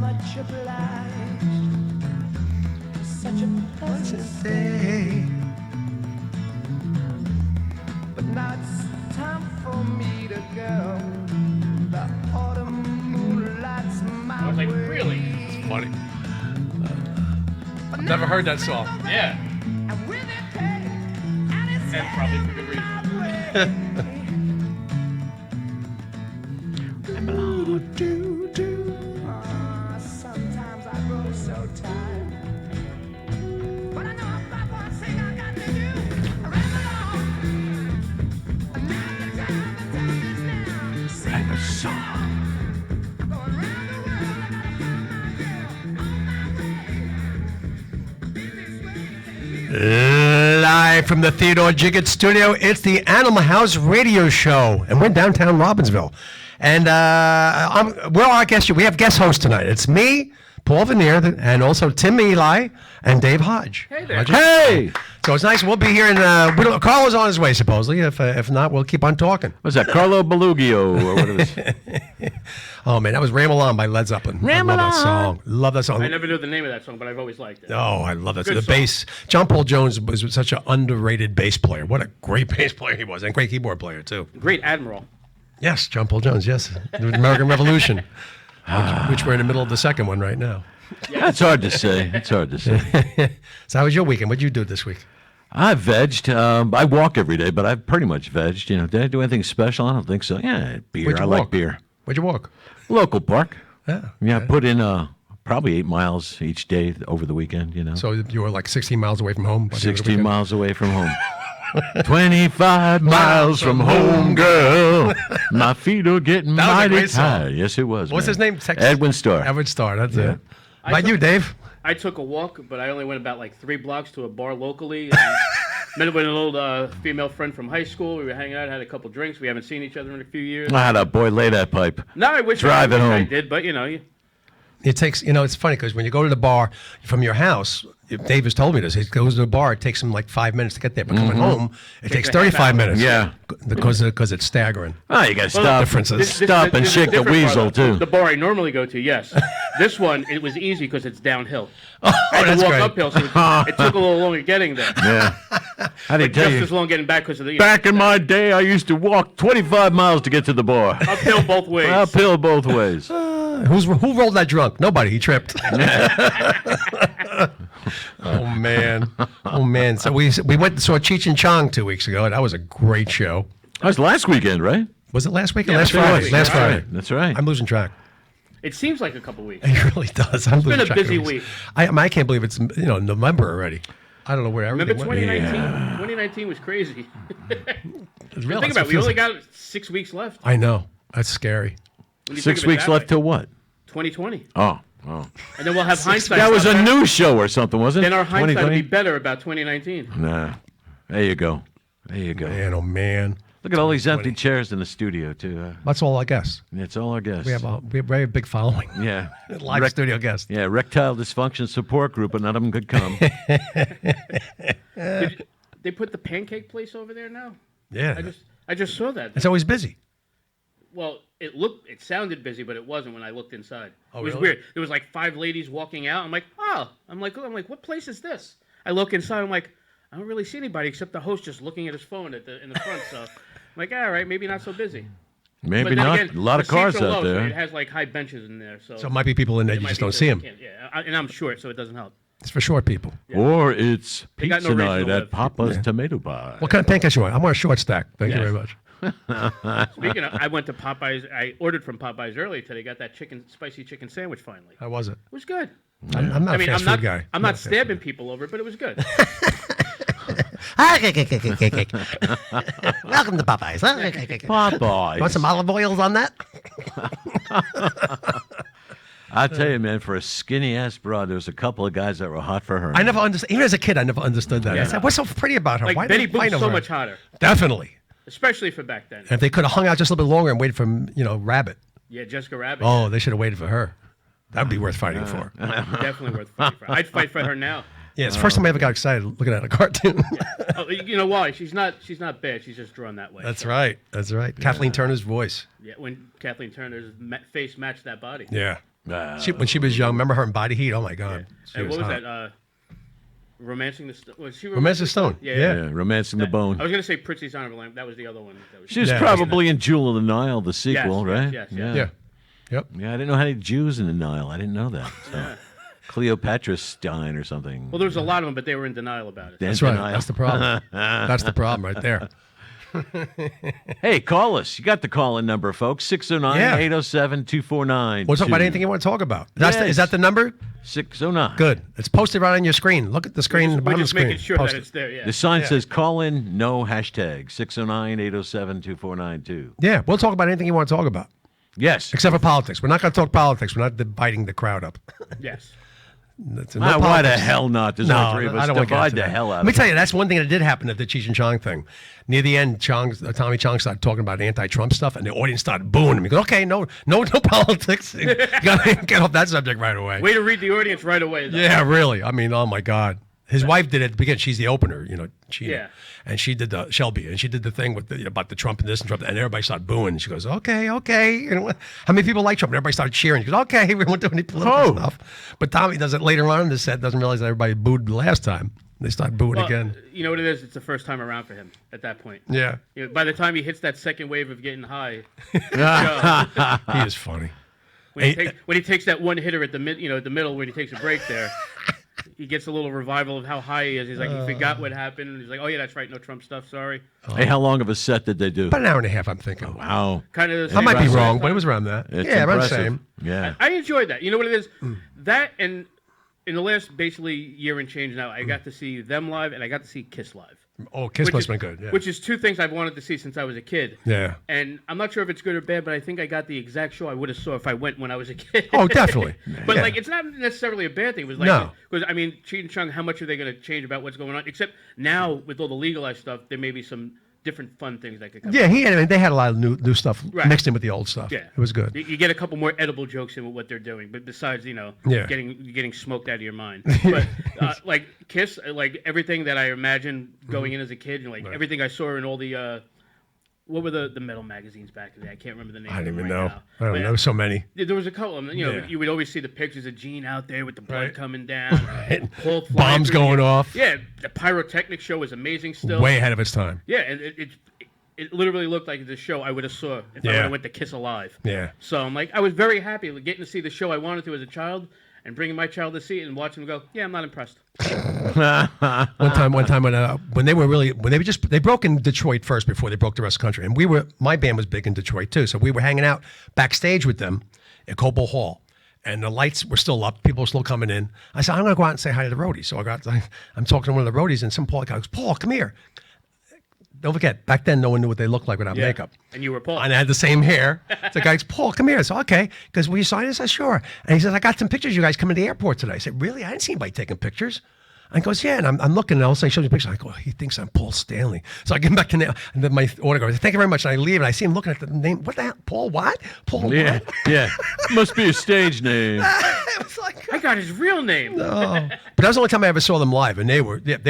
much obliged. Such a pleasant day. But now it's time for me to go. The autumn moonlight's my I was like, way. really? It's funny. I've never heard that song. Yeah. And with it paid, and it's And probably for good reason. Sometimes I grow so tired. But I know I've got one thing I got to do. Write a song. Live from the Theodore Jiggett studio, it's the Animal House Radio Show, and we're in downtown Robbinsville. And we're our guest. We have guest host tonight. It's me, Paul Vanier, and also Tim Eli and Dave Hodge. Hey there. Hey! So it's nice. We'll be here, and Carlo's on his way, supposedly. If not, we'll keep on talking. What's that, Carlo Bellugio, or what is it? Oh, man, that was Ramble On by Led Zeppelin. Ramble I love that On. song. Love that song. I never knew the name of that song, but I've always liked it. Oh, I love that. Good The song. bass. John Paul Jones was such an underrated bass player. What a great bass player he was, and great keyboard player, too. Great Admiral. Yes, John Paul Jones, yes. The American Revolution, which we're in the middle of the second one right now. That's hard to say. It's hard to say. So how was your weekend? What did you do this week? I vegged. I walk every day, but I've pretty much vegged. You know, did I do anything special? I don't think so. Yeah, beer. Where'd you I walk? like beer. Where'd you walk? Local park. Yeah. Yeah, I put in probably 8 miles each day over the weekend, you know. So you were like 16 miles away from home? by the end of the 16 weekend? miles away from home. 25 miles from home, girl. My feet are getting That was a mighty great song. tired. Yes, it was. What's man. his name? Texas? Edwin Starr. Edward Starr, that's Yeah. it. How about you, Dave? I took a walk, but I only went about like 3 blocks to a bar locally. Met with an old female friend from high school. We were hanging out, had a couple drinks. We haven't seen each other in a few years. Ah, that boy, lay that pipe. No, I wish Drive it I home. did, but you know. It takes, it's funny because when you go to the bar from your house, Dave has told me this. He goes to the bar, it takes him like 5 minutes to get there, but coming home, it takes a half 35 hour. minutes. Yeah. Because it's staggering. Oh, you got to Well, stop. differences. Stop and This is shake the different weasel, part. too. The bar I normally go to, yes. This one, it was easy because it's downhill. Oh, I had that's to walk great. uphill, so it took a little longer getting there. Yeah. I didn't tell Just you. as long getting back because of the Back in my day, I used to walk 25 miles to get to the bar. uphill both ways. Uphill both ways. Who rolled that drunk? Nobody. He tripped. Oh man. So we went and saw Cheech and Chong 2 weeks ago. That was a great show. That was last weekend, right? Was it last week or Yeah, last it was. Friday? Last That's Friday. That's right. I'm losing track. It seems like a couple weeks. It really does. I'm It's been losing a track of busy weeks. week. I can't believe it's November already. I don't know where everything Remember went. 2019? Yeah. 2019 was crazy. It's real. Think about it. We only got 6 weeks left. I know. That's scary. When you 6 think of it weeks that left way. till what? 2020. Oh. And then we'll have hindsight. That was a about news show or something, wasn't it? Then our hindsight will be 2020? better about 2019. Nah. There you go. There you go. Man, oh man. Look at all these empty chairs in the studio, too. That's all I guess. It's all our guests. We have a very big following. Yeah. Live studio guest. Yeah, erectile dysfunction support group, but none of them could come. They put the pancake place over there now. Yeah. I just saw that. It's always busy. Well, it sounded busy, but it wasn't when I looked inside. Oh, it was really? weird. There was like 5 ladies walking out. I'm like, what place is this? I look inside. I'm like, I don't really see anybody except the host just looking at his phone in the front. So I'm like, all right, maybe not so busy. Maybe But then not. again, A lot of the seats cars are out low, so there. it has like high benches in there. So So it might be people in there it you might just be don't so see you them. can't- Yeah, and I'm short, so it doesn't help. It's for short people. Or it's They got pizza no reason night to at live. Papa's Tomato Bar. What kind of pancakes you want? I want a short stack. Thank you Yes. very much. Speaking of, I went to Popeyes. I ordered from Popeyes earlier today. Got that spicy chicken sandwich finally. How was it? It was good. I'm not a fast food guy. I'm not stabbing people over it, but it was good. Welcome to Popeyes. Popeyes. You want some olive oils on that? I tell you, man, for a skinny ass broad, there's a couple of guys that were hot for her. I never understood. Even as a kid, I never understood that. I said, what's so pretty about her? Like Why Betty did they fight Boop's over so her? much hotter, Definitely. especially for back then. And if they could have hung out just a little bit longer and waited for, Rabbit. Yeah, Jessica Rabbit. Oh, they should have waited for her. That'd be worth fighting for. Definitely worth fighting for. I'd fight for her now. Yeah, it's the first time I ever got excited looking at a cartoon. Oh, you know why? She's not bad. She's just drawn that way. That's right. That's right. Kathleen Turner's voice. Yeah, when Kathleen Turner's face matched that body. Yeah. When she was young, remember her in Body Heat? Oh my God. She And what was hot. that? Romancing the Stone. Was she Romancing the Stone. Yeah. Romancing the Bone. I was gonna say Pritzi's Honorable Lamb. That was the other one. She was Yeah. probably in Jewel of the Nile, the sequel, right? Yes. Yeah. Yep. Yeah, I didn't know how many Jews in the Nile. I didn't know that. So. Yeah. Cleopatra Stein or something. Well, there was a lot of them, but they were in denial about it. That's right. That's the problem. That's the problem right there. Hey, call us. You got the call-in number, folks. 609-807-2492. We'll talk about anything you want to talk about. Is that the number? 609. Good. It's posted right on your screen. Look at the screen. The We're bottom of the just screen. making sure Post that it. it's there. Yeah. The sign says call in, no hashtag. 609-807-2492. Yeah, we'll talk about anything you want to talk about, Yes. except for politics. We're not going to talk politics. We're not dividing the crowd up. Yes. That's- no Why the politics. hell not? There's No, only three of I us. don't want to get Divide into the that. hell out Let of me it. tell you, that's one thing that did happen at the Cheech and Chong thing. Near the end, Tommy Chong started talking about anti-Trump stuff, and the audience started booing him. He goes, "Okay, no politics. You got to get off that subject right away." Way to read the audience right away. Though. Yeah, really. I mean, oh my God. His wife did it at the beginning. She's the opener, Yeah. And she did the Shelby, and she did the thing with about the Trump and this and Trump, and everybody started booing. She goes, "Okay." How many people like Trump? And everybody started cheering. She goes, "Okay, we won't do any political stuff." But Tommy does it later on in the set. Doesn't realize that everybody booed the last time. They started booing Well, again. You know what it is? It's the first time around for him at that point. Yeah, By the time he hits that second wave of getting high, he is funny. when he takes that one hitter at the middle when he takes a break there, he gets a little revival of how high he is. He's like, he forgot what happened. And he's like, oh yeah, that's right, no Trump stuff. Sorry. Hey, how long of a set did they do? About an hour and a half, I'm thinking. Wow. Kind of. I might be wrong, but it was around that. It's around the impressive. same. Yeah. I enjoyed that. You know what it is? That and in the last basically year and change now, I got to see them live and I got to see Kiss live. Oh, Kiss Which must is- have been good. Yeah. Which is two things I've wanted to see since I was a kid. Yeah. And I'm not sure if it's good or bad, but I think I got the exact show I would have saw if I went when I was a kid. Oh, definitely. But Yeah. like, it's not necessarily a bad thing. It was like, No. because I mean, Cheech and Chong, how much are they going to change about what's going on? Except now with all the legalized stuff, there may be some different fun things that could come. Yeah, they had a lot of new stuff Right. mixed in with the old stuff. Yeah, It was good. You get a couple more edible jokes in with what they're doing, but besides, Yeah. getting smoked out of your mind. But like Kiss, like everything that I imagined going in as a kid, and like everything I saw in all the what were the metal magazines back in the day? I can't remember the name. I don't of them even right know. now. I don't But, know so many. There was a couple of them. Yeah. You would always see the pictures of Gene out there with the blood Right. coming down, Paul flying Bombs through the- going off. Yeah, the pyrotechnic show was amazing still. Way ahead of its time. Yeah, and it literally looked like the show I would have saw if I Yeah. would have went to Kiss Alive. Yeah. So I'm like, I was very happy getting to see the show I wanted to as a child, and bringing my child to see it and watching him go, yeah, I'm not impressed. One time when they broke in Detroit first before they broke the rest of the country, and my band was big in Detroit too, so we were hanging out backstage with them at Cobo Hall, and the lights were still up, people were still coming in. I said, I'm going to go out and say hi to the roadies. So I'm talking to one of the roadies, and some Paul guy goes, Paul, come here. Don't forget, back then no one knew what they looked like without makeup. And you were Paul. And I had the same hair. The guy goes, Paul, come here. I said, okay. Because will you sign this? I said, sure. And he says, I got some pictures of you guys coming to the airport today. I said, really? I didn't see anybody taking pictures. And he goes, yeah. And I'm looking, and all of a sudden he shows me a picture. I go, he thinks I'm Paul Stanley. So I get him back to and then my autograph. I say, thank you very much. And I leave, and I see him looking at the name. What the hell? Paul what? Paul Yeah. what? Yeah. Must be a stage name. It was like, I got his real name. oh. But that was the only time I ever saw them live, and they were. This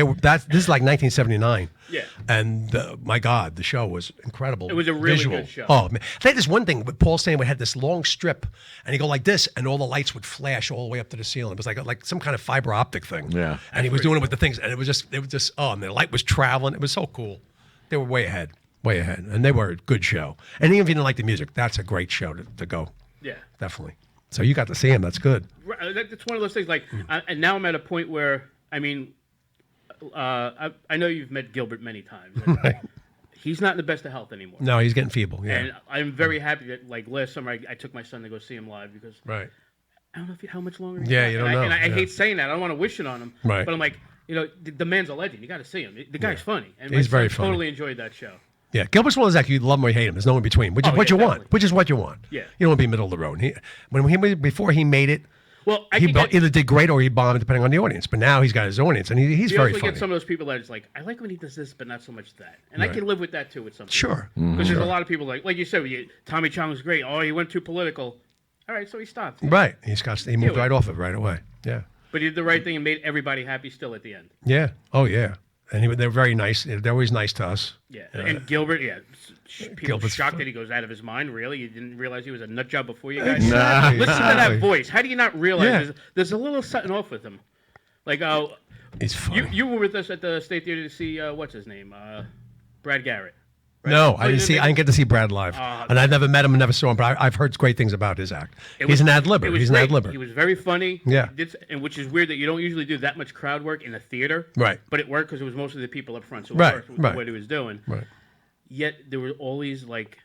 is like 1979. Yeah. And my God, the show was incredible. It was a really visual. good show. Oh man, they had this one thing with Paul Stanley had this long strip, and he'd go like this, and all the lights would flash all the way up to the ceiling. It was like some kind of fiber optic thing. Yeah. And he was doing it with the things, and it was just oh, and the light was traveling. It was so cool. They were way ahead, and they were a good show. And even if you didn't like the music, that's a great show to go. Yeah. Definitely. So you got to see him. That's good. It's one of those things. Like, and now I'm at a point where, I mean, I know you've met Gilbert many times. and Right. He's not in the best of health anymore. No, he's getting feeble. Yeah. And I'm very happy that, like, last summer I took my son to go see him live because Right. I don't know how much longer. he's Yeah, got. you don't And know. And I Yeah. hate saying that. I don't want to wish it on him. Right. But I'm like, the man's a legend. You got to see him. The guy's funny. And He's my very son funny. Totally enjoyed that show. Yeah, Gilbert's one of those actors you love him or you hate him. There's no in between, which is Oh, what yeah, you want. definitely. Which is what you want. Yeah. You don't want to be middle of the road. Before he made it, Well, I he can get, either did great or he bombed, depending on the audience. But now he's got his audience, and he's you very also funny. get some of those people that is like, I like when he does this, but not so much that. And I Right. can live with that too with some people. Sure. Because there's a lot of people like you said, Tommy Chong was great. Oh, he went too political. All right, so he stopped. Right. He moved Yeah. right off it right away. Yeah. But he did the right thing and made everybody happy still at the end. Yeah. Oh, yeah. And they're very nice. They're always nice to us. Yeah, and Gilbert, people Gilbert's shocked fun. that he goes out of his mind. Really, you didn't realize he was a nut job before you guys. Exactly. Listen to Exactly. that voice. How do you not realize Yeah. there's a little something off with him? Like, He's funny. you were with us at the State Theater to see what's his name, Brad Garrett. Right? No, Oh, I you didn't get to see Brad live, and I've never met him and never saw him. But I've heard great things about his act. He's an ad-libber. He's an great. ad-libber. He was very funny. Yeah. And which is weird that you don't usually do that much crowd work in a theater. Right. But it worked because it was mostly the people up front, so it Right, worked with right. what he was doing. Right. Yet there were all these like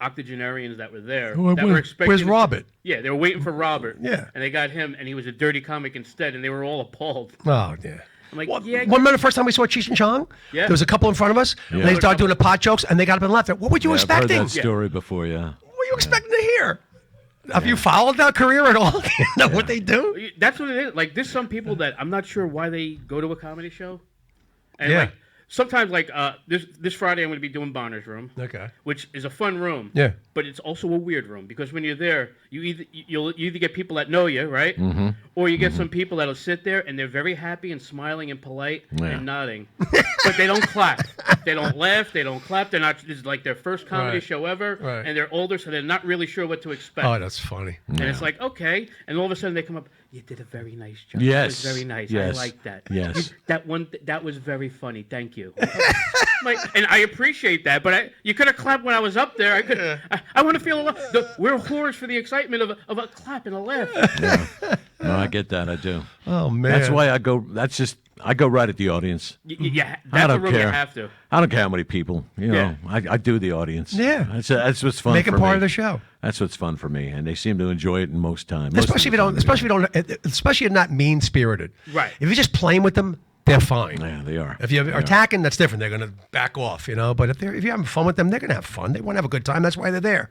octogenarians that were there Where- that were expecting. where's Robert? Yeah, they were waiting for Robert. Yeah. And they got him, and he was a dirty comic instead, and they were all appalled. Oh yeah. I'm like, One yeah. remember the first time we saw Cheech and Chong? Yeah. There was a couple in front of us, and they started doing the pot jokes, and they got up and left. What were you I've heard expecting? that story before, yeah. What were you expecting to hear? Have you followed that career at all? You know what they do? That's what it is. Like, there's some people that I'm not sure why they go to a comedy show. And Yeah. like sometimes like this Friday I'm going to be doing Bonner's Room. Okay. Which is a fun room. Yeah. But it's also a weird room because when you're there, you'll either get people that know you, right? Mm-hmm. Or you get some people that'll sit there and they're very happy and smiling and polite and nodding, but they don't clap. They don't laugh. They don't clap. They're not. This is like their first comedy Right. show ever, Right. and they're older, so they're not really sure what to expect. Oh, that's funny. And it's like, okay. And all of a sudden they come up, you did a very nice job. Yes. It was very nice. Yes. I like that. Yes. That was very funny. Thank you. Like, and I appreciate that, but you could have clapped when I was up there. I want to feel we're whores for the excitement of a clap and a laugh. Yeah. No, I get that. I do. Oh man. That's why I go right at the audience. Yeah, I that's a don't room you care. have to. I don't care how many people. You know, Yeah. I do the audience. Yeah. That's what's fun. Make it for part me. of the show. That's what's fun for me, and they seem to enjoy it in most times. Especially if you're not mean spirited. Right. If you're just playing with them, they're fine. Yeah, they are. If you're attacking, that's different. They're going to back off, you know. But if you're having fun with them, they're going to have fun. They want to have a good time. That's why they're there.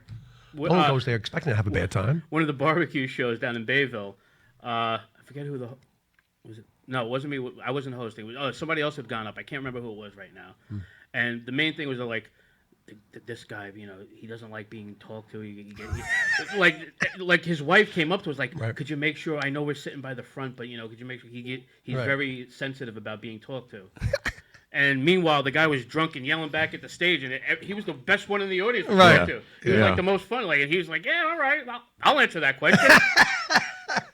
No one goes there expecting to have a bad time. One of the barbecue shows down in Bayville. I forget who was it. No, it wasn't me. I wasn't hosting. Somebody else had gone up. I can't remember who it was right now. And the main thing was like, this guy, you know, he doesn't like being talked to. Like his wife came up to us like, could you make sure? I know we're sitting by the front, but you know, could you make sure he's very sensitive about being talked to. And meanwhile, the guy was drunk and yelling back at the stage, and he was the best one in the audience to talk to. He was like the most fun. Like, and he was like, "Yeah, all right, I'll answer that question."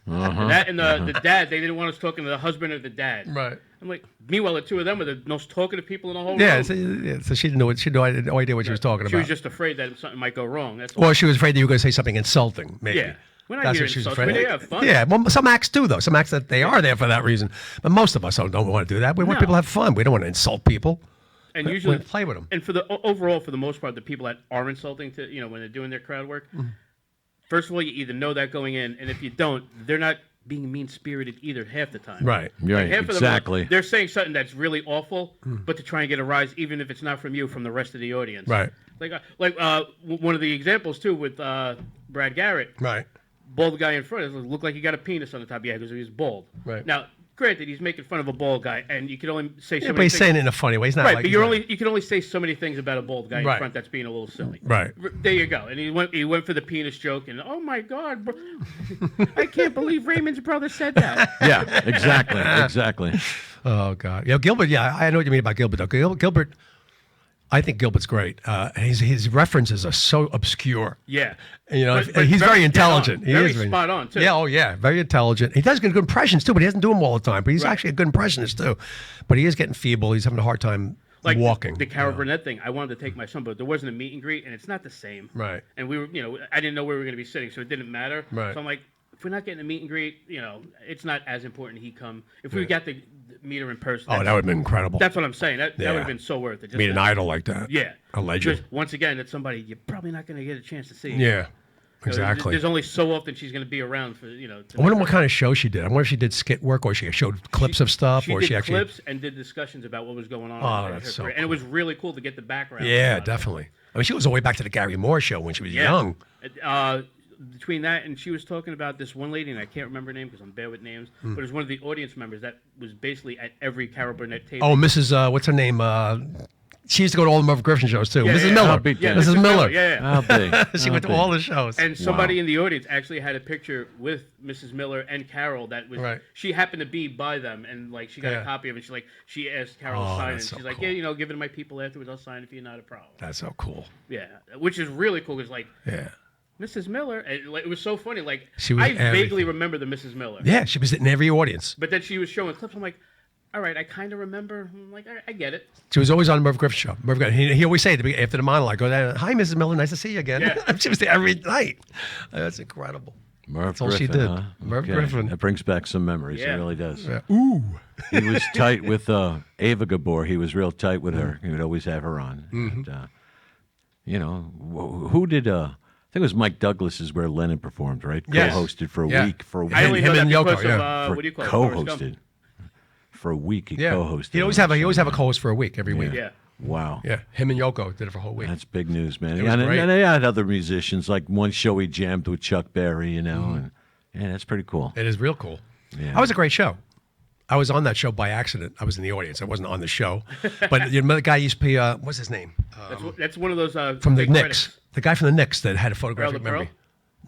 And the dad, they didn't want us talking to the husband or the dad. Right. I'm like, meanwhile, the two of them were the most talkative people in the whole Yeah. room. So she didn't know. She had no idea what she was talking She about. was just afraid that something might go wrong. That's all. Or she was afraid that you were going to say something insulting. Maybe. Yeah. We're not That's here what to she was insult. afraid. We're there to have fun. Yeah. Well, some acts do though. Some acts that they are there for that reason. But most of us don't want to do that. We want No. people to have fun. We don't want to insult people. And We usually play with them. And for overall, for the most part, the people that are insulting to when they're doing their crowd work, first of all, you either know that going in, and if you don't, they're not being mean spirited either half the time. Right. Right. Half of them Exactly. they're saying something that's really awful, but to try and get a rise, even if it's not from you, from the rest of the audience. Right. Like one of the examples too with Brad Garrett, Right. bald guy in front, it looked like he got a penis on the top. Yeah, because he was bald. Right. Now, granted, he's making fun of a bald guy, and you can only say so Yeah, many but he's things. saying it in a funny way. He's not Right, like but you can only say so many things about a bald guy in Right. front that's being a little silly. Right. There you go. And he went for the penis joke, and oh my God, bro, I can't believe Raymond's brother said that. Yeah. Exactly. Exactly. Oh God. Yeah, Gilbert. Yeah, I know what you mean about Gilbert. Though. Gilbert. I think Gilbert's great. His references are so obscure. Yeah, You know, But he's very dead intelligent. on. He Very is very spot on too. Yeah, oh yeah, very intelligent. He does good impressions too, but he doesn't do them all the time. But he's Right. actually a good impressionist too. But he is getting feeble. He's having a hard time like walking. the Carol Burnett thing. I wanted to take my son, but there wasn't a meet and greet, and it's not the same. Right. And we were, I didn't know where we were going to be sitting, so it didn't matter. Right. So I'm like, if we're not getting a meet and greet, it's not as important he come. If we got the meet her in person, Oh, that would have been incredible. that's what I'm saying. That Yeah. would have been so worth it. Just Meet an idol like that. Yeah. A legend. Just, once again, it's somebody you're probably not going to get a chance to see. Yeah. You know, Exactly. There's only so often she's going to be around for, I wonder what kind of show she did. I wonder if she did skit work or she showed clips of stuff She or did she actually. clips and did discussions about what was going on. Oh, in that's her so career. And it was really cool to get the background. Yeah, definitely. I mean, she was all the way back to the Gary Moore show when she was young. Between that and she was talking about this one lady, and I can't remember her name because I'm bad with names, but it was one of the audience members that was basically at every Carol Burnett table. Oh, Mrs. What's her name? She used to go to all the Merv Griffin shows too. Yeah, Mrs. yeah. Miller. How big that? Mrs. Miller. Yeah, yeah. How big? She went to How all big? the shows. And somebody Wow. in the audience actually had a picture with Mrs. Miller and Carol that was Right. she happened to be by them, and like she got Yeah. a copy of it. She asked Carol Oh, to sign it. that's so She's like, cool. yeah, you know, give it to my people afterwards. I'll sign it for you, not a problem. That's so cool. Yeah, which is really cool because like Yeah. Mrs. Miller, and, like, it was so funny. Like She was I vaguely everything. remember the Mrs. Miller. Yeah, she was in every audience. But then she was showing clips. I'm like, all right, I kind of remember. I'm like, all right, I get it. She was always on the Merv Griffin show. Merv Griffin, he always say after the monologue, go down, hi, Mrs. Miller, nice to see you again. Yeah. She was there every night. That's incredible. Merv That's all she Griffin, did. huh? Merv Okay. Griffin. That brings back some memories. Yeah. It really does. Yeah. Ooh. He was tight with Ava Gabor. He was real tight with her. He would always have her on. Mm-hmm. And, you know, who did? I think it was Mike Douglas is where Lennon performed, right? Yes. Co-hosted for a Yeah. week. For a I week. only him know that and Yoko, because of yeah. what do you call it? Forrest Gump. Co-hosted. For a week, he Yeah. co-hosted. He'd always on have that he always show. have a co-host for a week, every week. Yeah. Wow. Yeah. Him and Yoko did it for a whole week. That's big news, man. It was and, great. and they had other musicians. Like one show he jammed with Chuck Berry, you know, and yeah, that's pretty cool. It is real cool. Yeah. That was a great show. I was on that show by accident. I was in the audience. I wasn't on the show. But you know, the guy used to be, what's his name? That's one of those From the big Knicks. credits. The guy from the Knicks that had a photographic Pearl? memory.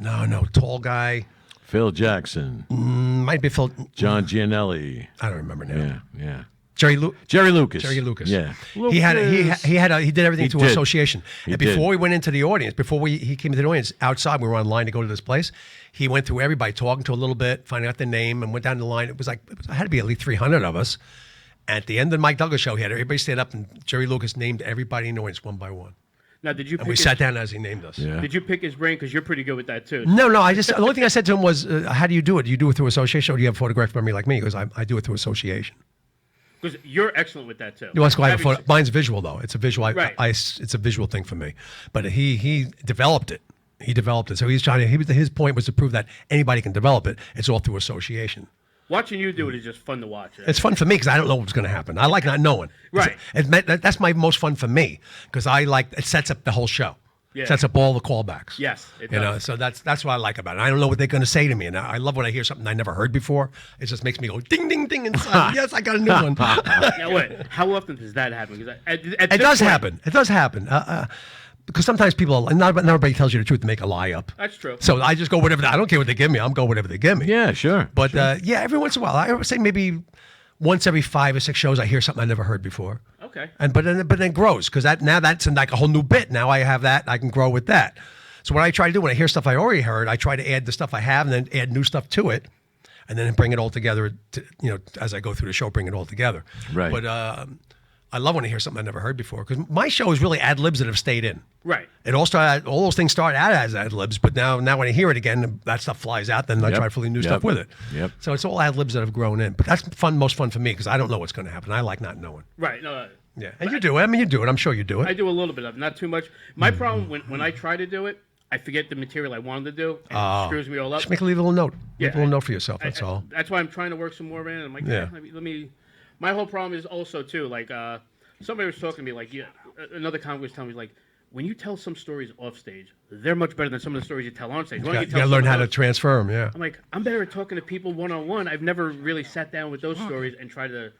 No, tall guy. Phil Jackson, Might be Phil. John Gianelli. I don't remember now. Yeah. Jerry Jerry Lucas. Jerry Lucas. Yeah. He did everything He to did. association. He And before did. we went into the audience, he came to the audience outside, we were online to go to this place. He went through everybody, talking to a little bit, finding out their name, and went down the line. It had to be at least 300 of us. At the end of the Mike Douglas show, he had everybody stand up, and Jerry Lucas named everybody in the audience one by one. Now, did you? And Pick we his, sat down as he named us. Yeah. Did you pick his brain? Because you're pretty good with that too. No, the only thing I said to him was, how do you do it? Do you do it through association, or do you have a photographic memory like me? He goes, I do it through association. Because you're excellent with that too. You want to go have a Having- photo? Mine's visual though. It's a visual. Right. It's a visual thing for me. But he developed it. He developed it. So he's trying to. His point was to prove that anybody can develop it. It's all through association. Watching you do it is just fun to watch. It's fun for me because I don't know what's going to happen. I like not knowing. Right. That's my most fun for me because it sets up the whole show. Yeah. Sets up all the callbacks. Yes, it You know, does. so that's what I like about it. I don't know what they're going to say to me, and I love when I hear something I never heard before. It just makes me go ding ding ding inside. Yes, I got a new one. Now wait, how often does that happen? Because It does happen. It does happen. Because sometimes people, not everybody tells you the truth to make a lie up. That's true. So I just go whatever. I don't care what they give me. I'm going whatever they give me. Yeah, sure. But yeah, every once in a while, I would say maybe once every 5 or 6 shows, I hear something I never heard before. Okay. But then it grows because now that's like a whole new bit. Now I have that. I can grow with that. So what I try to do when I hear stuff I already heard, I try to add the stuff I have and then add new stuff to it, and then bring it all together. As I go through the show, bring it all together. Right. But I love when I hear something I never heard before because my show is really ad libs that have stayed in. Right. All those things start out as ad libs, but now when I hear it again, that stuff flies out. Then I try to fill in new stuff with it. Yep. So it's all ad libs that have grown in. But that's most fun for me because I don't know what's going to happen. I like not knowing. Right. No. Yeah, and you do it. I mean, you do it. I'm sure you do it. I do a little bit of it, not too much. My problem when I try to do it, I forget the material I wanted to do, and it screws me all up. Just leave a little note. Leave a Yeah, little note for yourself. That's all. That's why I'm trying to work some more in. I'm like, Yeah. let me. My whole problem is also too like somebody was talking to me like another comic was telling me like when you tell some stories off stage, they're much better than some of the stories you tell on stage. Why don't You tell got to learn some how of to those? transfer them. Yeah. I'm like, I'm better at talking to people one-on-one. I've never really sat down with those stories and tried to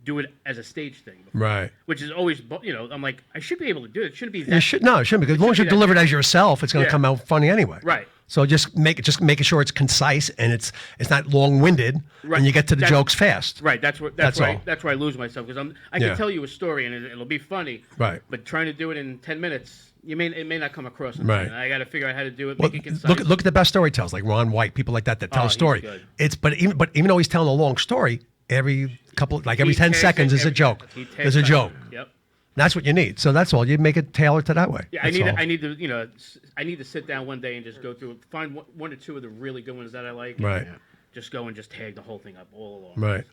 do it as a stage thing before. Right. Which is always, I'm like, I should be able to do it. It shouldn't be You that. should no, it shouldn't because as long as should you be that- deliver it as yourself, it's going to Yeah. come out funny anyway. Right. So just making sure it's concise and it's not long-winded, Right. and you get to the That's- jokes fast. Right, that's That's all. where I lose myself because I Yeah. can tell you a story and it'll be funny. Right. But trying to do it in 10 minutes, it may not come across. Right. I got to figure out how to do it. Well, Make it concise. look at the best storytellers like Ron White, people like that tell Oh, a story. he's good. But even though he's telling a long story, every He 10 takes seconds it is a every- joke. he takes There's a time. joke. Yep. That's what you need. So that's all. You make it tailored to that way. Yeah, That's all. I need to sit down one day and just go through it, find one or two of the really good ones that I like. Right. And just go and just tag the whole thing up all along. Right.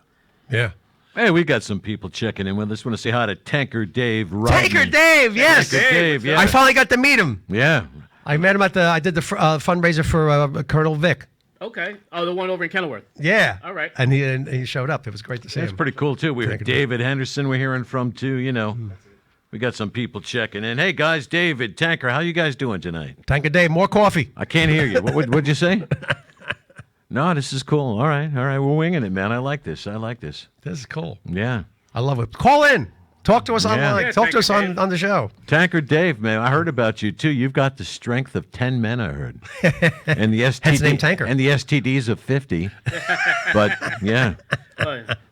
Yeah. Hey, we got some people checking in with us. Want to say hi to Tanker Dave Rodney. Taker Dave, yes. Tanker Dave, yeah. I finally got to meet him. Yeah. I met him I did the fundraiser for Colonel Vic. Okay. Oh, the one over in Kenilworth. Yeah. All right. And he showed up. It was great to see That's him. pretty cool, too. We heard Tanker Dave. David Henderson we're hearing from, too, We got some people checking in. Hey, guys, David, Tanker, how you guys doing tonight? Tanker Dave, more coffee. I can't hear you. What'd you say? No, this is cool. All right. We're winging it, man. I like this. This is cool. Yeah. I love it. Call in. Talk to us online. Yeah, Talk to us Tanker on, Dave. on the show. Tanker Dave, man, I heard about you too. You've got the strength of 10 men, I heard. And the Hence the name Tanker. And the STDs of 50. But yeah.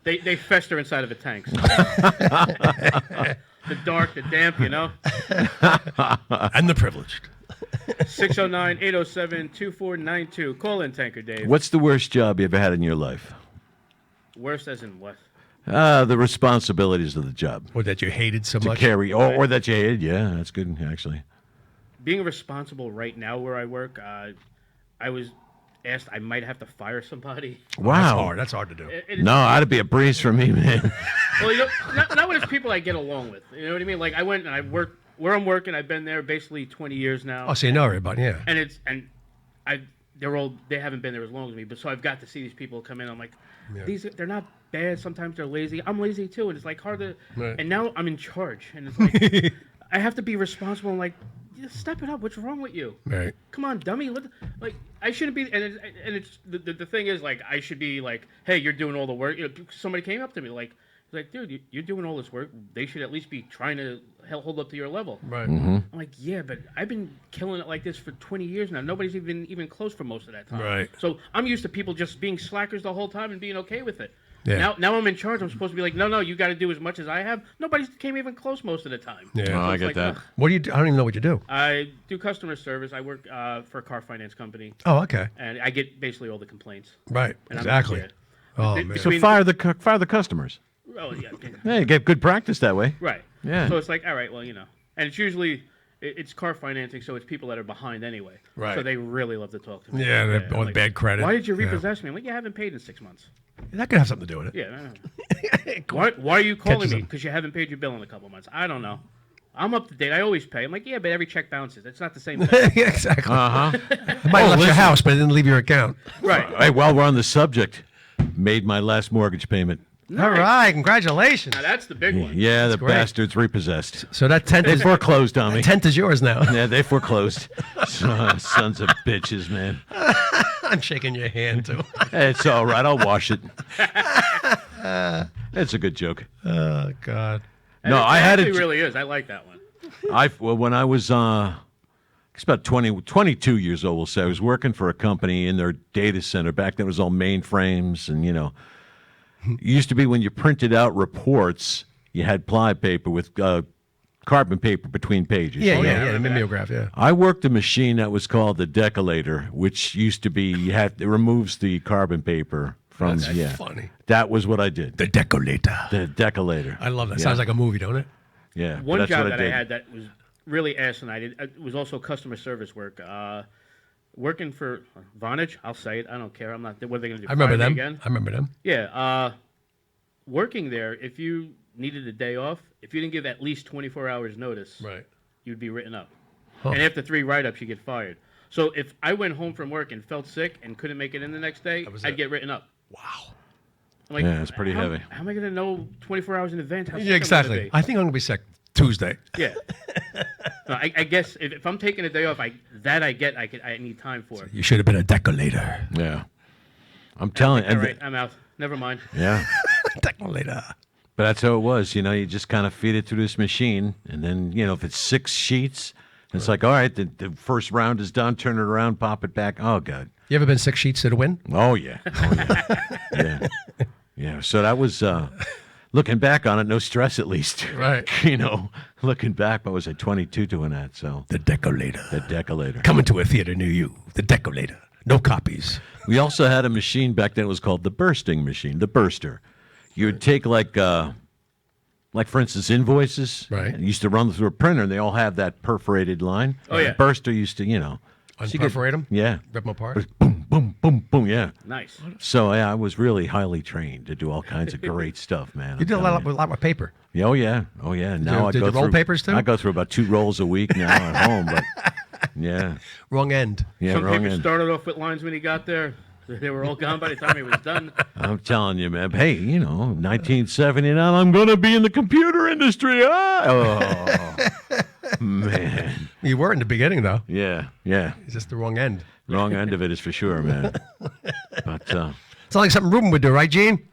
They fester inside of a tank. So. The dark, the damp, you know. And the privileged. 609-807-2492. Call in, Tanker Dave. What's the worst job you ever had in your life? Worst as in what? The responsibilities of the job. Or that you hated so To much. carry, or that you hated. Yeah, that's good, actually. Being responsible right now where I work, I was asked I might have to fire somebody. Wow. That's hard to do. No, that'd be a breeze for me, man. Well, you know, not when it's people I get along with. You know what I mean? Like I went and I worked where I'm working. I've been there basically 20 years now. Oh, so you know everybody, yeah. And they haven't been there as long as me, but so I've got to see these people come in. I'm like, they're not bad. Sometimes they're lazy. I'm lazy too, and it's like hard to. Right. And now I'm in charge, and it's like I have to be responsible. And like, just step it up. What's wrong with you? Right. Come on, dummy. Like I shouldn't be. And it's the thing is like I should be like, hey, you're doing all the work. You know, somebody came up to me like, dude, you're doing all this work. They should at least be trying to hold up to your level. Right. Mm-hmm. I'm like, yeah, but I've been killing it like this for 20 years now. Nobody's even close for most of that time. Right. So I'm used to people just being slackers the whole time and being okay with it. Yeah. Now I'm in charge. I'm supposed to be like, no, you got to do as much as I have. Nobody came even close most of the time. Yeah. So Oh, I it's get like, that. ugh. What do you do? I don't even know what you do. I do customer service. I work for a car finance company, Oh, okay. and I get basically all the complaints. Right. And Exactly. I'm, Oh, Be- man. So between- fire the customers. Oh yeah. Yeah, you get good practice that way. Right. Yeah. So it's like, all right, well, you know, and it's usually it's car financing, so it's people that are behind anyway. Right. So they really love to talk to me. Yeah, they're I'm on like, bad credit. Why did you Yeah. repossess me? I'm like, you haven't paid in 6 months. That could have something to do with it. Yeah. I don't know. Why are you calling Catches me? them. Because you haven't paid your bill in a couple months. I don't know. I'm up to date. I always pay. I'm like, yeah, but every check bounces. It's not the same thing. Yeah, exactly. Uh-huh. I might have left your house, but it didn't leave your account. Right. Hey, while we're on the subject, made my last mortgage payment. All right, congratulations. Now that's the big one. Yeah, the great. bastards repossessed. So that tent They is foreclosed on me. tent is yours now. Yeah, they foreclosed. Sons of bitches, man. I'm shaking your hand too. It's all right. I'll wash it. It's a good joke. Oh God. And No, it I had actually it. really is. I like that one. Well, when I was it's about 22 years old, we'll say, I was working for a company in their data center. Back then it was all mainframes, and it used to be when you printed out reports, you had ply paper with carbon paper between pages. Yeah, you know? yeah, the mimeograph, yeah. I worked a machine that was called the decolator, which used to be it removes the carbon paper from. That's funny. That was what I did. The decolator. The decolator. I love that. Yeah. Sounds like a movie, don't it? Yeah. but One that's job what that did. I had that was really asinine. It was also customer service work. Working for Vonage, I'll say it. I don't care. I'm not. What are they going to do? I remember fire me them. again? I remember them. Yeah. Working there, if you needed a day off, if you didn't give at least 24 hours notice, Right. you'd be written up. Huh. And after 3 write-ups, you get fired. So if I went home from work and felt sick and couldn't make it in the next day, was I'd it. get written up. Wow. I'm like, Yeah, it's pretty how- heavy. How am I going to know 24 hours in advance how sick Yeah, I'm exactly. gonna be? I think I'm gonna be sick Tuesday. Yeah. No, I guess if I'm taking a day off, I need time for. You should have been a decolator. Yeah. I'm telling All you. right, I'm out. Never mind. Yeah. Decolator. But that's how it was. You just kind of feed it through this machine. And then, if it's 6 sheets, it's like, all right, the first round is done, turn it around, pop it back. Oh, God. You ever been 6 sheets to the win? Oh, yeah. Oh, yeah. Yeah. Yeah. So that was, looking back on it, no stress at least. Right. Looking back, I was at 22 doing that. So The decolator. the decolator. Coming to a theater near you. The decolator. No copies. We also had a machine back then. It was called the bursting machine, the burster. You would take like for instance, invoices. Right. And you used to run through a printer, and they all have that perforated line. Oh, yeah. The burster used to, Unperforate them? yeah, Rip them apart? boom, boom, boom, boom, yeah. Nice. So yeah, I was really highly trained to do all kinds of great stuff, man. You did a lot with paper. Oh yeah, oh yeah. Now I did go you roll through papers, too? I go through about 2 rolls a week now at home, but yeah, Wrong end. yeah, Some wrong people end. started off with lines when he got there. They were all gone by the time he was done. I'm telling you, man. Hey, 1979, I'm going to be in the computer industry. Oh, man. You were in the beginning, though. Yeah, yeah. It's just the wrong end. Wrong end of it is for sure, man. But It's not like something Ruben would do, right, Gene?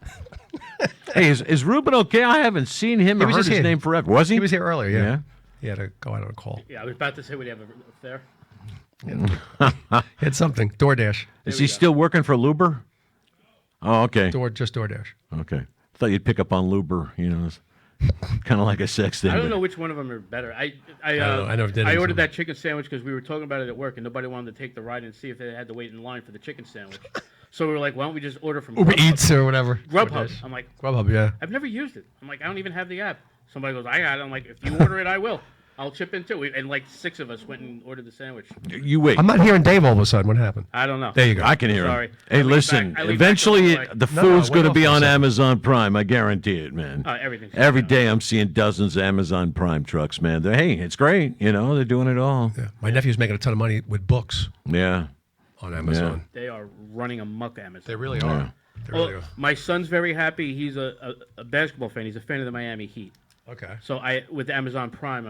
Hey, is Ruben okay? I haven't seen him or was heard just his here. name forever. Was he? He was here earlier, yeah. Yeah. He had to go out on a call. Yeah, I was about to say, would you have a affair? He had something. DoorDash. Is he still working for Luber? Oh, okay. Just DoorDash. Okay. Thought you'd pick up on Luber. You know, kind of like a sex thing. I don't but- know which one of them are better. I know. I never did I it, ordered so- that chicken sandwich because we were talking about it at work, and nobody wanted to take the ride and see if they had to wait in line for the chicken sandwich. So we were like, why don't we just order from Uber Grubhub? Eats or whatever. Grubhub. DoorDash. I'm like, Grubhub, yeah. I've never used it. I'm like, I don't even have the app. Somebody goes, I got it. I'm like, if you order it, I will. I'll chip in too. And like 6 of us went and ordered the sandwich. You wait. I'm not hearing Dave all of a sudden. What happened? I don't know. There you go. I can hear Sorry. him. Hey, I lean listen. back- I lean Eventually, back to the No, food's no, going to wait be off for a on second. Amazon Prime. I guarantee it, man. Everything's Every on. day I'm seeing dozens of Amazon Prime trucks, man. Hey, it's great. You know, they're doing it all. Yeah. My nephew's making a ton of money with books Yeah. on Amazon. They are running amok Amazon. They really are. They Well, really are. my son's very happy. He's a basketball fan. He's a fan of the Miami Heat. Okay. So with Amazon Prime,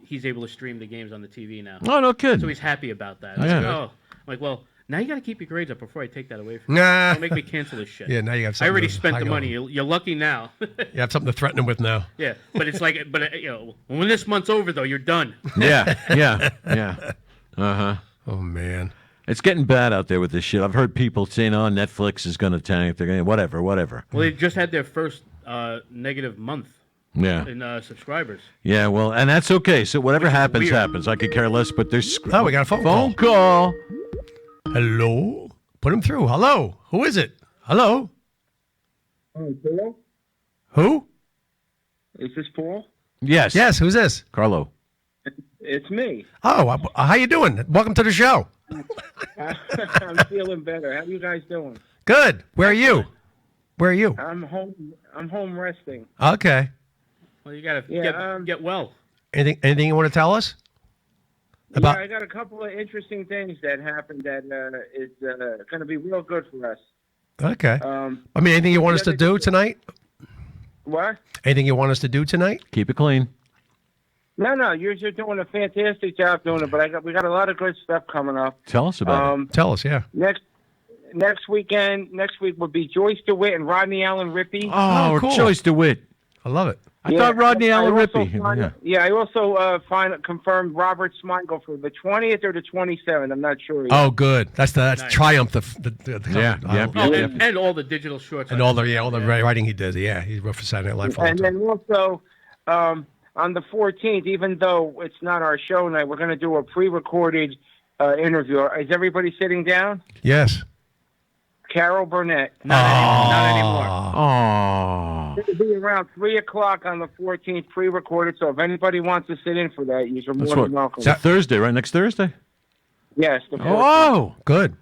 he's able to stream the games on the TV now. Oh, no kidding. So he's happy about that. Yeah. I'm like, well, now you got to keep your grades up before I take that away from you. Nah. Don't make me cancel this shit. Yeah, now you have I something. already to spent the hang money. on. You're lucky now. You have something to threaten him with now. Yeah, but it's like, when this month's over though, you're done. Yeah. Uh-huh. Oh, man. It's getting bad out there with this shit. I've heard people saying, oh, Netflix is going to tank. They're going to, whatever. Well, they just had their first negative month Yeah. in subscribers. Yeah, well, and that's okay. So whatever Which is happens, weird. happens. I could care less, but there's... Oh, we got a phone Phone call. Hello? Put him through. Hello? Who is it? Hello? Paul? Who? Is this Paul? Yes. Yes, who's this? Carlo. It's me. Oh, how you doing? Welcome to the show. I'm feeling better. How you guys doing? Good. Where are you? Where are you? I'm home. I'm home resting. Okay. Well, you got to Yeah, get well. Anything you want to tell us? Yeah, I got a couple of interesting things that happened that is going to be real good for us. Okay. I mean, anything you want us to do tonight? What? Anything you want us to do tonight? Keep it clean. No, you're doing a fantastic job doing it, but we got a lot of good stuff coming up. Tell us about it. Tell us, yeah. Next week would be Joyce DeWitt and Rodney Allen Rippey. Oh, cool. Joyce DeWitt. I love it. I thought Rodney Allen Rippey. I also confirmed Robert Smigel for the 20th or the 27th. I'm not sure yet. Oh, good. That's Nice. Triumph. The Yeah, yeah. Oh, Yeah. and all the digital shorts. And all the writing he did. Yeah, he wrote for Saturday Night Live for a long And time. then also, on the 14th, even though it's not our show night, we're going to do a pre-recorded interview. Is everybody sitting down? Yes. Carol Burnett. Not anymore. Oh. It'll be around 3 o'clock on the 14th, pre-recorded. So if anybody wants to sit in for that, you're more That's than what? welcome. It's Thursday, right? Next Thursday? Yes. The 14th. Oh. Good.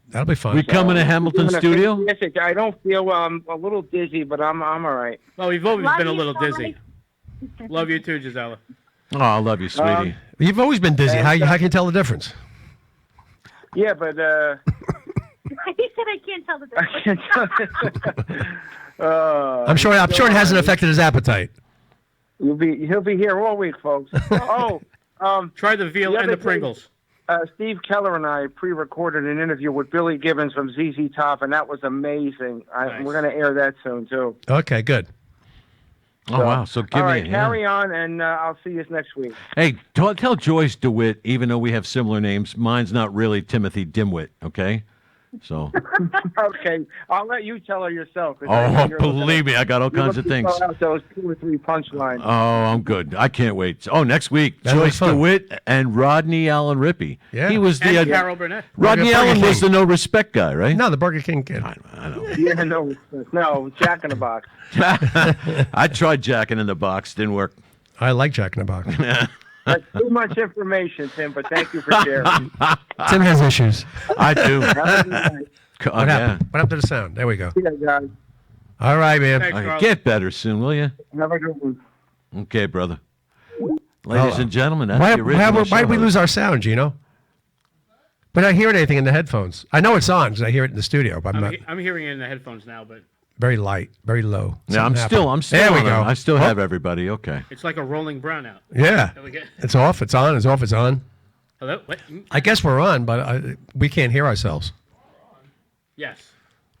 That'll be fun. We coming to Hamilton Doing a studio? fantastic- I don't feel a little dizzy, but I'm all right. Well, we've always Love been a you, little Tony. dizzy. Love you too, Gisela. Oh, I love you, sweetie. You've always been dizzy. How can you tell the difference? Yeah, but He said I can't tell the I difference. can't tell. I'm sure it hasn't affected his appetite. He'll be here all week, folks. Try the veal The and other the thing- Pringles. Steve Keller and I pre-recorded an interview with Billy Gibbons from ZZ Top, and that was amazing. Nice. We're going to air that soon too. Okay, good. Oh, wow. So give All me right, yeah. carry on, and I'll see you next week. Hey, tell Joyce DeWitt, even though we have similar names, mine's not really Timothy Dimwit, okay? So, Okay, I'll let you tell her yourself. 'cause oh, you're believe me, I got all looking kinds of to things. throw out those 2 or 3 punchlines. Oh, I'm good. I can't wait. Oh, next week, That'll be Joyce fun. DeWitt and Rodney Allen Rippey. Yeah. He was the And Carol Burnett. Rodney Burger Allen was King. the no respect guy, right? No, the Burger King kid. I know. Yeah, no, Jack in the Box. I tried jacking in the box, didn't work. I like Jack in the Box. That's too much information, Tim. But thank you for sharing. Tim has issues. I do. Have a good night. What happened? What happened to the sound? There we go. See you guys. All right, man. Thanks, Okay, Carl. get better soon, will you? Have a good one. Okay, brother. Ladies and gentlemen, that's Why the original did we show. lose our sound, Gino? We're not hearing anything in the headphones. I know it's on because I hear it in the studio, but I'm not. I'm hearing it in the headphones now, but Very light, very low. Yeah, I'm Something happened. still There we on go. it. I still Oh, have everybody. Okay. it's like a rolling brownout. Yeah. There we go. It's off. It's on. It's off. It's on. Hello? What? I guess we're on, but we can't hear ourselves. Yes.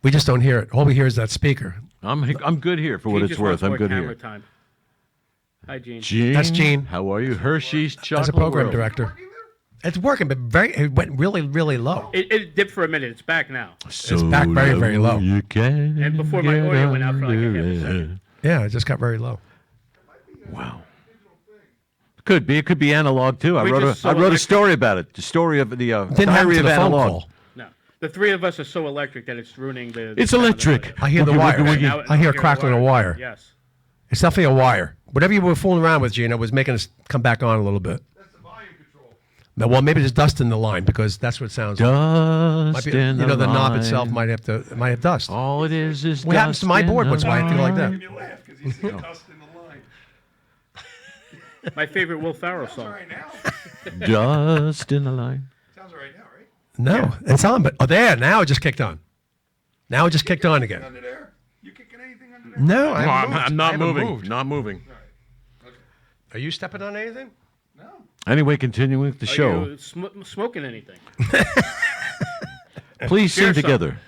We just don't hear it. All we hear is that speaker. I'm good here for what Gene it's just worth. wants I'm more good camera here. Time. Hi, Gene. Gene, That's Gene. How are you, Hershey's Chocolate As a program World. director. It's working, but it went really, really low. It dipped for a minute. It's back now. So back very, very low. You can And before my audio went out for like a half a under second. it. Yeah, it just got very low. Wow. Could be. It could be analog too. I We wrote just a so I wrote a story about it. The story of the Didn't happen diary to of the phone analog. call. No. The three of us are so electric that it's ruining the. It's sound of the electric. audio. I hear the Woogie, wire. woogie, woogie. Now- I hear now crackling a wire. Yes. It's definitely a wire. Whatever you were fooling around with, Gina, was making us come back on a little bit. That's the volume control. No, well, maybe there's dust in the line because that's what it sounds like. Dust Might be, in the knob line. itself might have dust. All it is What happens dust to my in board the once I feel like that? You laugh because you see dust in the line. My favorite Will Ferrell song. All right now. Dust in the line. Sounds all right now, right? No, it's on, but there now it just kicked on. Now it just kicked on again. Under there? You kicking anything under there? No, I'm I not haven't moving. moved. Not moving. Are you stepping on anything? No. Anyway, continuing with the Are show. you smoking anything? Please sing Here's some. together.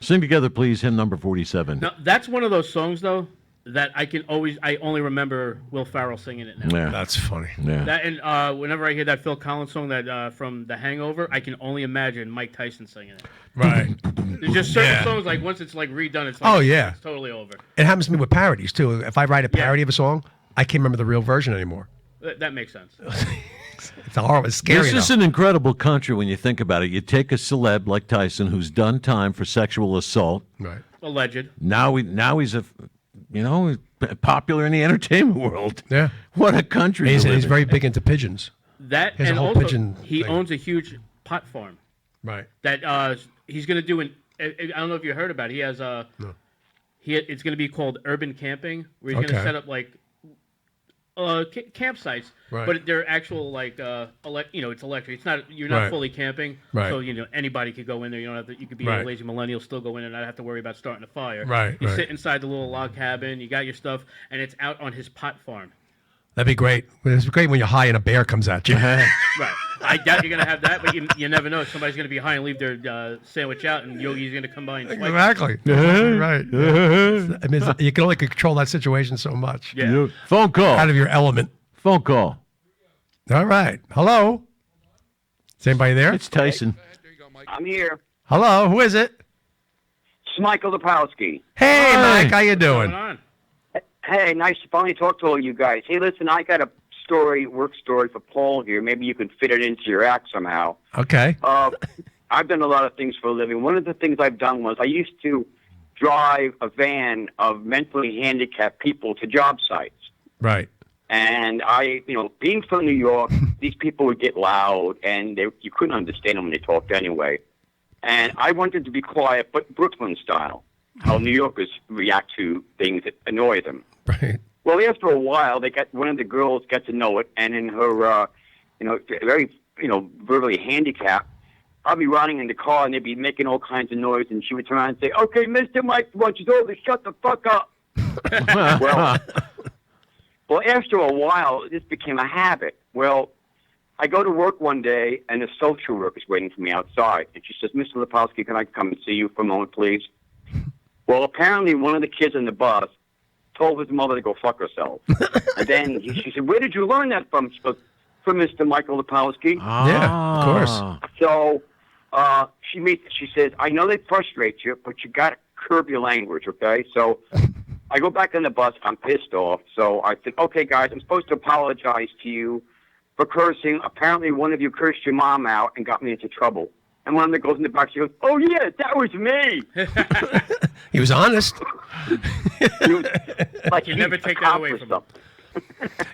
Sing together, please. Hymn number 47. Now, that's one of those songs, though, that I only remember Will Ferrell singing it now. Yeah. That's funny. Yeah. That and whenever I hear that Phil Collins song that from The Hangover, I can only imagine Mike Tyson singing it. Right. There's just certain Yeah. songs like once it's like redone, it's like Oh, yeah. it's totally over. It happens to me with parodies too. If I write a parody of a song, I can't remember the real version anymore. That makes sense. It's horrible. It's scary. This is though. an incredible country when you think about it. You take a celeb like Tyson who's done time for sexual assault. Right. Alleged. Now he's popular in the entertainment world. Yeah. What a country. He's, to live he's in. very big into pigeons. That He has a and whole also pigeon he thing. owns a huge pot farm Right. that he's going to do I don't know if you heard about it. He has it's going to be called urban camping, where he's going to Okay. set up like campsites, Right. but they're actual like it's electric. It's not you're not Right. fully camping, Right. so anybody could go in there. You don't have to. You could be Right. a lazy millennial, still go in and not have to worry about starting a fire. Right, You right. sit inside the little log cabin. You got your stuff, and it's out on his pot farm. That'd be great. It's great when you're high and a bear comes at you. Right. I doubt you're going to have that, but you never know. Somebody's going to be high and leave their sandwich out, and Yogi's going to come by and swipe. Exactly. Right. I mean, you can only control that situation so much. Yeah. Phone call. Out of your element. Phone call. All right. Hello. Is anybody there? It's Tyson. I'm here. Hello. Who is it? It's Michael Lepowski. Hey, Hi. Mike. How you What's doing? going on? Hey, nice to finally talk to all you guys. Hey, listen, I got a work story for Paul here. Maybe you can fit it into your act somehow. Okay. I've done a lot of things for a living. One of the things I've done was I used to drive a van of mentally handicapped people to job sites. Right. And being from New York, these people would get loud, and you couldn't understand them when they talked anyway. And I wanted to be quiet, but Brooklyn style, how New Yorkers react to things that annoy them. Right. Well, after a while, one of the girls got to know it, and in her, very, verbally handicapped, I'll be riding in the car, and they'd be making all kinds of noise, and she would turn around and say, "Okay, Mr. Mike, wants you to shut the fuck up." Well, after a while, this became a habit. Well, I go to work one day, and a social worker is waiting for me outside, and she says, "Mr. Lepowski, can I come and see you for a moment, please?" Well, apparently, one of the kids in the bus told his mother to go fuck herself. And then she said, "Where did you learn that from?" She goes, "From Mr. Michael Lepowski." Yeah, of course. So she says, "I know they frustrate you, but you got to curb your language, okay?" So I go back on the bus. I'm pissed off. So I said, "Okay, guys, I'm supposed to apologize to you for cursing. Apparently, one of you cursed your mom out and got me into trouble." And one of them goes in the back. She goes, "Oh, yeah, that was me." He was honest. Like You never take that away from them.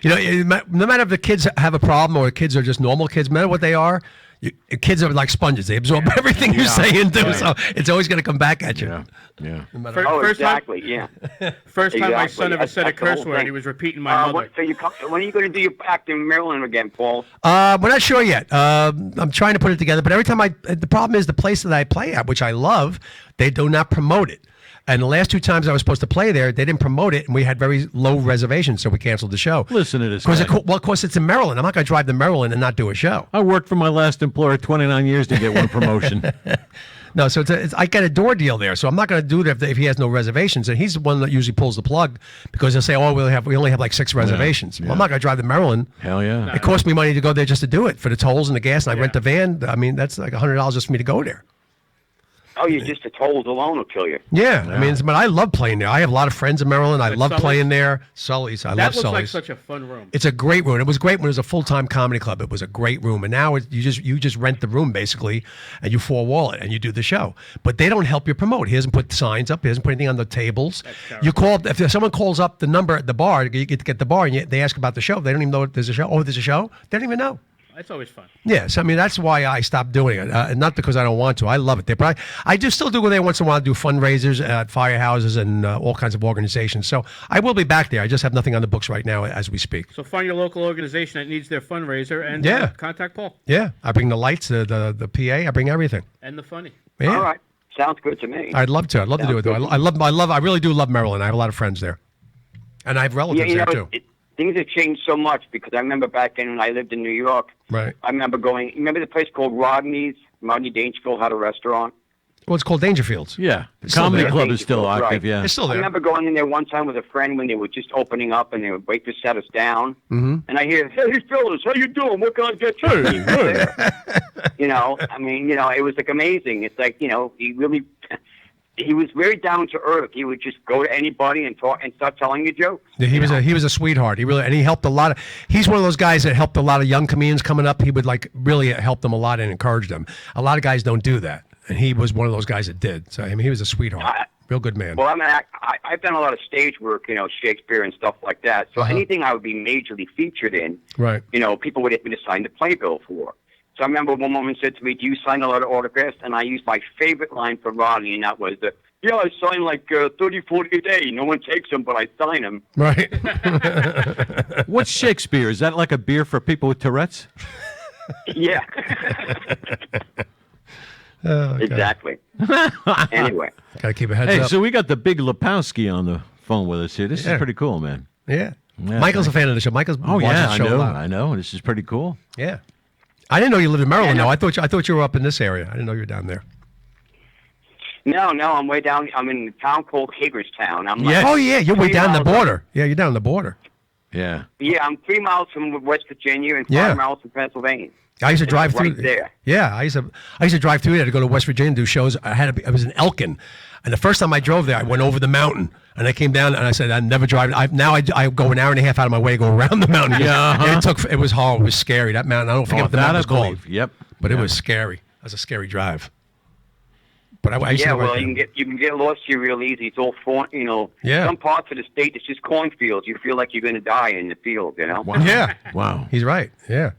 No matter if the kids have a problem or the kids are just normal kids, no matter what they are, kids are like sponges. They absorb everything you say into them, so it's always going to come back at you. Yeah. No matter Oh, First exactly, yeah. First time my Exactly. son ever said a That's the whole curse word, thing. he was repeating my mother. When are you going to do your act in Maryland again, Paul? We're not sure yet. I'm trying to put it together, but every time the problem is the place that I play at, which I love, they do not promote it. And the last two times I was supposed to play there, they didn't promote it, and we had very low reservations, so we canceled the show. Listen to this Because guy. of course, it's in Maryland. I'm not going to drive to Maryland and not do a show. I worked for my last employer 29 years to get one promotion. No, so I get a door deal there, so I'm not going to do that if he has no reservations. And he's the one that usually pulls the plug because he'll say, "Oh, we only have like 6 reservations." Well, I'm not going to drive to Maryland. Hell yeah. It costs me money to go there just to do it for the tolls and the gas, and I rent the van. I mean, that's like $100 just for me to go there. Oh, you just the tolls alone will kill you. Yeah, I mean, but I love playing there. I have a lot of friends in Maryland. I love Sully's? playing there. Sully's, I love That looks Sully's. like such a fun room. It's a great room. It was great when it was a full-time comedy club. It was a great room, and now you just rent the room basically, and you four-wall it and you do the show. But they don't help you promote. He doesn't put signs up. He doesn't put anything on the tables. You call if someone calls up the number at the bar, you get to get the bar, and they ask about the show. They don't even know there's a show. Oh, there's a show. They don't even know. It's always fun. Yes, I mean that's why I stopped doing it. Not because I don't want to. I love it there, but I do still do go there once in a while. Do fundraisers at firehouses and all kinds of organizations. So I will be back there. I just have nothing on the books right now as we speak. So find your local organization that needs their fundraiser and contact Paul. Yeah, I bring the lights, the PA. I bring everything. And the funny. Yeah. All right. Sounds good to me. I'd love to. I'd love to do it though. I really do love Maryland. I have a lot of friends there, and I have relatives there too. Things have changed so much because I remember back when I lived in New York. Right. I remember going. Remember the place called Rodney's? Rodney Dangerfield had a restaurant. Well, it's called Dangerfields. Yeah. It's still Comedy there. Club is still Right. active, yeah. It's still I there. remember going in there one time with a friend when they were just opening up and they would wait to set us down. Mm-hmm. And I hear, "Hey, fellas, how you doing? What can I get you?" I mean, it was like amazing. It's like, he was very down to earth. He would just go to anybody and talk and start telling you jokes. Yeah, he was a sweetheart. He helped a lot of. He's one of those guys that helped a lot of young comedians coming up. He would like really help them a lot and encourage them. A lot of guys don't do that, and he was one of those guys that did. So I mean, he was a sweetheart, real good man. Well, I mean, I've done a lot of stage work, Shakespeare and stuff like that. So anything I would be majorly featured in, Right. People would get me to sign the playbill for. So I remember one woman said to me, "Do you sign a lot of autographs?" And I used my favorite line from Rodney, and that was "Yeah, I sign like 30, 40 a day. No one takes them, but I sign them." Right. What's Shakespeare? Is that like a beer for people with Tourette's? Yeah. Oh, okay. Exactly. Anyway. Gotta keep a heads Hey, up. so we got the big Lepowski on the phone with us here. This is pretty cool, man. Yeah. Yeah, Michael's a fan of the show. Michael's Oh, watches yeah, the I show a know. lot. I know. This is pretty cool. Yeah. I didn't know you lived in Maryland. Yeah, No, no. I thought you were up in this area. I didn't know you were down there. No, I'm way down. I'm in a town called Hagerstown. I'm Yes. Oh yeah, you're way 3 down the miles border. Yeah, you're down the border. Yeah. Yeah, I'm 3 miles from West Virginia and 5 Yeah. miles from Pennsylvania. I used to It's drive right through there. Yeah, I used to drive through there to go to West Virginia and do shows. I was in Elkin, and the first time I drove there, I went over the mountain, and I came down, and I said, "I never drive." Now I go an hour and a half out of my way to go around the mountain. Yeah, uh-huh. It was horrible. It was scary. That mountain. I don't forget what the that mountain I was called. believe. Yep. But it Yeah. was scary. It was a scary drive. But I used Yeah, to go right well, there. you can get lost here real easy. It's all Yeah. Some parts of the state, it's just cornfields. You feel like you're going to die in the field, Yeah. Wow. He's right. Yeah.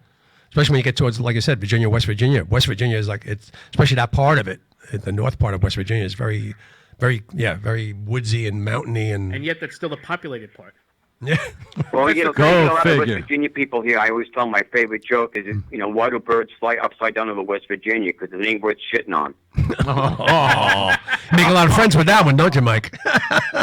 Especially when you get towards, like I said, Virginia, West Virginia. West Virginia is like, especially that part of it, the north part of West Virginia is very, very, very woodsy and mountainy And yet that's still the populated part. yeah. Well, Go there's a lot of figure. West Virginia people here. I always tell my favorite joke is, why do birds fly upside down over West Virginia? Because it ain't worth shitting on. Oh, you make a lot of friends with that one, don't you, Mike?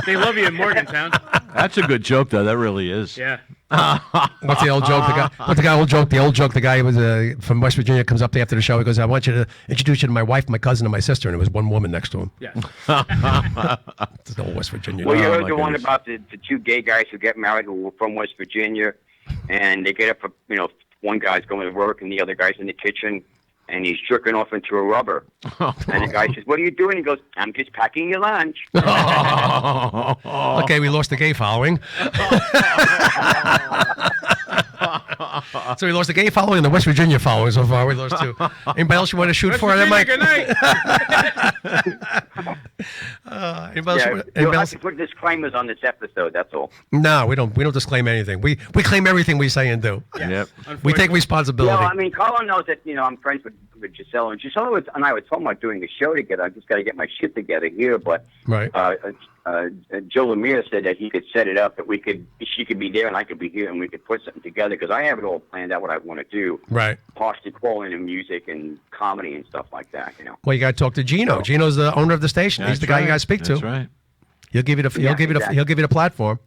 They love you in Morgantown. That's a good joke, though. That really is. Yeah. What's the old joke? The old joke. The guy was from West Virginia comes up to after the show. He goes, "I want you to introduce you to my wife, my cousin, and my sister." And it was one woman next to him. Yeah. It's the old West Virginia. Well, you Oh, heard my the one goodness. about the two gay guys who get married who were from West Virginia, and they get up for, one guy's going to work and the other guy's in the kitchen, and he's jerking off into a rubber. And the guy says, "What are you doing?" He goes, "I'm just packing your lunch." Okay, we lost the gay following. So we lost the gay following and the West Virginia following so far. We lost two. Anybody else you want to shoot West for there, Mike? Virginia, good night. Anybody else? Yeah, Anybody you'll have else? to put disclaimers on this episode. That's all. No, we don't. We don't disclaim anything. We claim everything we say and do. Yep. We take responsibility. Well, I mean, Colin knows that I'm friends with Giselle, and Giselle and I were talking about doing a show together. I just got to get my shit together here, but Right. Joe Lemire said that he could set it up that she could be there and I could be here, and we could put something together because I have it all planned out what I want to do. Right. Partially calling in music and comedy and stuff like that. Well, you got to talk to Gino. Gino's the owner of the station. He's That's the guy you right. got to speak to. That's right. He'll give you Yeah, exactly. he'll give you the platform.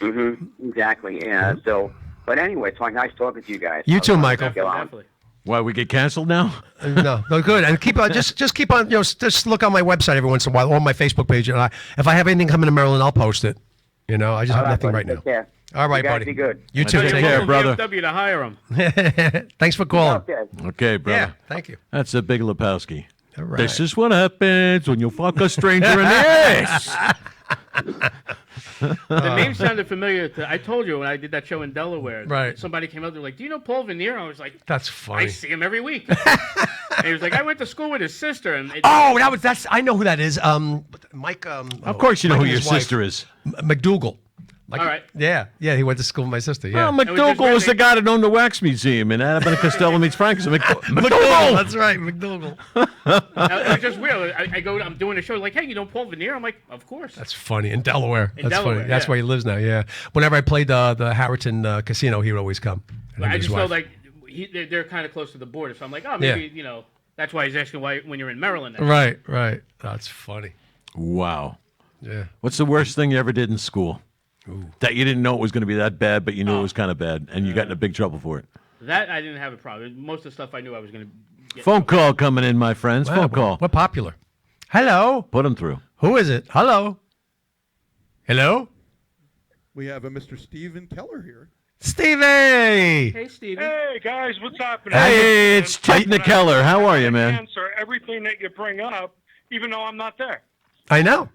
Mm-hmm. Exactly. Yeah. So, but anyway, it's like nice talking to you guys. You too, Michael. Get on. Definitely. Why, we get canceled now? No, good. And keep on just keep on. Just look on my website every once in a while, or my Facebook page, and if I have anything coming to Maryland, I'll post it. I just have nothing right now. Take care. All right, You guys buddy. be good. You too. You're Take care, care. brother. BMW to hire him. Thanks for calling. Okay. Okay, brother. Yeah, thank you. That's a Big Lebowski. All right. This is what happens when you fuck a stranger in the ass. The name sounded familiar. I told you when I did that show in Delaware. Right. Somebody came up, they're like, "Do you know Paul Veneer?" I was like, That's "I funny. see him every week." And he was like, "I went to school with his sister." And That's. I know who that is. Mike. Of course, you know Mike who and your his wife. sister is. McDougal. all right. Yeah, he went to school with my sister. Yeah. Oh, was just McDougal was the really- guy that owned the wax museum in Abbott and Costello meets Frank. McDougal. That's right, McDougal. It was just weird. I'm doing a show, like, "Hey, you know Paul Veneer?" I'm like, "Of course." That's funny. In Delaware. That's Delaware, funny. That's yeah. where he lives now. Yeah. Whenever I played the Harriton Casino, he would always come. And him I and his just felt wife. like they're kind of close to the border, so I'm like, "Oh, maybe that's why he's asking why when you're in Maryland." Now. Right. That's funny. Wow. Yeah. What's the worst thing you ever did in school? That you didn't know it was going to be that bad, but you knew it was kind of bad, and you got into big trouble for it. That I didn't have a problem. Most of the stuff I knew I was going to get. Phone call coming in, my friends. Wow, Phone call. We're popular. Hello. Put them through. Who is it? Hello. Hello. We have a Mr. Stephen Keller here. Stevie. Hey, Stevie. Hey guys, what's happening? Hey, it's Technicolor. How are you, man? Answer everything that you bring up, even though I'm not there. I know.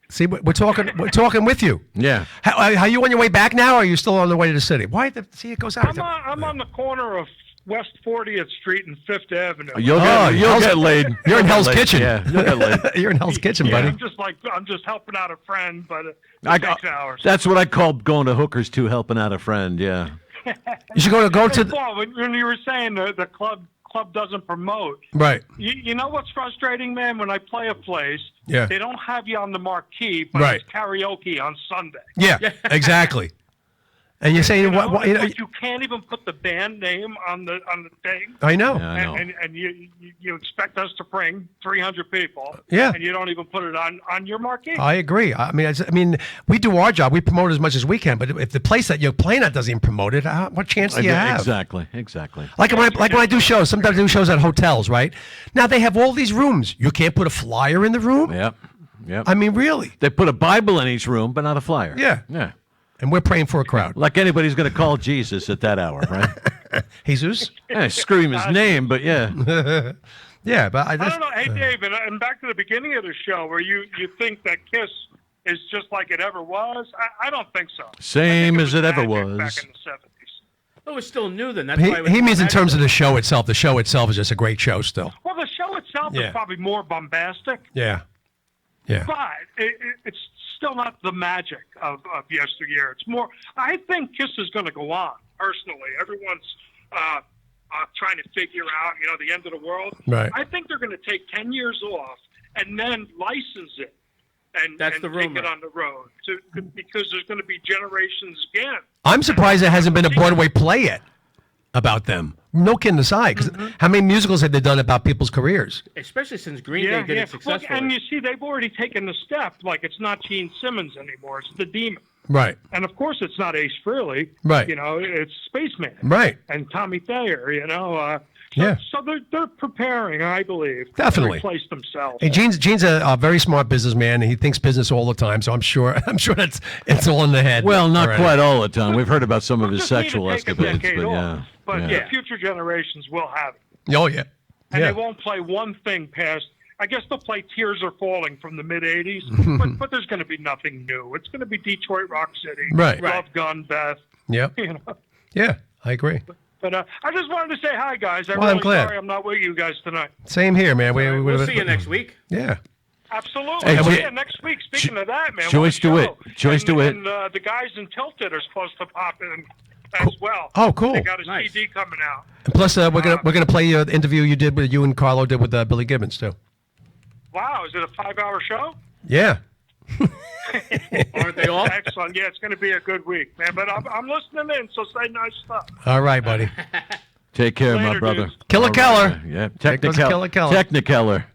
See, we're talking. We're talking with you. Yeah. How you on your way back now? Or are you still on the way to the city? Why? See, it goes out. I'm on the corner of West 40th Street and Fifth Avenue. You'll Oh, you'll get laid. You're in You'll Hell's get laid. Kitchen. Yeah, you'll get laid. You're in Hell's Kitchen, Yeah, buddy. I'm just helping out a friend, but it I takes hours. That's what I call going to hookers too, helping out a friend. Yeah. You should go to. Paul, when you were saying the club doesn't promote, Right. you know what's frustrating, man? When I play a place, Yeah. they don't have you on the marquee, but Right. it's karaoke on Sunday. Yeah. Exactly. And you're saying what? But you can't even put the band name on the thing. I know. Yeah, I know. And you expect us to bring 300 people. Yeah. And you don't even put it on your marquee. I agree. I mean, we do our job. We promote as much as we can. But if the place that you're playing at doesn't even promote it, what chance do you have? Exactly. Like when I do shows, sometimes I do shows at hotels, right? Now they have all these rooms. You can't put a flyer in the room. Yep. I mean, really? They put a Bible in each room, but not a flyer. Yeah. Yeah. And we're praying for a crowd. Like anybody's going to call Jesus at that hour, right? Jesus? Yeah, scream his name, but yeah. Yeah, but I don't know. Hey, Dave, and back to the beginning of the show where you think that Kiss is just like it ever was. I don't think so. Same as it ever magic was. Back in the 70s. It was still new then. That's why it was he means in magical. terms of the show itself. The show itself is just a great show still. Well, the show itself Yeah. is probably more bombastic, Yeah. Yeah. but it's still not the magic of yesteryear. It's more. I think Kiss is going to go on. Personally, everyone's trying to figure out, the end of the world. Right. I think they're going to take 10 years off and then license it and That's the take rumor. it on the road because there's going to be generations again. I'm surprised there hasn't been a Broadway play yet about them. No kidding aside. 'Cause how many musicals have they done about people's careers? Especially since Green Day did it successfully. Look, and you see, they've already taken the step. Like, it's not Gene Simmons anymore. It's the Demon. Right. And, of course, it's not Ace Frehley. Right. It's Spaceman. Right. And Tommy Thayer, Yeah. So they're preparing, I believe, Definitely. to replace themselves. Hey, Gene's a very smart businessman, and he thinks business all the time. So I'm sure that's it's all in the head. Well, not already. quite all the time. We've heard about some of his Just need to sexual take a escapades, decade but off. yeah. But yeah. the future generations will have it. Oh yeah. And Yeah. they won't play one thing past. I guess they'll play Tears Are Falling from the mid-'80s, but there's going to be nothing new. It's going to be Detroit Rock City, Right. Love Gun, Beth. Yep. Yeah, I agree. But I just wanted to say hi, guys. I'm Well, I'm really glad. sorry I'm not with you guys tonight. Same here, man. We'll see you next week. Yeah. Absolutely. Hey, Yeah, next week, speaking of that, man. Joyce what a DeWitt. show. Joyce DeWitt. And the guys in Tilted are supposed to pop in as well. Oh, cool. They got a Nice. CD coming out. And plus, we're gonna play the interview you and Carlo did with Billy Gibbons too. Wow, is it a 5-hour show? Yeah. Aren't they all? Excellent. Yeah, it's going to be a good week, man. But I'm listening in, so say nice stuff. All right, buddy. Take care, my Later, brother. dudes. Killer All Keller. right. Yeah. There goes Killer Keller. Technicolor.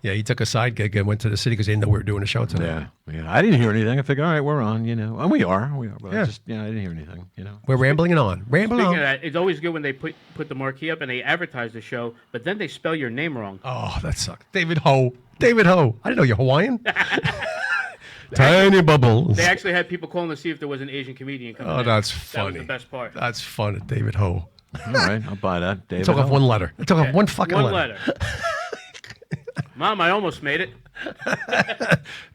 Yeah, he took a side gig and went to the city because he didn't know we were doing a show tonight. Yeah. I didn't hear anything. I figured, all right, we're on, and we are. But Yeah. I didn't hear anything, We're rambling on. Rambling Speaking on. of that, it's always good when they put the marquee up and they advertise the show, but then they spell your name wrong. Oh, that sucks. David Ho. David Ho. I didn't know you're Hawaiian. Tiny bubbles. They actually had people calling to see if there was an Asian comedian coming. Oh, in. that's That funny. was the best part. That's fun. David Ho. All right, I'll buy that. David. Took off one letter. It took off one fucking One letter. letter. Mom, I almost made it.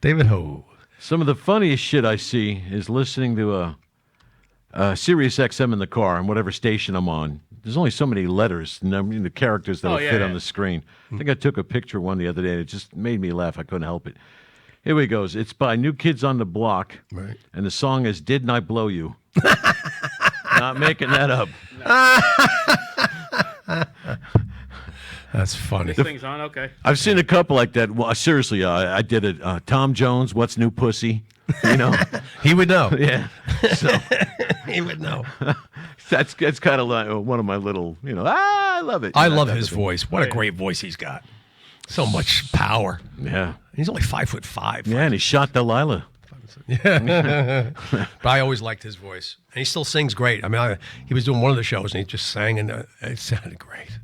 David Ho. Some of the funniest shit I see is listening to a Sirius XM in the car on whatever station I'm on. There's only so many letters, the characters that'll fit on the screen. I think I took a picture of one the other day, and it just made me laugh. I couldn't help it. Here we goes. It's by New Kids on the Block, and the song is "Didn't I Blow You?" Not making that up. That's funny. This thing's on, okay. I've seen a couple like that. Well, seriously, I did it. Tom Jones, "What's New Pussy?" He would know. Yeah. So He would know. that's kind of like one of my little, I love it. I love his voice. What a great voice he's got. So much power. Yeah. He's only 5'5". Yeah, and he shot Delilah. But I always liked his voice. And he still sings great. I mean, he was doing one of the shows and he just sang and it sounded great.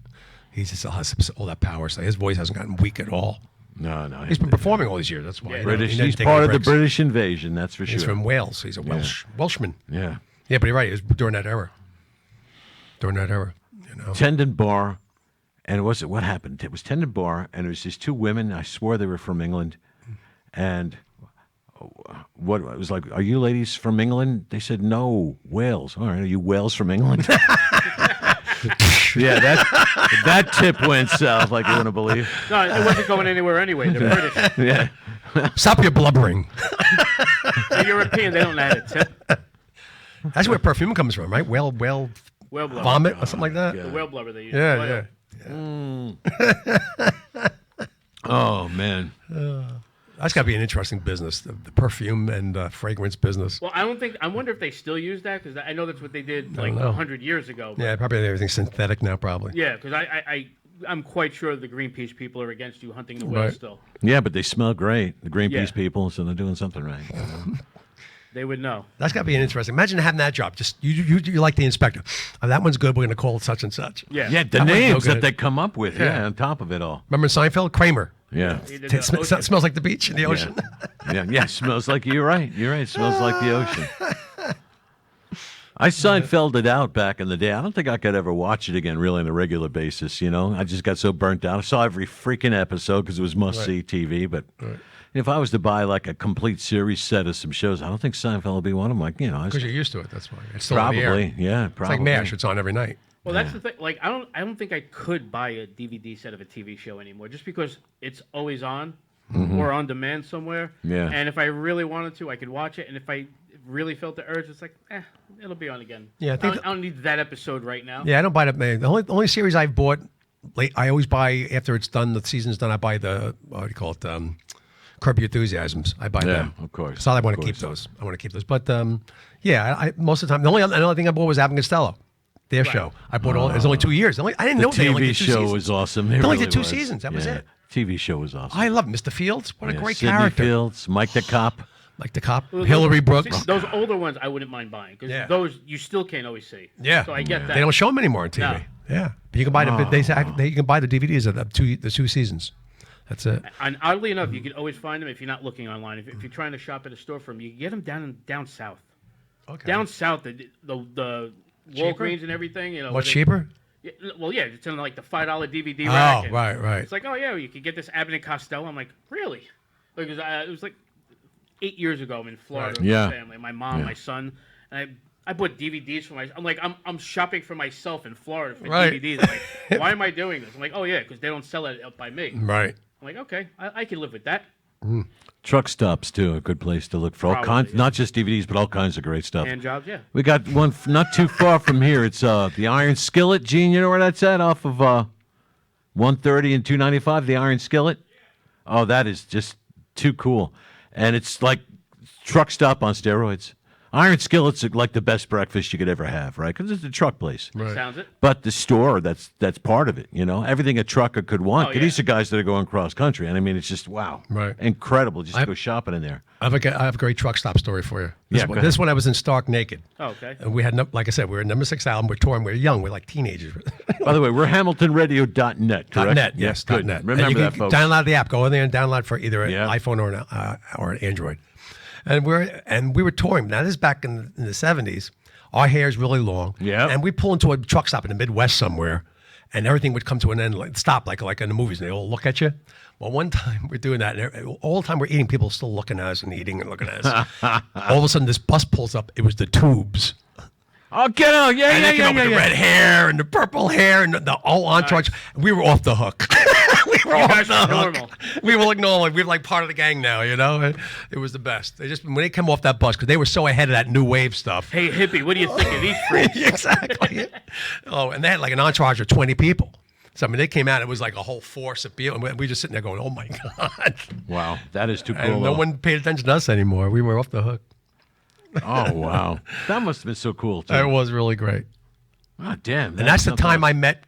He just has all that power. So his voice hasn't gotten weak at all. No. He's been performing all these years. That's why. British. He didn't He's take part any of the breaks. British invasion, that's for sure. He's from Wales. He's a Welshman. Yeah. Yeah, but you're right. It was during that era. Tendon Bar, and what happened? It was Tendon Bar, and it was these two women. I swore they were from England, and what it was like, are you ladies from England? They said, no, Wales. All right, are you Wales from England? Yeah, that tip went south like you wouldn't believe. No, it wasn't going anywhere anyway. They're British. Yeah. Stop your blubbering. They're European. They don't know how to tip. That's where perfume comes from, right? Whale Whale blubber. vomit or something like that. The whale blubber they use. Yeah. Oh, man. That's got to be an interesting business, the perfume and fragrance business. Well, I wonder if they still use that, because I know that's what they did like know. 100 years ago. Yeah, probably everything's synthetic now, probably. Yeah, because I'm quite sure the Greenpeace people are against you hunting the whales Right. still. Yeah, but they smell great, the Greenpeace Yeah. people, so they're doing something right. They would know. That's got to be an interesting. Imagine having that job. Just you like the inspector. Oh, that one's good. We're going to call it such and such. Yeah. Yeah, the That one's no names that good. they come up with, on top of it all. Remember Seinfeld? Kramer. Yeah. He did It the ocean. smells like the beach in the ocean. Yeah, smells like, you're right, it smells like the ocean. I Seinfelded out back in the day. I don't think I could ever watch it again really on a regular basis, I just got so burnt out. I saw every freaking episode because it was must-see TV, but if I was to buy like a complete series set of some shows, I don't think Seinfeld would be one of them. Because you're used to it. That's why. It's still on the air. probably, yeah, It's probably. like MASH. It's on every night. Well, that's the thing. Like, I don't think I could buy a DVD set of a TV show anymore, just because it's always on or on demand somewhere. Yeah. And if I really wanted to, I could watch it. And if I really felt the urge, it's like, it'll be on again. Yeah, I think I don't need that episode right now. Yeah, I don't buy that many. The only series I've bought late, I always buy after it's done, the season's done. I buy the what do you call it? Curb Your Enthusiasms. I buy them. of course. So I want Of to keep course. those. I want to keep those. But yeah, I most of the time, the only thing I bought was Abbott and Costello, their show. I bought all. It was only 2 years. I didn't know The they only TV did 2 show seasons. was awesome. They It only really did 2 was. seasons. That was Yeah. it. TV show was awesome. I love Mr. Fields. What a great Sidney character. Fields, Mike the Cop. Like the cop, Well, Hillary those- Brooks. see, those older ones I wouldn't mind buying, because Yeah. those you still can't always see. Yeah. So I get that. They don't show them anymore on TV. No. Yeah, but you can buy them. You can buy the DVDs of the 2 seasons. That's it. And oddly enough, you can always find them if you're not looking online. If you're trying to shop at a store for them, you can get them down south. Okay. Down south, the Walgreens and everything. Much where they- cheaper? Yeah, well, yeah, it's in like the $5 DVD Oh, rack. and right. It's like, oh yeah, you could get this Abbott and Costello. I'm like, really? Because it was like 8 years ago. I'm in Florida with Yeah. my family, my mom, my son, and I bought DVDs for I'm like, I'm shopping for myself in Florida for Right. DVDs. I'm like, why am I doing this? I'm like, oh yeah, because they don't sell it up by me. Right. I'm like, okay, I can live with that. Truck stops too, a good place to look for all Probably, kinds, yeah. not just DVDs, but all kinds of great stuff. Hand jobs, yeah. We got one not too far from here. It's the Iron Skillet. Gene, you know where that's at? Off of 130 and 295, the Iron Skillet. Oh, that is just too cool. And it's like truck stop on steroids. Iron Skillet's like the best breakfast you could ever have, right? Because it's a truck place. Sounds it. But the store, that's part of it, everything a trucker could want. Oh, 'Cause these are guys that are going cross country. And I mean, it's just, wow. Right. Incredible just to go shopping in there. I have a great truck stop story for you. Yeah, go ahead. This one I was in stark naked. Oh, okay. And we had, like I said, we were number 6 album. We're touring. We're young. We're like teenagers. By the way, we're HamiltonRadio.net, correct? .net, yes, Good. .net. Remember and you that, can folks. download the app. Go in there and download for either an Yeah. iPhone or an Android. And we were touring. Now this is back in the 70s. Our hair's really long. Yeah. And we pull into a truck stop in the Midwest somewhere, and everything would come to an end, stop like in the movies, and they all look at you. Well, one time we're doing that, and all the time we're eating, people are still looking at us and eating and looking at us. All of a sudden, this bus pulls up. It was the Tubes. Oh, get out. Yeah, And they came up with the red hair and the purple hair and the whole entourage. We were off the hook. We were off guys the are hook. normal. We were like normal. We were like part of the gang now, It was the best. When they came off that bus, because they were so ahead of that new wave stuff. Hey, hippie, what do you think of these freaks? Exactly. Oh, and they had like an entourage of 20 people. So, I mean, they came out, it was like a whole force of people. And we were just sitting there going, oh, my God. Wow, that is too cool. And no one paid attention to us anymore. We were off the hook. Oh, wow. That must have been so cool, too. It was really great. Oh, damn. And that's the time I met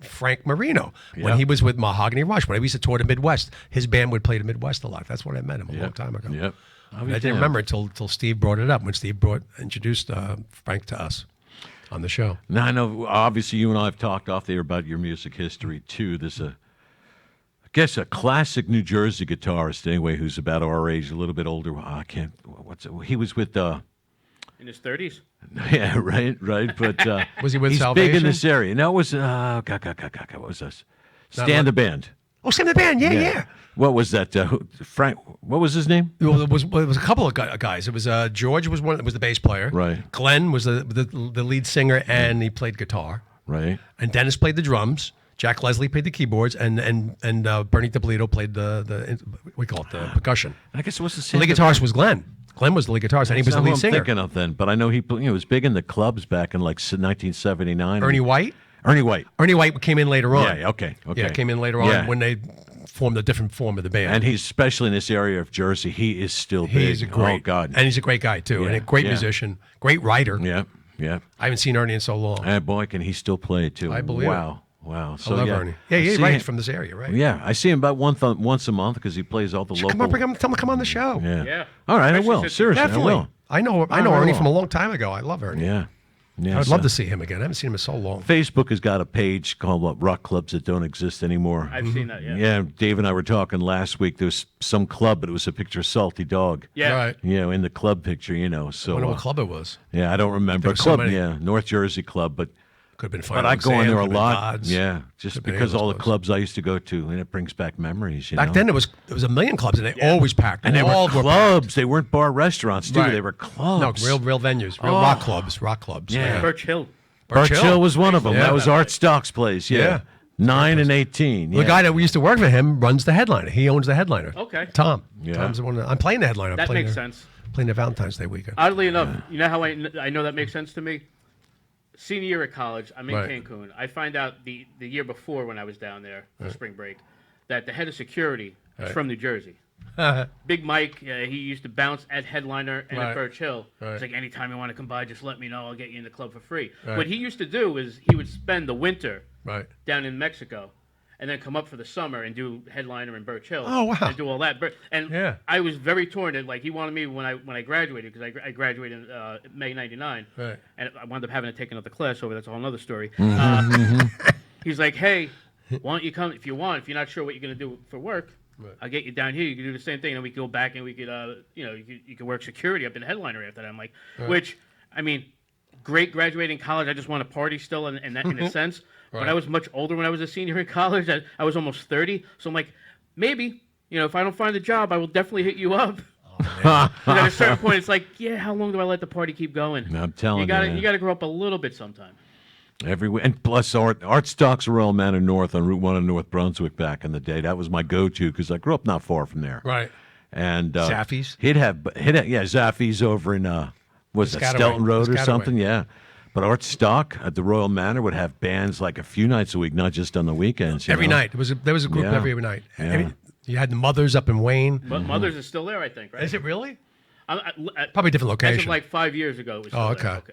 Frank Marino when he was with Mahogany Rush. When I used to tour the Midwest, his band would play the Midwest a lot. That's when I met him a long time ago. Yep. And I didn't remember until Steve brought it up, when Steve introduced Frank to us on the show. Now, I know, obviously, you and I have talked off there about your music history, too. There's I guess a classic New Jersey guitarist, anyway, who's about our age, a little bit older. He was with... In his 30s? Yeah, right. But was he with he's Salvation? big in this area. No, it was what was this? Stan the Band. Oh, Stan the Band, yeah. What was that? Frank. What was his name? Well, it was a couple of guys. It was George was the bass player. Right. Glenn was the lead singer, and he played guitar. Right. And Dennis played the drums. Jack Leslie played the keyboards, and Bernie DiPolito played the percussion. I guess it was the The same. lead guitarist was Glenn. Glenn was the lead guitarist, and he was the That's lead who I'm singer. thinking of then, but I know he was big in the clubs back in like 1979. Ernie White. Ernie White Came in later on. Yeah. Okay. Yeah, came in later on when they formed a different form of the band. And he's especially in this area of Jersey. He is still big. He's a great. Oh God. And he's a great guy too, and a great musician, great writer. Yeah. I haven't seen Ernie in so long. And boy, can he still play too? I believe it. Wow. I So love yeah, Ernie. Yeah, I he's see right. him- He's from this area, right? Yeah, I see him about once a month because he plays all the local. Come on, tell him to come on the show. Yeah. All right, I Especially will. since- Seriously, Definitely. I will. I know I Ernie will. from a long time ago. I love Ernie. Yeah. I'd so love to see him again. I haven't seen him in so long. Facebook has got a page called Rock Clubs That Don't Exist Anymore. I've seen that, yeah. Yeah, Dave and I were talking last week. There was some club, but it was a picture of Salty Dog. Yeah. Right. In the club picture, So I wonder what club it was. yeah, I don't remember. There A were so club, many. North Jersey club, but Could have been fine. but I go in there a lot. Odds. Yeah, just Could've been because any of all those the clubs. clubs I used to go to, and it brings back memories. Back then, there was a million clubs, and they always packed. and they all were clubs. They weren't bar restaurants, too. Right. They were clubs. No, real venues, real rock clubs. Rock clubs. Yeah. Birch Hill. Birch Hill was one of them. Yeah. That was Art Stock's place. Yeah. Yeah. 9 and 18. The guy that we used to work for him runs the Headliner. He owns the Headliner. Okay. Tom. Yeah. Tom's the one. I'm playing the Headliner. I'm That playing makes their- sense. Playing the Valentine's Day weekend. Oddly enough, you know how I know that makes sense to me? Senior year at college, I'm in Right. Cancun. I find out the year before when I was down there for spring break that the head of security is from New Jersey. Big Mike, he used to bounce at Headliner and Right. at Birch Hill. Right. It's like, anytime you want to come by, just let me know. I'll get you in the club for free. Right. What he used to do is he would spend the winter Right. down in Mexico and then come up for the summer and do Headliner in Birch Hill. Oh, wow. And do all that. And Yeah. I was very torn. And like, he wanted me when I graduated, because I graduated in May '99, Right. and I wound up having to take another class over. That's a whole other story. Mm-hmm. He's like, hey, why don't you come if you want? If you're not sure what you're going to do for work, I'll get you down here. You can do the same thing, and we can go back and we could, you could work security up in Headliner after that. I'm like, which, I mean, great graduating college. I just want to party still in a sense. But I was much older when I was a senior in college. I was almost 30. So I'm like, maybe, if I don't find a job, I will definitely hit you up. But at a certain point, it's like, yeah, how long do I let the party keep going? I'm telling you, you man. gotta grow up a little bit sometime. Everywhere. And plus, Art Stock's Royal Manor North on Route 1 in North Brunswick back in the day. That was my go-to because I grew up not far from there. Right. And Zaffy's? He'd have Zaffy's over in was that Piscataway. Stelton Road or Piscataway. something? Yeah. But Art Stock at the Royal Manor would have bands like a few nights a week, not just on the weekends. you Every know? night. There was a group Yeah. every night. Yeah. You had the Mothers up in Wayne. But Mothers is still there, I think, right? Is it really? Probably different As of location. like 5 years ago. It was Oh, still there. okay.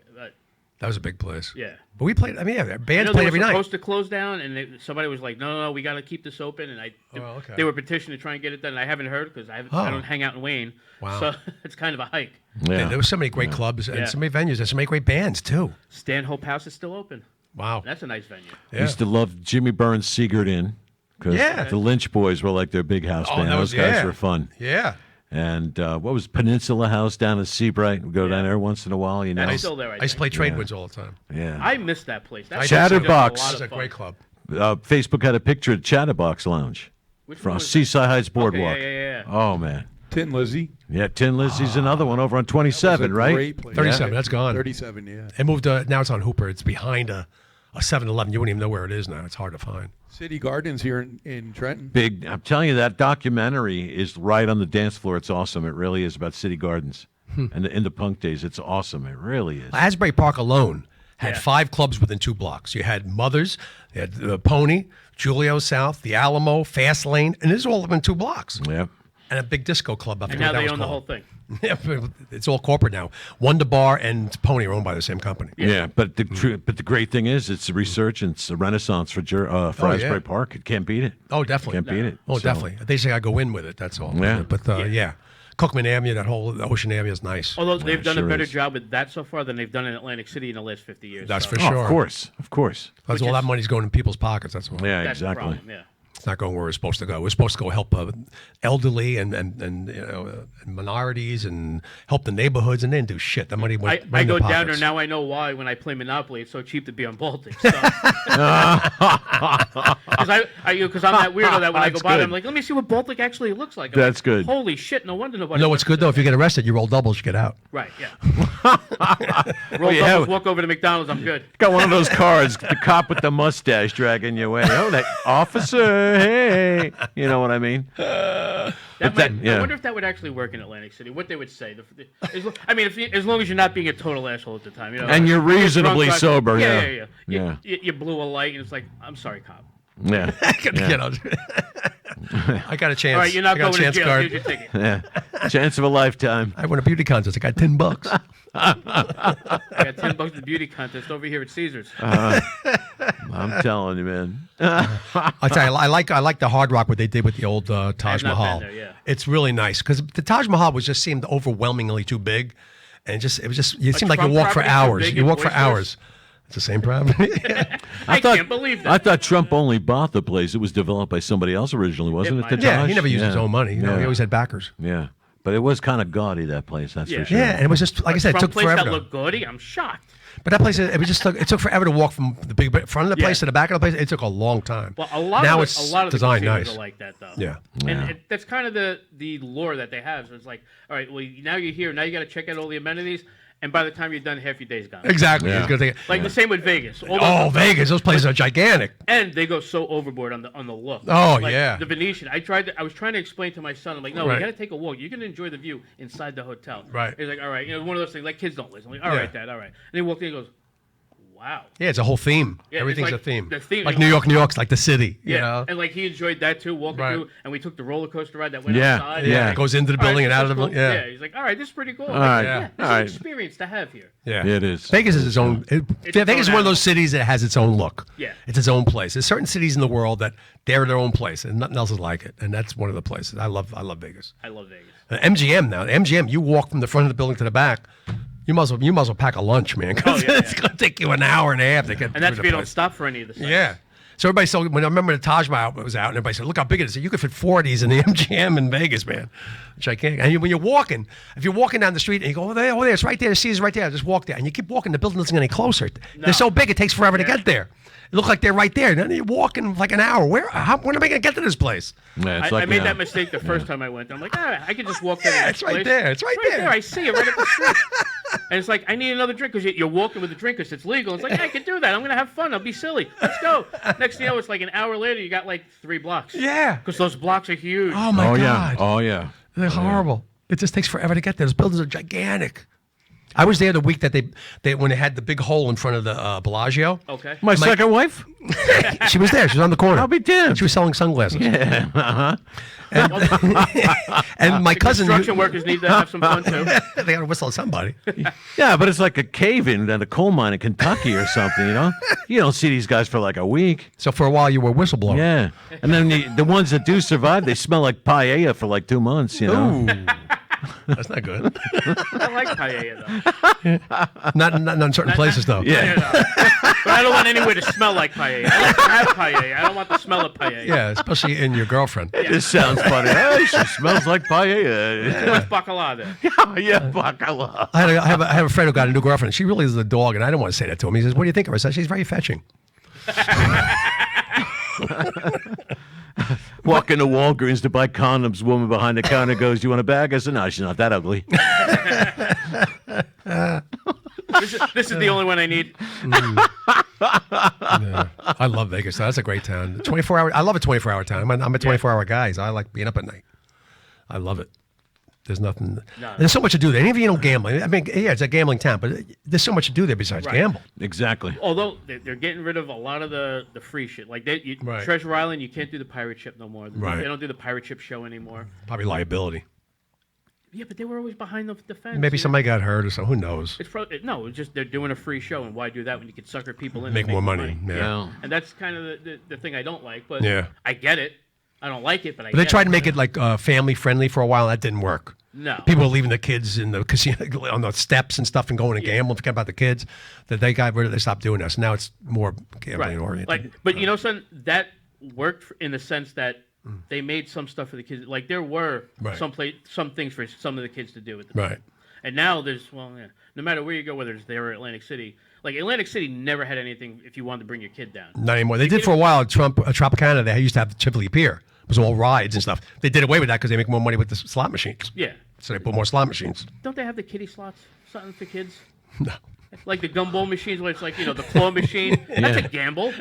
That was a big place. Yeah. But we played. I mean, yeah, I bands know played they every were night. supposed to close down, and somebody was like, no, we got to keep this open. And okay. they were petitioning to try and get it done. And I haven't heard because I don't hang out in Wayne. Wow. So it's kind of a hike. Yeah, there were so many great clubs and Yeah. so many venues and so many great bands too. Stanhope House is still open. Wow. That's a nice venue. Yeah. I used to love Jimmy Burns' Seagert Inn because Yeah. the Lynch Boys were like their big house band. that was- Those guys yeah. were fun. Yeah. And what was Peninsula House down at Seabright? We go down there once in a while, you know. That's still there, I used to play Trade Winds all the time. Yeah. I miss that place. That Chatterbox. place That's was a a lot great of club. Facebook had a picture of Chatterbox Lounge Which one from was that? Seaside Heights Okay, Boardwalk. yeah. Oh man, Tin Lizzie. yeah. Tin Lizzie's another one over on 27, right? Great place. 37, that's gone. 37, yeah. It moved. Now it's on Hooper. It's behind a 7-Eleven. You wouldn't even know where it is now. It's hard to find. City Gardens here in Trenton. Big. I'm telling you, that documentary is right on the dance floor. It's awesome. It really is about City Gardens and in the punk days. It's awesome. It really is. Asbury Park alone had Yeah. 5 clubs within 2 blocks. You had Mothers, you had the Pony, Julio South, the Alamo, Fast Lane, and this is all within 2 blocks. Yeah. And a big disco club. I And forget now what that they was own the whole called. thing. Yeah, it's all corporate now. Wonder Bar and Pony are owned by the same company. Yeah, but the great thing is it's a resurgence, a renaissance for Asbury Park. It can't beat it. Oh, definitely. Can't beat it. Oh, So- definitely. They say I go in with it. That's all. Yeah. But yeah. Cookman Avenue, that whole Ocean Avenue is nice. Although they've done sure a better is. job with that so far than they've done in Atlantic City in the last 50 years. That's so for Oh, sure. of course, of course. Because Which all that is- money's going in people's pockets. That's why. Yeah, That's the exactly. problem, yeah. It's not going where we're supposed to go. We're supposed to go help elderly and minorities and help the neighborhoods, and they didn't do shit. The money went I right in go their down there pockets. now. I know why. When I play Monopoly, it's so cheap to be on Baltic. So. Because I'm that weirdo that when I go That's by, good. I'm like, let me see what Baltic actually looks like. I'm That's like, good. Holy shit! No wonder nobody. You know what's wants good to- though? If you get arrested, you roll doubles, you get out. Right. Yeah. Roll yeah. doubles, walk over to McDonald's. I'm good. Got one of those cards, the cop with the mustache dragging you away. Oh, that officer, hey. You know what I mean? I wonder if that would actually work in Atlantic City. What they would say. As long as you're not being a total asshole at the time, you know. And you're drunk reasonably driving- sober, Yeah. Yeah. You blew a light, and it's like, I'm sorry, cop. Yeah. You know, I got a chance. All right, you're not I got going a to chance jail. card. Here's your ticket. Yeah. Chance of a lifetime. I won a beauty contest. I got $10. I got $10 at the beauty contest over here at Caesars. I'm telling you, man. I tell you, I like the Hard Rock what they did with the old Taj not been Mahal. there, yeah. It's really nice because the Taj Mahal just seemed overwhelmingly too big, and it seemed like you Trump walk for property too hours. big You and walk for boisterous? hours. It's the same property. I can't believe that. I thought Trump only bought the place. It was developed by somebody else originally, wasn't it? might The have. Yeah, Taj? he never used his Yeah. own money. You know, Yeah. he always had backers. Yeah. But it was kind of gaudy, that place, that's Yeah. for sure. Yeah, and it was just like I said, it Trump took place forever. that looked gaudy. I'm shocked. But that place, it took forever to walk from the big front of the place Yeah. to the back of the place. It took a long time. Well, a lot now of it's a lot of the designed casinos nice. are like that, though. Yeah. And that's kind of the lure that they have. So it's like, all right, well, now you're here. Now you got to check out all the amenities. And by the time you're done, half your day's gone. Exactly. Yeah. He's gonna take it. Like the same with Vegas. All Oh, those- Vegas! Those places are gigantic. And they go so overboard on the look. Oh, Like, yeah. The Venetian. I was trying to explain to my son. I'm like, no, Right. we got to take a walk. You can enjoy the view inside the hotel. Right. He's like, all right. You know, one of those things like kids don't listen. I'm like, all Yeah. right, Dad. All right. And he walked in. He goes, wow. Yeah, it's a whole theme. Yeah, it's Everything's like a theme. the theme Like is- New York's like the city. Yeah. You know? And like he enjoyed that too, walking Right. through. And we took the roller coaster ride that went Yeah, outside. yeah. It goes into the All right, building and this out of is the cool. building. Yeah. He's like, all right, this is pretty cool. I'm right, like, yeah. This all is right. an experience to have here. Yeah. It is. Vegas is its own. It's Vegas its is own one of those animal. cities that has its own look. Yeah. It's its own place. There's certain cities in the world that they're their own place, and nothing else is like it. And that's one of the places. I love Vegas. I love Vegas. MGM now. MGM, you walk from the front of the building to the back. You might as well pack a lunch, man. 'Cause Oh, yeah, it's going to take you an hour and a half to get. And that's through if you the don't place. stop for any of the sites. Yeah. So everybody saw when I remember the Taj Mahal was out, and everybody said, "Look how big it is." So you could fit 40s in the MGM in Vegas, man. Which I can't. And when you're walking, if you're walking down the street and you go, "Oh, there, it's right there. The Caesar's right there." Just walk there, and you keep walking. The building doesn't get any closer. They're so big, it takes forever to get there. It looks like they're right there. Then you're walking like an hour. When am I going to get to this place? Yeah, it's I like made that mistake the first time I went there. I'm like, all right, I can just walk there. Yeah, it's right there. It's right there. I see it right up the street. And it's like, I need another drink because you're walking with a drink because it's legal. It's like, I can do that. I'm going to have fun. I'll be silly. Let's go. Next thing you know, it's like an hour later, you got like 3 blocks. Yeah. Because those blocks are huge. Oh my Oh, God. yeah. Oh, yeah. They're horrible. It just takes forever to get there. Those buildings are gigantic. I was there the week that they when they had the big hole in front of the Bellagio. Okay. My second wife? She was there. She was on the corner. I'll be damned. She was selling sunglasses. Yeah. Uh-huh. And my cousin. Construction workers need to have some fun too. They got to whistle at somebody. Yeah, but it's like a cave-in at a coal mine in Kentucky or something, you know? You don't see these guys for like a week. So for a while you were a whistleblower. Yeah. And then the ones that do survive, they smell like paella for like 2 months, you know? Ooh. That's not good. I like paella though. Not in certain places though. Yeah. But I don't want anywhere to smell like paella. I like to have paella. I don't want the smell of paella. Yeah, especially in your girlfriend. This sounds funny. Hey, she smells like paella. Too much bacala there. Yeah, bacala. I have a friend who got a new girlfriend. She really is a dog, and I didn't want to say that to him. He says, "What do you think of her?" I said, "She's very fetching." Walk into Walgreens to buy condoms. Woman behind the counter goes, "You want a bag?" I said, "No, she's not that ugly." This is the only one I need. Yeah. I love Vegas. That's a great town. 24-hour. I love a 24-hour town. I'm a 24-hour guy. So I like being up at night. I love it. There's nothing. There's so much to do there. Any of you don't gamble. I mean, yeah, it's a gambling town, but there's so much to do there besides gamble. Exactly. Although they're getting rid of a lot of the free shit. Like Treasure Island, you can't do the pirate ship no more. Right. They don't do the pirate ship show anymore. Probably liability. Yeah, but they were always behind the fence. Maybe somebody got hurt or so. Who knows? It's just they're doing a free show, and why do that when you could sucker people in? Make and more money. Yeah. And that's kind of the thing I don't like. But Yeah. I get it. I don't like it, but But they tried to make it like family friendly for a while. That didn't work. No. People were leaving the kids in the casino on the steps and stuff and going to gamble. Forget about the kids. That they got rid of. They stopped doing that. So now it's more gambling oriented. But you know, son, that worked in the sense that they made some stuff for the kids. Like there were some things for some of the kids to do with them. Right. And now there's no matter where you go, whether it's there or Atlantic City. Like Atlantic City never had anything if you wanted to bring your kid down. Not anymore. They did for a while. Tropicana. They used to have the Tivoli Pier. It was all rides and stuff. They did away with that because they make more money with the slot machines. Yeah. So they put more slot machines. Don't they have the kiddie slots? Something for kids? No. Like the gumball machines where it's like, the claw machine. That's a gamble.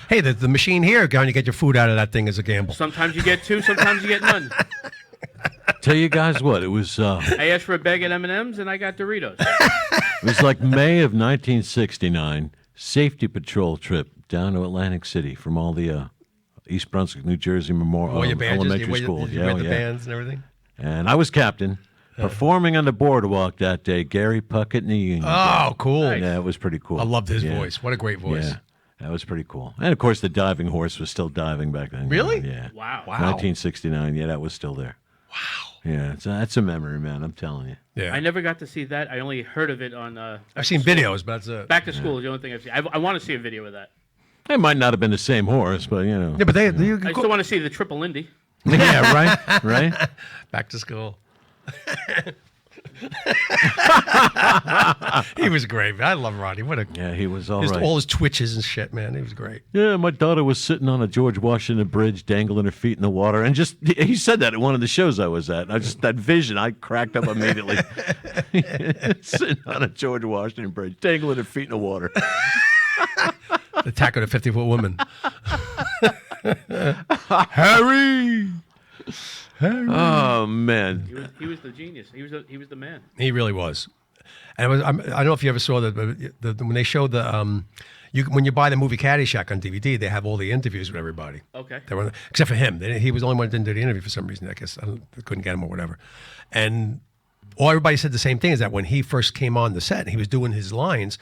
Hey, the machine here, going to get your food out of that thing is a gamble. Sometimes you get two, sometimes you get none. Tell you guys what, it was... I asked for a bag of M&Ms and I got Doritos. It was like May of 1969, safety patrol trip down to Atlantic City from all the East Brunswick, New Jersey Memorial Your badges, Elementary School. you wear the bands and everything? And I was captain. Performing on the boardwalk that day, Gary Puckett and the Union. Oh, cool. Yeah, it was pretty cool. I loved his voice. What a great voice. Yeah, that was pretty cool. And, of course, the diving horse was still diving back then. Really? Yeah. Wow. 1969, yeah, that was still there. Wow. Yeah, that's a memory, man, I'm telling you. Yeah. I never got to see that. I only heard of it on... I've seen videos, but that's Back to School is the only thing I've seen. I want to see a video of that. It might not have been the same horse, but, Yeah, but I still want to see the Triple Indy. Yeah, right? Right? Back to School. He was great. I love Ronnie. Yeah, he was all right. All his twitches and shit, man. He was great. Yeah, my daughter was sitting on a George Washington bridge, dangling her feet in the water, and he said that at one of the shows I was at. That vision, I cracked up immediately. Sitting on a George Washington bridge, dangling her feet in the water. Attack of the 50-foot woman. Harry. Oh man, He was the genius. He was the man. He really was. And I don't know if you ever saw when they showed when you buy the movie Caddyshack on DVD, they have all the interviews with everybody. Okay. Except for him. He was the only one that didn't do the interview for some reason. I guess they couldn't get him or whatever. And everybody said the same thing, is that when he first came on the set and he was doing his lines,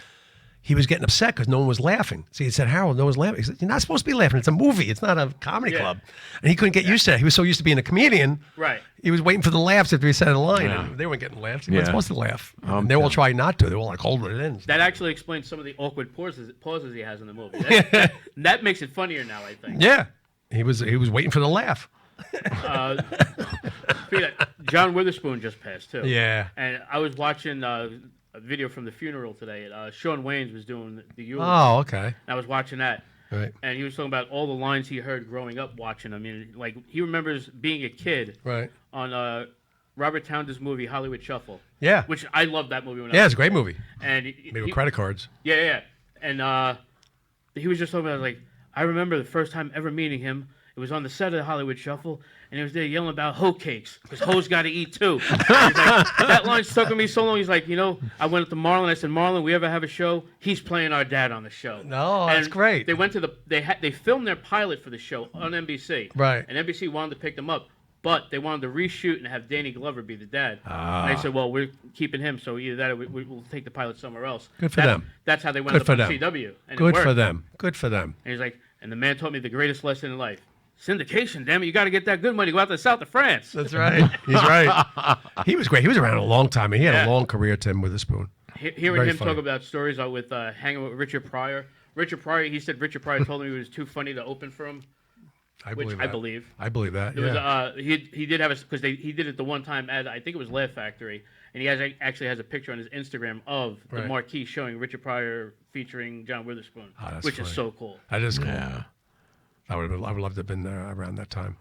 he was getting upset because no one was laughing. So he said, "Harold, no one's laughing." He said, "You're not supposed to be laughing. It's a movie. It's not a comedy club." And he couldn't get used to that. He was so used to being a comedian. Right. He was waiting for the laughs after he said a line. And they weren't getting laughs. He wasn't supposed to laugh. And they all trying not to. They were all like holding it in. That actually explains some of the awkward pauses he has in the movie. That makes it funnier now, I think. Yeah. He was waiting for the laugh. John Witherspoon just passed, too. Yeah. And I was watching a video from the funeral today. Shawn Wayans was doing the eulogy. Oh, okay. And I was watching that. Right. And he was talking about all the lines he heard growing up watching. I mean, like, he remembers being a kid on Robert Townsend's movie Hollywood Shuffle. Yeah. Which I loved that movie when I was Yeah, it's a great movie. And Made with credit cards. Yeah. And he was just talking about, like, I remember the first time ever meeting him. It was on the set of the Hollywood Shuffle, and he was there yelling about hoe cakes because hoes got to eat too. He's like, that line stuck with me so long. He's like, I went up to Marlon. I said, Marlon, we ever have a show? He's playing our dad on the show. No, that's And great. They went to they filmed their pilot for the show on NBC. Right. And NBC wanted to pick them up, but they wanted to reshoot and have Danny Glover be the dad. And they said, well, we're keeping him, so either that or we'll take the pilot somewhere else. Good for them. That's how they went Good up for on them. CW. And Good it for worked. them. Good for them. And he's like, and the man taught me the greatest lesson in life. Syndication, damn it, you got to get that good money. Go out to the south of France. That's right. He's right. He was great. He was around a long time. He had Yeah. a long career, Tim Witherspoon. Hearing Very him funny. talk about stories with hanging with Richard Pryor. Richard Pryor, he said Richard Pryor told him he was too funny to open for him. I Which believe I that. believe. I believe that. It Yeah. was he did have because he did it the one time at I think it was Laugh Factory, and he actually has a picture on his Instagram of the Right. marquee showing Richard Pryor featuring John Witherspoon, Oh, that's which is funny. so cool. That is cool. Yeah. I would love to have been there around that time.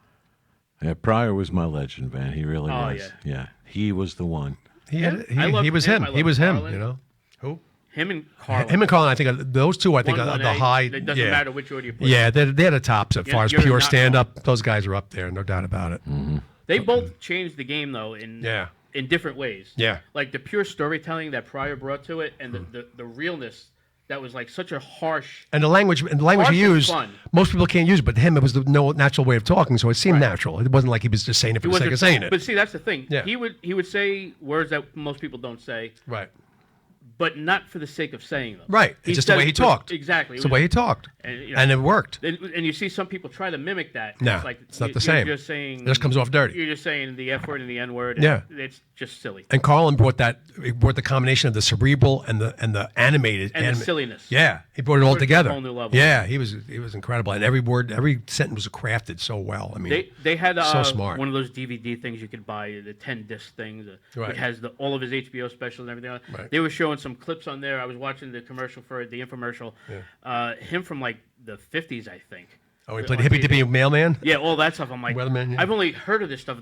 Yeah, Pryor was my legend, man. He really Oh, was. Yeah, he was the one. He Yeah, had, I loved he was him. him. I He loved was him. Carlin. Who? Him and Carlin. Him and Colin. I think those two. I think One, are one the A. high. It doesn't yeah. matter which order you put. Yeah, they're the tops as You're- far as you're pure not stand up. Those guys are up there, no doubt about it. They both changed the game though in different ways. Yeah. Like the pure storytelling that Pryor brought to it, and the realness that was like such a harsh. And the language he Harsh and used, fun. most people can't use it, but to him, it was the no natural way of talking, so it seemed natural. It wasn't like he was just saying it for the sake of saying it. But see, that's the thing. Yeah. He would say words that most people don't say, Right. but not for the sake of saying them. Right. It's just the said way he it talked. Exactly. It's the way he talked. And, And it worked. And you see some people try to mimic that. No, it's, like, it's not the you're same. Just saying, It just comes off dirty. You're just saying the F word and the N word. Yeah. It's just silly. And Carlin brought the combination of the cerebral and the animated And the silliness. Yeah, he brought it all Brought it to a together. whole new level. Yeah, he was incredible, and every word, every sentence was crafted so well. I mean, They had so smart. one of those DVD things you could buy, the 10 disc things. Right. It has all of his HBO specials and everything else. Right. They were showing some clips on there. I was watching the commercial for the infomercial. Him from like the 50s, I think. oh, he played Hippy Dippy Mailman. Yeah, all that stuff. I'm like, Weatherman, yeah. I've only heard of this stuff.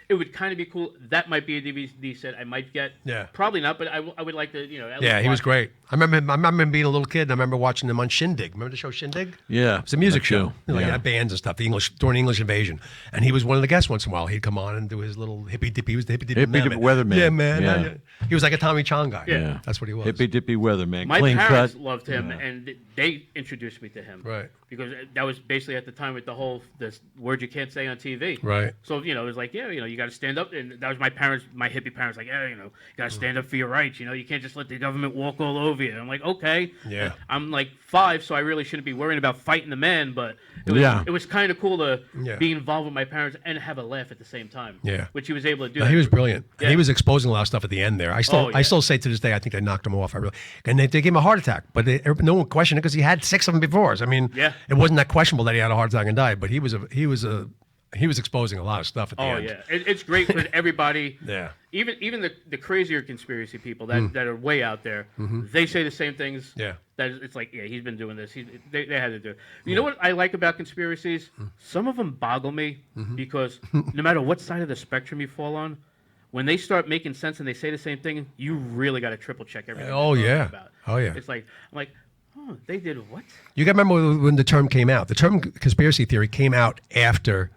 It would kind of be cool. That might be a DVD set I might get. Yeah. Probably not, but I would like to, at Yeah, least he was watch it. great. I remember him being a little kid, and I remember watching him on Shindig. Remember the show Shindig? Yeah, It's a music that show. Like Yeah. had bands and stuff. During the English invasion, and he was one of the guests once in a while. He'd come on and do his little hippy dippy. He was the hippy dippy Hippy Dippy Weatherman. Yeah, man. Yeah. He was like a Tommy Chong guy. Yeah. That's what he was. Hippy Dippy Weatherman, My clean parents cut. loved him, and they introduced me to him. Right. Because that was basically at the time with the whole this word you can't say on TV. Right. So it was like, you got to stand up, and that was my parents, my hippie parents, like, you got to stand up for your rights. You can't just let the government walk all over you. I'm like, okay. Yeah. I'm like 5, so I really shouldn't be worrying about fighting the man, but it was kind of cool to Yeah. be involved with my parents and have a laugh at the same time. Yeah. Which he was able to do. No, he was brilliant. And Yeah. he was exposing a lot of stuff at the end there. I still say to this day, I think they knocked him off. And they gave him a heart attack, but no one questioned it because he had 6 of them before. So, I mean, Yeah. it wasn't that questionable that he had a heart attack and died. But he was exposing a lot of stuff at the Oh end. yeah, it's great because everybody, Yeah. even the crazier conspiracy people that are way out there, they say the same things. Yeah. That it's like, he's been doing this. They had to do it. You know what I like about conspiracies? Some of them boggle me because no matter what side of the spectrum you fall on, when they start making sense and they say the same thing, you really got to triple check everything. Oh, they're talking yeah. about. Oh, yeah. It's like I'm like, oh, they did what? You got to remember when the term came out. The term conspiracy theory came out right after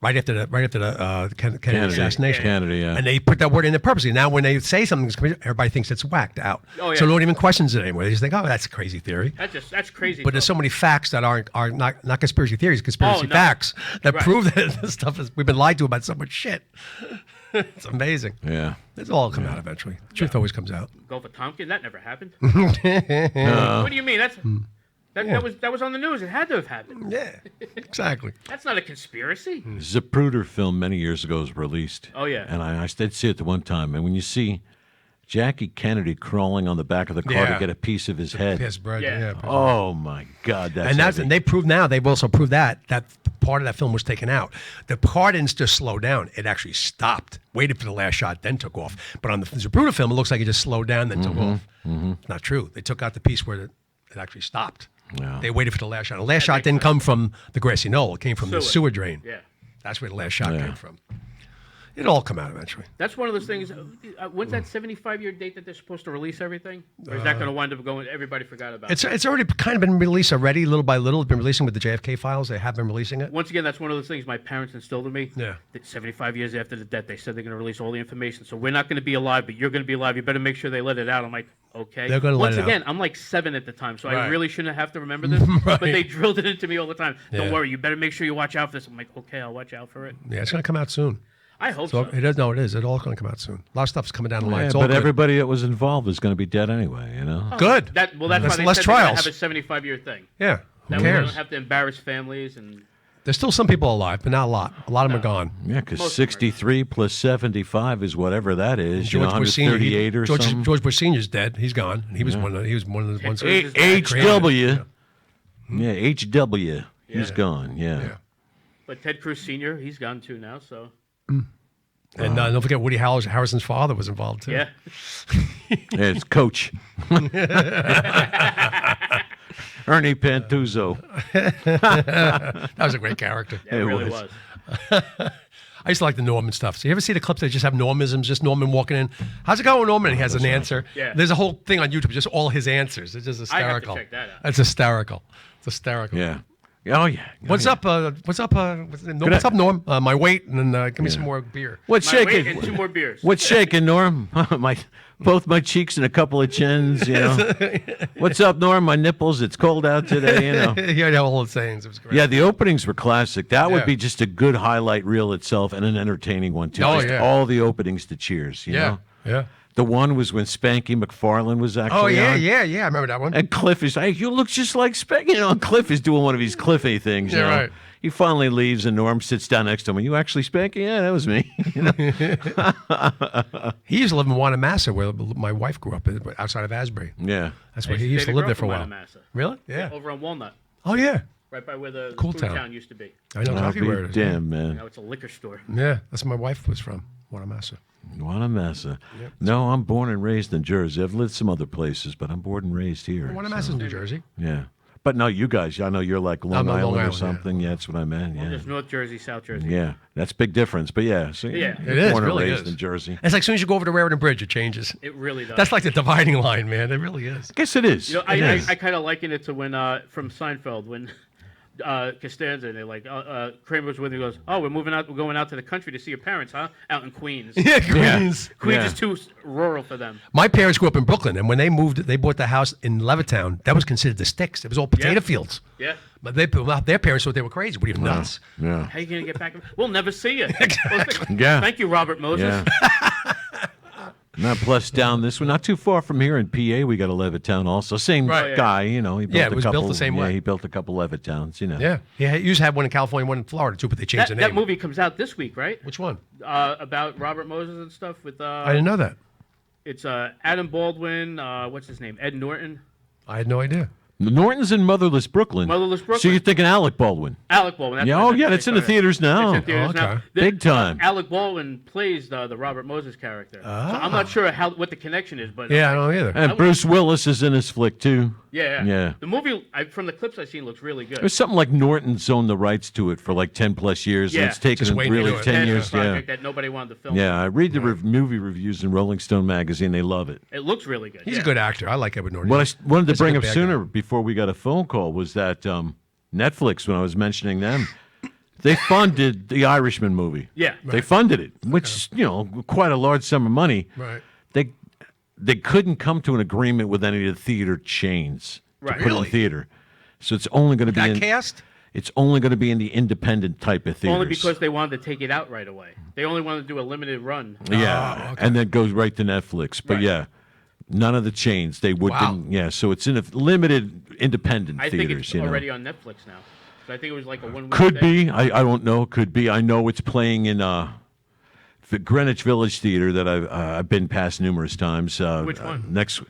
the Kennedy assassination. Kennedy, yeah. And they put that word in there purposely. Now, when they say something, everybody thinks it's whacked out. Oh, yeah. So no one even questions it anymore. They just think, oh, that's a crazy theory. That's crazy. But there's so many facts that are not conspiracy theories, conspiracy no. facts that Right. prove that this stuff we've been lied to about so much shit. It's amazing. Yeah. It's all come out eventually. The truth always comes out. Go for Tompkins? That never happened. What do you mean? That was on the news. It had to have happened. Yeah, exactly. That's not a conspiracy. Zapruder film many years ago was released. Oh, yeah. And I did see it the one time. And when you see Jackie Kennedy crawling on the back of the car Yeah. to get a piece of his head. Piss bread. Yeah. Yeah. Oh my God, that's heavy. And they proved now. They've also proved that part of that film was taken out. The car didn't just slow down; it actually stopped, waited for the last shot, then took off. But on the Zapruder film, it looks like it just slowed down, then took off. It's not true. They took out the piece where it actually stopped. Yeah. They waited for the last shot. The last shot didn't come from the grassy knoll; it came from the Sewer. sewer drain. Yeah. That's where the last shot came from. It'll all come out eventually. That's one of those things. When's that 75-year date that they're supposed to release everything? Or is that going to wind up going? Everybody forgot about it. It's already kind of been released already, little by little. It's been releasing with the JFK files. They have been releasing it. Once again, that's one of those things my parents instilled in me. Yeah. That 75 years after the death, they said they're going to release all the information. So we're not going to be alive, but you're going to be alive. You better make sure they let it out. I'm like, okay. They're going to let it out. Once again, I'm like 7 at the time, so I Right. really shouldn't have to remember this. Right. But they drilled it into me all the time. Don't Yeah. worry, you better make sure you watch out for this. I'm like, okay, I'll watch out for it. Yeah, it's going to come out soon. I hope So so. it is. No, it is. It's all going to come out soon. A lot of stuff's coming down the line. Yeah, It's all but good. everybody that was involved is going to be dead anyway, you know? Good. That's That's why they less said they're going trials. to have a 75-year thing. Yeah. Who That way they cares? don't have to embarrass families and. There's still some people alive, but not a lot. A lot of them are gone. Yeah, because Most of them are 63 plus 75 is whatever that is. George Bush Senior. 138 or something. George Bush Senior's dead. He's gone. He was one of the ones. HW. Yeah, HW. He's Yeah. gone. Yeah. Yeah. But Ted Cruz Sr., he's gone too now, so. And don't forget Woody Harrelson's father was involved too. Yeah. Yeah, it's Coach. Ernie Pantuzzo. That was a great character. It really was. I used to like the Norman stuff. So you ever see the clips that just have Normisms, just Norman walking in? How's it going, Norman? And he has an answer. Yeah. There's a whole thing on YouTube, just all his answers. It's just I hysterical. have to check that out. It's hysterical. It's hysterical. Yeah. Oh, yeah. What's up? What's up? What's up, Norm? My weight, and then give me some more beer. What's My weight shaking? and 2 more beers. What's shaking, Norm? Both my cheeks and a couple of chins, you know. What's up, Norm? My nipples. It's cold out today, you know. He had all the sayings. It was great. Yeah, the openings were classic. That would Yeah. be just a good highlight reel itself and an entertaining one, too. Oh, Just yeah. all the openings to Cheers, you know. Yeah. The one was when Spanky McFarlane was actually Oh, yeah, on. yeah. I remember that one. And Cliff is, hey, you look just like Spanky. You know, and Cliff is doing one of these Cliffy things. You Yeah, know? right. He finally leaves, and Norm sits down next to him. Are you actually Spanky? Yeah, that was me. You know? He used to live in Wanamassa, where my wife grew up, outside of Asbury. Yeah. That's I where he used to live there for a while. Wanamassa. Really? Yeah. Over on Walnut, Oh, yeah. right by where the Cool food town. town used to be. I know I'll exactly be where it is. damn, man. Now it's a liquor store. Yeah, that's where my wife was from, Wanamassa. Wanamassa. No, I'm born and raised in Jersey. I've lived some other places, but I'm born and raised here. Wanamassa's New Jersey. Yeah. But no, you guys, I know you're like Long I'm on Long Island or Island, yeah. something. Yeah, that's what I meant. Well, Yeah. there's North Jersey, South Jersey. Yeah, that's a big difference. But yeah, so Yeah. you're It is, born and really raised is. in Jersey. It's like as soon as you go over the Raritan Bridge, it changes. It really does. That's like the dividing line, man. It really is. I guess it is. You know, It I is. kind of liken it to when from Seinfeld when Costanza and they're like Kramer was with him. He goes, "Oh, we're going out to the country to see your parents, huh? Out in Queens. Yeah, Queens. Queens Yeah. is too rural for them. My parents grew up in Brooklyn, and when they moved, they bought the house in Levittown. That was considered the sticks. It was all potato Yeah. fields. Yeah. But their parents thought they were crazy. What are you nuts? Yeah. How you gonna get back? We'll never see you. Yeah. Thank you, Robert Moses. Yeah. Not plus down this one, not too far from here in PA. We got a Levittown also. Same Right. guy, you know. He built Yeah, a it was couple, built the same yeah, way. he built a couple Levitowns, you know. Yeah. He used to have one in California, one in Florida too, but they changed the name. That movie comes out this week, right? Which one? About Robert Moses and stuff with. I didn't know that. It's Adam Baldwin. What's his name? Ed Norton. I had no idea. The Norton's in Motherless Brooklyn. Motherless So Brooklyn. you're thinking Alec Baldwin. Alec Baldwin. Yeah, what I oh, meant yeah, to that's say, in the sorry. theaters now. It's in theaters Oh, now. okay. Big time. Alec Baldwin plays the Robert Moses character. So I'm not sure what the connection is, but Yeah, I don't know either. And Bruce Willis is in this flick, too. yeah. Yeah. The movie, from the clips I've seen, looks really good. There's something like Norton's owned the rights to it for like 10 plus years. Yeah. And it's taken Just them waiting to really do it. 10 Passion years. Yeah. project that nobody wanted to film. Yeah, I read the movie reviews in Rolling Stone magazine. They love it. It looks really good. He's yeah. a good actor. I like Edward Norton. What I wanted to He's a bring good up bad sooner guy. before we got a phone call was that Netflix, when I was mentioning them, they funded the Irishman movie. Yeah. They funded it, which, you know, quite a large sum of money. Right. They couldn't come to an agreement with any of the theater chains Right. to put it in Really? theater. So it's only going to be That in, cast? it's only going to be in the independent type of theaters. Only because they wanted to take it out right away. They only wanted to do a limited run. Yeah, Oh, okay. and then goes right to Netflix. But Right. yeah, none of the chains. They would. Wow. Yeah, so it's in a limited independent I think theaters. it's you know. already on Netflix now. So I think it was like a one-week Could thing. be. I don't know. Could be. I know it's playing in the Greenwich Village Theater that I've been past numerous times. Which one? Next.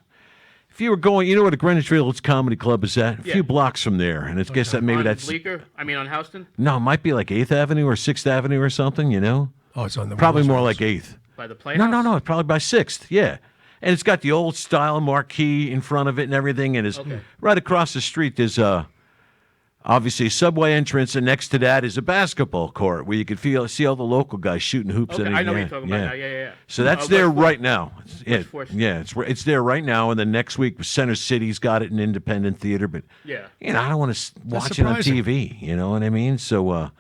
If you were going, you know where the Greenwich Village Comedy Club is at? A Yeah. few blocks from there, and it's guess that maybe on that's Bleecker? I mean, on Houston? no, it might be like 8th Avenue or 6th Avenue or something. You know, Oh, it's on the probably more Willis like 8th. By the Playhouse? No, it's probably by 6th, yeah. And it's got the old style marquee in front of it and everything, and it's Okay. right across the street. There's obviously a subway entrance, and next to that is a basketball court where you could see all the local guys shooting hoops. Okay, in I know what yeah, you're talking about now. Yeah. So that's there West Fourth. right now. It's there right now. And then next week, Center City's got it in independent theater. But Yeah. I don't want to watch it on TV. You know what I mean? So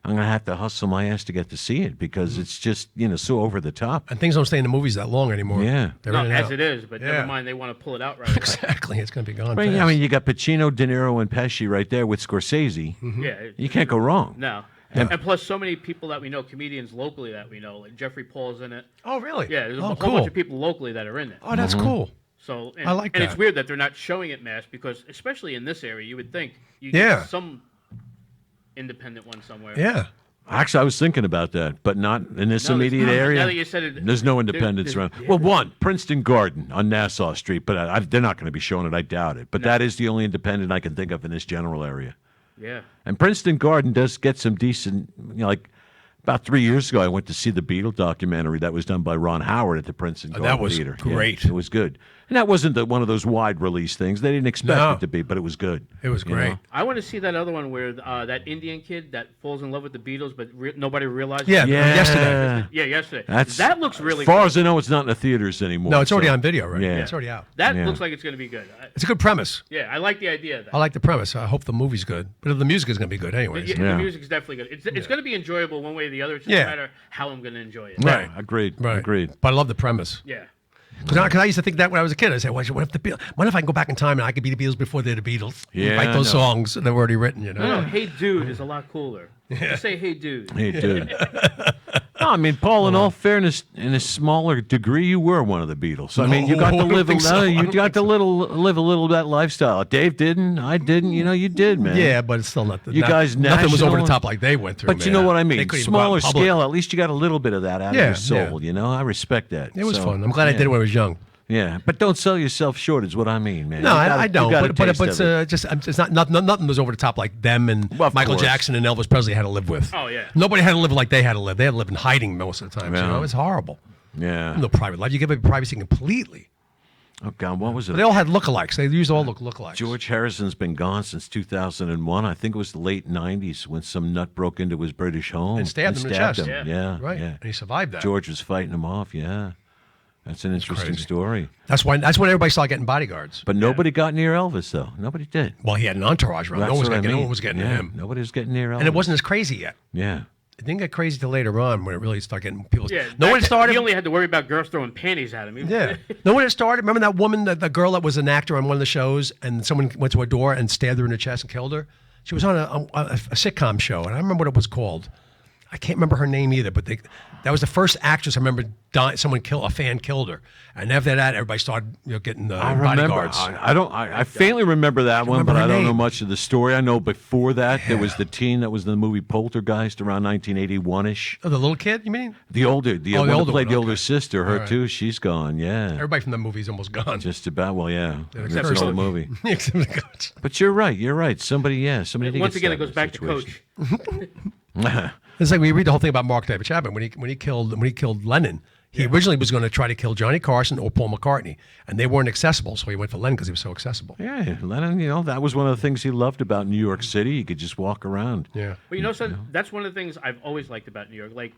I'm gonna have to hustle my ass to get to see it because it's just so over the top. And things don't stay in the movies that long anymore. Yeah. They're No, in and as out. it is, but never mind. They want to pull it out right away. Exactly. It's going to be gone. Right, fast. I mean, you got Pacino, De Niro, and Pesci right there with Scorsese. Yeah. You can't go wrong. No. And plus, so many people that we know, comedians locally that we know, like Jeffrey Paul's in it. Oh, really? Yeah, there's a whole cool. bunch of people locally that are in it. Oh, that's cool. So I like and that. it's weird that they're not showing it mass because, especially in this area, you would think you Yeah. get some independent one somewhere. Yeah. Actually, I was thinking about that, but not in this No, immediate there's- area. now that you said it, there's no independence around. Well, one, Princeton Garden on Nassau Street, but they're not going to be showing it. I doubt it. But that is the only independent I can think of in this general area. Yeah. And Princeton Garden does get some decent, like about 3 years ago, I went to see the Beatle documentary that was done by Ron Howard at the Princeton Garden that was Theater. great. Yeah, it was good. And that wasn't one of those wide release things. They didn't expect No. it to be, but it was good. It was You great. know? I want to see that other one where that Indian kid that falls in love with the Beatles, but nobody realizes. Yeah, Yeah. yesterday. Yeah, yesterday. That's, that looks really As far cool. as I know, it's not in the theaters anymore. No, it's already so- on video, right? Yeah. It's already out. That Yeah. looks like it's going to be good. It's a good premise. Yeah, I like the idea of that. I like the premise. I hope the movie's good. But the music is going to be good anyways. The Yeah. music's definitely good. It's going to be enjoyable one way or the other. It's just Yeah. a matter how I'm going to enjoy it. Yeah, agreed. Right. Agreed. But I love the premise. Yeah. Because I used to think that when I was a kid. I said, what if the Beatles? What if I can go back in time and I could be the Beatles before they're the Beatles? Yeah, Write those I know. songs that were already written, you know? No, hey dude is a lot cooler. Just say hey dude. Hey, dude. No, I mean, Paul. In all fairness, in a smaller degree, you were one of the Beatles. So, I mean, you got to No, I don't live. think so. I You don't got to live a little of that lifestyle. Dave didn't. I didn't. You did, man. Yeah, but it's still not. You guys nothing was over the national- top like they went through. But you man. know what I They mean. couldn't even go out Smaller in public. scale. At least you got a little bit of that out of Yeah, your soul. yeah. I respect that. It was So, fun. I'm glad I did it when I was young. Yeah, but don't sell yourself short. Is what I mean, man. No, You gotta- I you don't. got a But taste it's of it. just it's nothing was over the top like them and Well, of Michael course. Jackson and Elvis Presley had to live with. Oh, yeah. Nobody had to live like they had to live. They had to live in hiding most of the time. Yeah. You know, it's horrible. Yeah. No private life. You give up privacy completely. Oh God, what was it? But they all had lookalikes. They used all lookalikes. George Harrison's been gone since 2001. I think it was the late 90s when some nut broke into his British home And stabbed him in the chest. Yeah, Right. yeah. And he survived that. George was fighting him off. Yeah, that's an interesting crazy. story. That's when everybody started getting bodyguards. But nobody got near Elvis, though. Nobody did. Well, he had an entourage around. That's No one was what I getting. No mean. one was getting Yeah, to him. Nobody was getting near Elvis. And it wasn't as crazy yet. Yeah. It didn't get crazy till later on when it really started getting people. Yeah. No one back then, started. He only had to worry about girls throwing panties at him. Yeah. No one had started. Remember that woman, the girl that was an actor on one of the shows, and someone went to her door and stabbed her in the chest and killed her? She was on a sitcom show, and I remember what it was called. I can't remember her name either, but that was the first actress I remember dying. A fan killed her. And after that, everybody started getting the I remember. bodyguards. I faintly remember that one, remember but her I don't know name? much of the story. I know before that there was the teen that was in the movie Poltergeist around 1981ish. Oh, the little kid, you mean? The one the that older played one, the older okay. sister, her All right. too. She's gone. Yeah, Everybody from the movie's almost gone. just about. Well, yeah, except that's for an some- old movie. Except for the goats. But you're right. You're right. Somebody did Once get again, it stabbed goes in back a to situation. Coach. It's like when you read the whole thing about Mark David Chapman when he killed Lennon. He originally was going to try to kill Johnny Carson or Paul McCartney, and they weren't accessible, so he went for Lennon because he was so accessible. Yeah, Lennon. That was one of the things he loved about New York City. He could just walk around. Yeah, But that's one of the things I've always liked about New York. Like,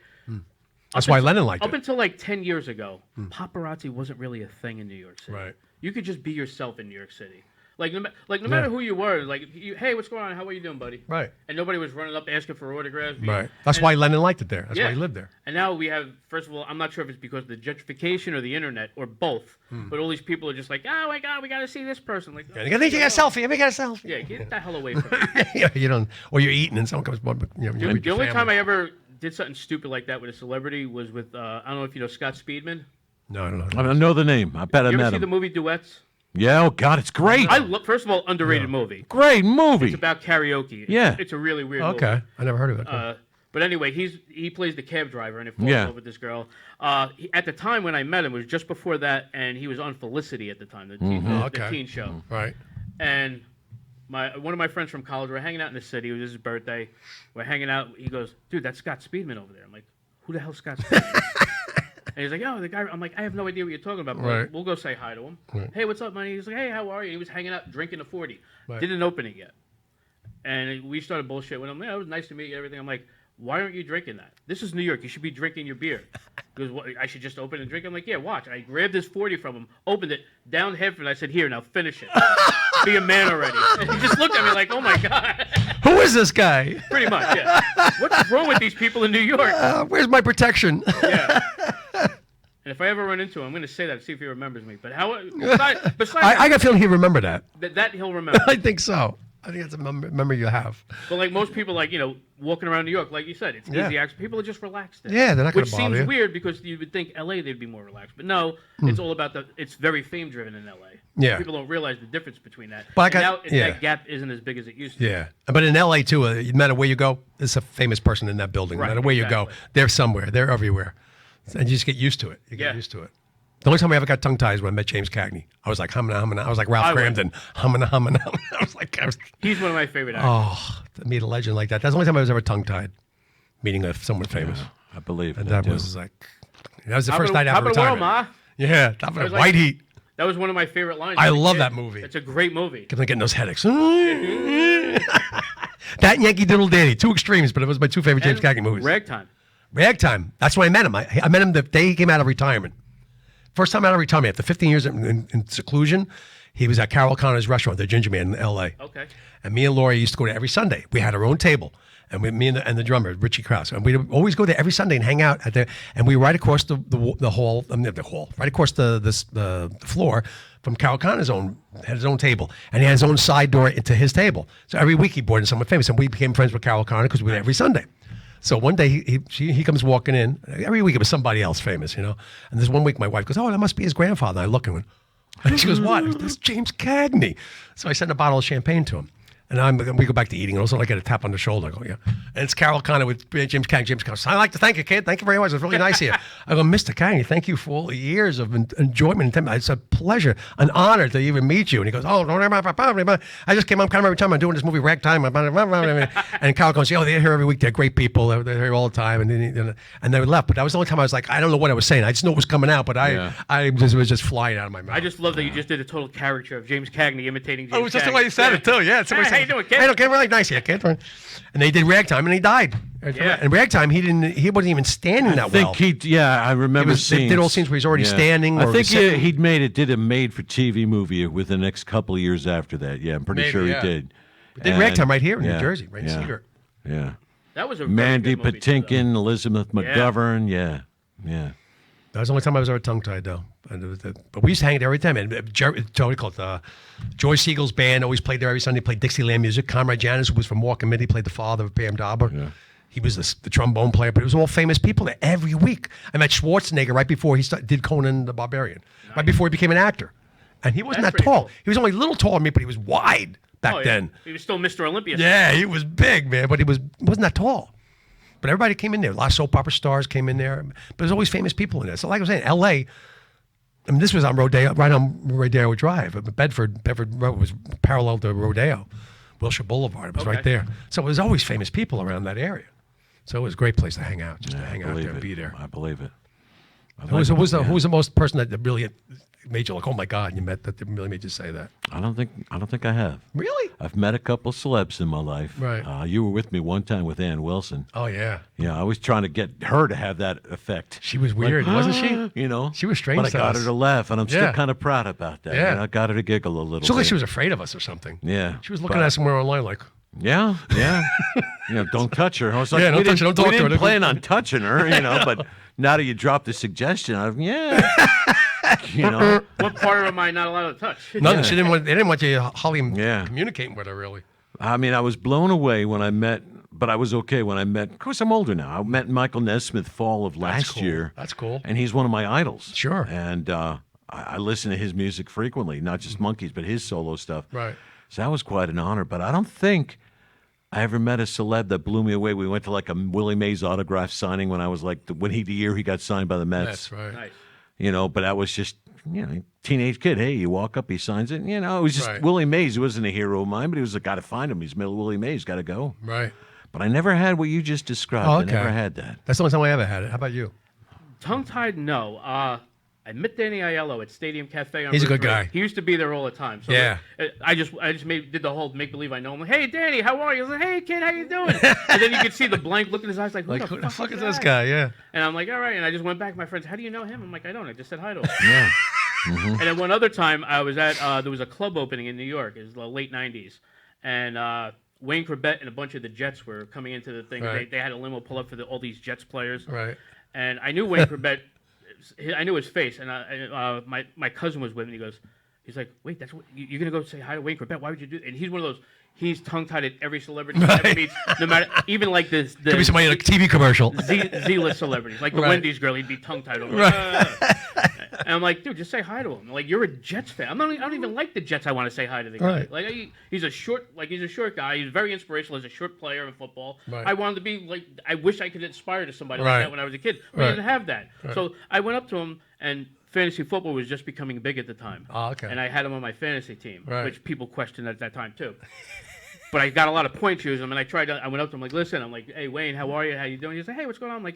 that's why Lennon liked up it. until like 10 years ago, paparazzi wasn't really a thing in New York City. Right. You could just be yourself in New York City. Like no matter who you were, like hey, what's going on? How are you doing, buddy? Right. And nobody was running up asking for autographs. Right. That's why Lennon liked it there. That's why he lived there. And now we have, first of all, I'm not sure if it's because of the gentrification or the internet or both, but all these people are just like, oh my God, we got to see this person. Like, You got a selfie. Let me get a selfie. yeah, get the hell away from me. Yeah, you don't, or you're eating and someone comes. The only time I ever did something stupid like that with a celebrity was with, I don't know if you know Scott Speedman. No, I don't know. I know the name. I bet I You ever met see the him. movie Duets? Yeah. Oh God, it's great. First of all, underrated movie. Great movie. It's about karaoke. Yeah. It's a really weird movie. Okay, I never heard of it. But anyway, he plays the cab driver and he falls Yeah. in love with this girl. At the time when I met him, it was just before that, and he was on Felicity at the time, the teen show. Right. And one of my friends from college, we're hanging out in the city. It was his birthday. We're hanging out. He goes, dude, that's Scott Speedman over there. I'm like, who the hell's Scott Speedman? And he's like, oh, the guy. I'm like, I have no idea what you're talking about. But Right. we'll go say hi to him. Right. Hey, what's up, man? He's like, hey, how are you? He was hanging out, drinking a 40. Right. Didn't open it yet. And we started bullshit with him. Yeah, it was nice to meet you, everything. I'm like, why aren't you drinking that? This is New York. You should be drinking your beer. He goes, I should just open and drink. I'm like, yeah, watch. I grabbed this 40 from him, opened it, down Headford. I said, here, now finish it. Be a man already. And he just looked at me like, oh my God. Who is this guy? Pretty much, yeah. What's wrong with these people in New York? Where's my protection? Yeah. And if I ever run into him, I'm going to say that to see if he remembers me. But how? Besides I got a feeling he'll remember that. that he'll remember. I think so. I think that's a memory you have. But like most people, like walking around New York, like you said, it's easy access. People are just relaxed there. Yeah, they're not going Which to bother seems you. weird because you would think L.A. they'd be more relaxed, but no, it's all about it's very fame driven in L.A. Yeah. People don't realize the difference between that. But Now that gap isn't as big as it used to. Yeah, but in L.A. too, no matter where you go, there's a famous person in that building. Right, No matter where you go, they're somewhere. They're everywhere, and you just get used to it. You get used to it. The only time I ever got tongue tied was when I met James Cagney. I was like humming. I was like Ralph Cramden, humming. I was like, He's one of my favorite actors. Oh, to meet a legend like that. That's the only time I was ever tongue tied, meeting someone famous. I believe And it. that was like, that was the first night after Top of the world, retirement. Ma. Yeah, top of the like- White Heat. That was one of my favorite lines. I as a love kid. that movie. It's a great movie. Because I'm getting those headaches. That and Yankee Doodle Dandy, two extremes, but it was my two favorite James Cagney movies. Ragtime. Ragtime. That's when I met him. I met him the day he came out of retirement. First time out of retirement, after 15 years in seclusion, he was at Carol Connor's restaurant, the Ginger Man in L.A. Okay. And me and Laurie used to go there every Sunday. We had our own table. And me and the drummer, Richie Krause. And we'd always go there every Sunday and hang out at there. And we were right across the hall, right across the floor from Carol Connor's had his own table. And he had his own side door into his table. So every week he brought in someone famous. And we became friends with Carol Connor because we were there every Sunday. So one day he comes walking in. Every week it was somebody else famous, And this one week my wife goes, oh, that must be his grandfather. And I look at him. And she goes, what? That's James Cagney. So I sent a bottle of champagne to him. And we go back to eating. And also I get a tap on the shoulder. I go, yeah. And it's Carol Connor with James Cagney. James Cagney. I'd like to thank you, kid. Thank you very much. It was really nice of you. I go, Mr. Cagney, thank you for all the years of enjoyment. It's a pleasure, an honor to even meet you. And he goes, oh, don't worry about it. I just came on kind of every time I'm doing this movie, Ragtime. And Carol goes, oh, they're here every week. They're great people. They're here all the time. And they left. But that was the only time I was like, I don't know what I was saying. I just know it was coming out. But it was just flying out of my mouth. I just love that you just did a total caricature of James Cagney imitating James Oh, it was just Cagney. the way you said it, too. Yeah. Hey, how you doing, kid? Hey, okay, really nice here, kid. And they did Ragtime, and he died. Yeah. And Ragtime, he wasn't even standing that well. I remember They did all scenes where he's already standing. I or think sitting. did a made-for-TV movie within the next couple of years after that. Yeah, I'm pretty Maybe, sure yeah. he did. They did Ragtime right here in New Jersey, right in yeah, Cedar. Yeah. That was a very Mandy good movie, too, Patinkin, Elizabeth McGovern. Yeah. That was the only time I was ever tongue-tied, though. But we used to hang there every time. And Joey called Joy Siegel's band always played there every Sunday. Played Dixieland music. Conrad Janis, who was from Walking Mid, he played the father of Pam Dauber. Yeah. He was the trombone player, but it was all famous people there every week. I met Schwarzenegger right before he did Conan the Barbarian, right before he became an actor. And he wasn't That's that tall. pretty cool. He was only a little taller than me, but he was wide back then. He was still Mr. Olympia. Yeah, he was big, man, but he wasn't that tall. But everybody came in there. A lot of soap opera stars came in there. But there's always famous people in there. So like I was saying, L.A., I mean, this was on Rodeo, right on Rodeo Drive. Bedford Road was parallel to Rodeo. Wilshire Boulevard, it was right there. So there was always famous people around that area. So it was a great place to hang out, just to hang out there and be there. I believe it. Who was the most person that really made you like, oh my God, you met that really made you say that? I don't think I have. Really? I've met a couple celebs in my life. Right. You were with me one time with Ann Wilson. Oh yeah. Yeah, I was trying to get her to have that effect. She was weird, wasn't she? She was strange. But I got her to laugh, and I'm still Yeah. kind of proud about that. Yeah. And I got her to giggle a little She looked like bit. she was afraid of us or something. Yeah. She was looking at us somewhere online like, Yeah. Don't touch her. I was like, Yeah, don't we touch her, didn't- don't talk we to her. didn't plan on touching her, but now that you dropped the suggestion, What part am I not allowed to touch? nothing. They didn't want you Holly Yeah. communicating with her really. I mean, I was blown away when I met, but I was okay when I met. Of course, I'm older now. I met Michael Nesmith fall of last cool. year. That's cool. And he's one of my idols. Sure. And I listen to his music frequently, not just Monkeys, but his solo stuff. Right. So that was quite an honor. But I don't think I ever met a celeb that blew me away. We went to like a Willie Mays autograph signing when I was like the year he got signed by the Mets. That's right. Nice. But that was just teenage kid. Hey, you walk up, he signs it. It was just Right. Willie Mays. He wasn't a hero of mine, but he was like, got to find him. He's Willie Mays. Got to go. Right. But I never had what you just described. Oh, okay. I never had that. That's the only time I ever had it. How about you? Tongue-tied, no. I met Danny Aiello at Stadium Cafe on He's a Route good 3. guy. He used to be there all the time. So Yeah. I just did the whole make believe I know him. Like, hey, Danny, how are you? I was like, hey, kid, how you doing? And then you could see the blank look in his eyes, like, Like, who the fuck is this guy? Yeah. And I'm like, all right. And I just went back to my friends. How do you know him? I'm like, I don't. I just said hi to him. Yeah. And then one other time, I was at there was a club opening in New York. It was the late '90s, and Wayne Corbett and a bunch of the Jets were coming into the thing. Right. They had a limo pull up for all these Jets players. Right. And I knew Wayne Corbett. I knew his face, and my cousin was with me. He's like, wait, that's what you're gonna go say hi to Wayne Corbett? Why would you do? And he's one of those. He's tongue-tied at every celebrity he ever meets, no matter even like this. Could be somebody in a TV commercial. Z-list celebrities, like the Right. Wendy's girl, he'd be tongue-tied over. Right. And I'm like, dude, just say hi to him. Like, you're a Jets fan. I don't even like the Jets. I want to say hi to the guy. Right. Like, he's a short guy. He's very inspirational as a short player in football. Right. I wanted to be like, I wish I could inspire to somebody Right. like that when I was a kid. But Right. I didn't have that. Right. So I went up to him, and fantasy football was just becoming big at the time. Oh, okay. And I had him on my fantasy team, Right. which people questioned at that time too. But I got a lot of points using him, and I went up to him like, listen, I'm like, hey, Wayne, how are you? How you doing? He's like, hey, what's going on? I'm like,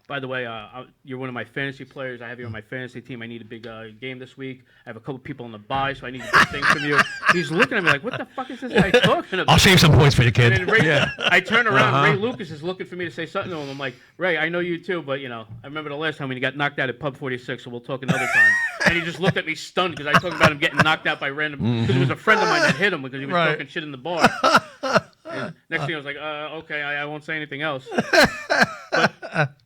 by the way, you're one of my fantasy players. I have you on my fantasy team. I need a big game this week. I have a couple people on the bye, so I need big things from you. He's looking at me like, what the fuck is this guy talking about? I'll save some points for you, kid. And then I turn around, Ray Lucas is looking for me to say something to him. I'm like, Ray, I know you too, but, I remember the last time when he got knocked out at Pub 46, so we'll talk another time. And he just looked at me stunned because I talked about him getting knocked out by random, because it was a friend of mine that hit him because he was Right. talking shit in the bar. And next thing I was like, okay, I won't say anything else.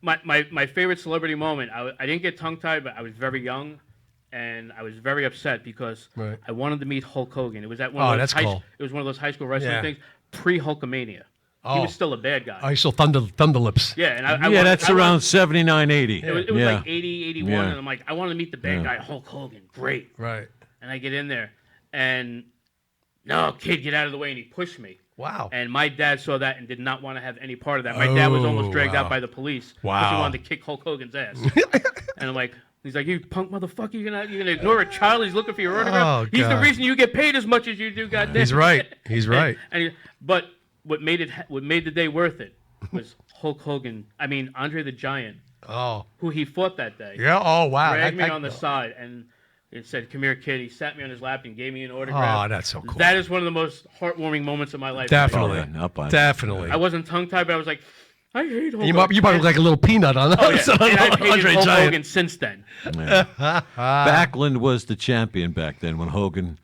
But my favorite celebrity moment, I didn't get tongue-tied, but I was very young, and I was very upset because Right. I wanted to meet Hulk Hogan. It was at one Oh, of those that's cool. It was one of those high school wrestling Yeah. things, pre-Hulkamania. He Oh. was still a bad guy. Oh, you still Thunder Lips. Yeah, and That's around 79, 80. It was yeah. like 80, 81, Yeah. and I'm like, I want to meet the bad guy, Hulk Hogan. Great. Right. And I get in there, and no, kid, get out of the way, and he pushed me. Wow. And my dad saw that and did not want to have any part of that. My dad was almost dragged wow. out by the police because Wow. he wanted to kick Hulk Hogan's ass. And I'm like, he's like, you punk motherfucker, you're gonna ignore a child? He's looking for your autograph. Oh, He's the God. reason you get paid as much as you do. Goddamn. He's right. He's right. But what made the day worth it was Hulk Hogan. I mean, Andre the Giant, Oh. who he fought that day. Yeah. Oh, wow. Dragged me on the side and it said, "Come here, kid." He sat me on his lap and gave me an autograph. Oh, that's so cool. That is one of the most heartwarming moments of my life. Definitely. Oh, yeah, I'll buy that. Definitely. I wasn't tongue-tied, but I was like, I hate Hulk You Hogan. probably look like a little peanut on Oh, yeah. on And I've hated Andre Hulk Giant. Hogan since then. Yeah. Backlund was the champion back then when Hogan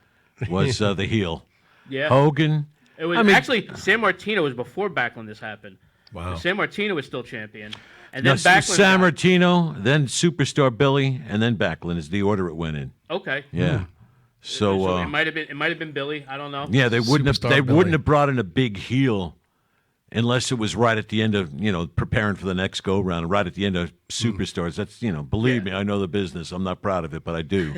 was the heel. Yeah. Hogan. It was I mean- actually San Martino was before Backlund this happened. Wow. San Martino was still champion. And No, then Backlund San Martino, then Superstar Billy, and then Backlund is the order it went in. Okay. Yeah. So, it might have been Billy. I don't know. yeah, they wouldn't Superstar have Billy. wouldn't have brought in a big heel unless it was right at the end of preparing for the next go round, right at the end of Superstars. That's believe me, I know the business. I'm not proud of it, but I do.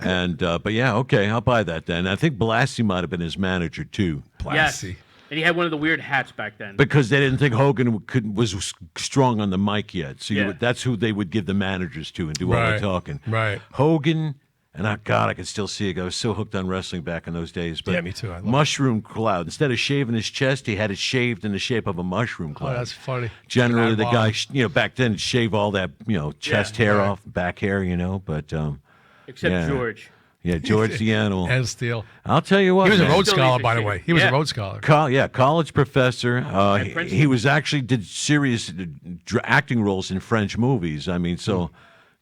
And but yeah, okay, I'll buy that then. I think Blassie might have been his manager too. Yes. Blassie. And he had one of the weird hats back then. Because they didn't think Hogan was strong on the mic yet. So Yeah. that's who they would give the managers to and do all the Right. talking. Right. Hogan, and God, I can still see it. I was so hooked on wrestling back in those days. But Yeah, me too. I love it. mushroom cloud. Instead of shaving his chest, he had it shaved in the shape of a mushroom Oh, cloud. that's funny. Generally, the Wow. guy, back then, would shave all that, chest hair right. off, back hair, But Except yeah. George. yeah, George the Animal. And Steel. I'll tell you what, He was a man. Rhodes Still Scholar, needs by the to way. shave. He was Yeah. a Rhodes Scholar. College professor. At Princeton. He was actually did serious acting roles in French movies. I mean, so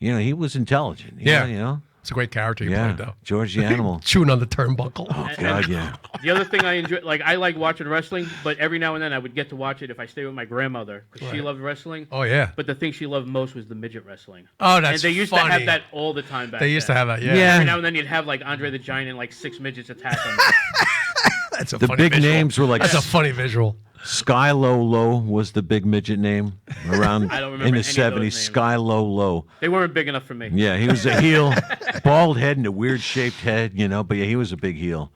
he was intelligent. Yeah. It's a great character he yeah. played, though. George the Animal. Chewing on the turnbuckle. Oh God, yeah. The other thing I enjoy, I like watching wrestling, but every now and then I would get to watch it if I stay with my grandmother because she Right. loved wrestling. Oh, yeah. But the thing she loved most was the midget wrestling. Oh, that's And they used funny. to have that all the time back They used to then. have that, yeah. Yeah. Every now and then you'd have Andre the Giant and 6 midgets attack him. That's a The funny big visual. names were like That's a funny visual. Sky Low Low was the big midget name around I don't remember in the any of those 70s. names. Sky Low Low. They weren't big enough for me. Yeah, he was a heel, bald head and a weird shaped head, But yeah, he was a big heel.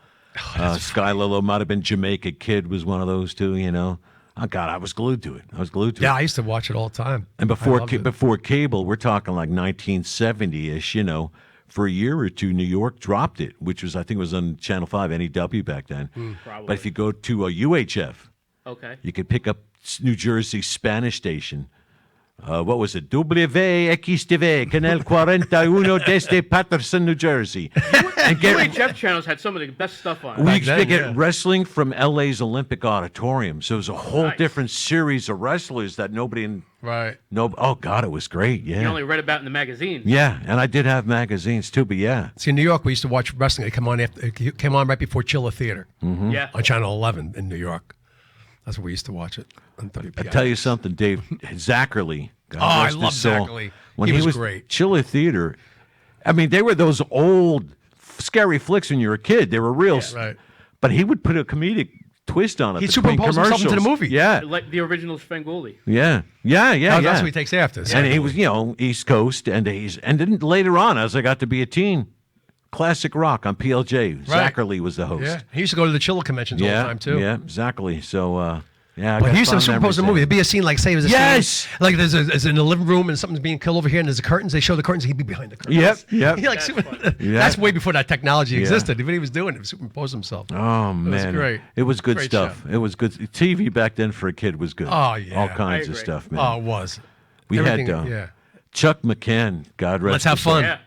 Sky Low Low might have been Jamaica Kid was one of those too. Oh God, I was glued to it. Yeah, I used to watch it all the time. And I before loved it. before cable, we're talking like 1970-ish, for a year or two, New York dropped it, which was, I think it was on Channel 5, NEW back then. Probably. But if you go to UHF, Okay. you could pick up New Jersey Spanish station what was it? WXTV, Canal 41 desde Patterson, New Jersey. And UHF channels had some of the best stuff on. we it. used to get wrestling from LA's Olympic Auditorium. So it was a whole Nice. different series of wrestlers that nobody. Right. No. Oh God, it was great. Yeah. You only read about in the magazines. Yeah, and I did have magazines too, but yeah. See, in New York, we used to watch wrestling. It came on right before Chiller Theater Yeah. on Channel 11 in New York. That's where we used to watch it on I WPI. tell you something, Dave. Zachary. God I rest his love soul. Zachary. When He he was great. Chiller Theater. I mean, they were those old, scary flicks when you were a kid. They were real. Right. But he would put a comedic twist on it. He between superimposed himself into the commercials. movie. Yeah. Like the original Svengoolie. Yeah. Yeah. That's what he takes after. And he was, East Coast, and then later on, as I got to be a teen, classic rock on PLJ. Zachary was the host. Yeah. He used to go to the Chiller conventions all the time, too. Yeah, Zachary. So, yeah. I But got he used to fond superimpose the memories movie. There'd be a scene like, say, there's a Yes! scene, like there's in the living room and something's being killed over here, and there's the curtains. They show the curtains. He'd be behind the curtains. Yep. He like That's super- funny. That's way before that technology Yeah. existed. What he was doing, he superimposed himself. Oh man, great. It was good Great stuff. show. It was good. TV back then for a kid was good. Oh, yeah. all kinds I of agree. stuff, man. Oh, it was. we Everything- had yeah. Chuck McCann. God rest. Let's have his soul. fun. Yeah.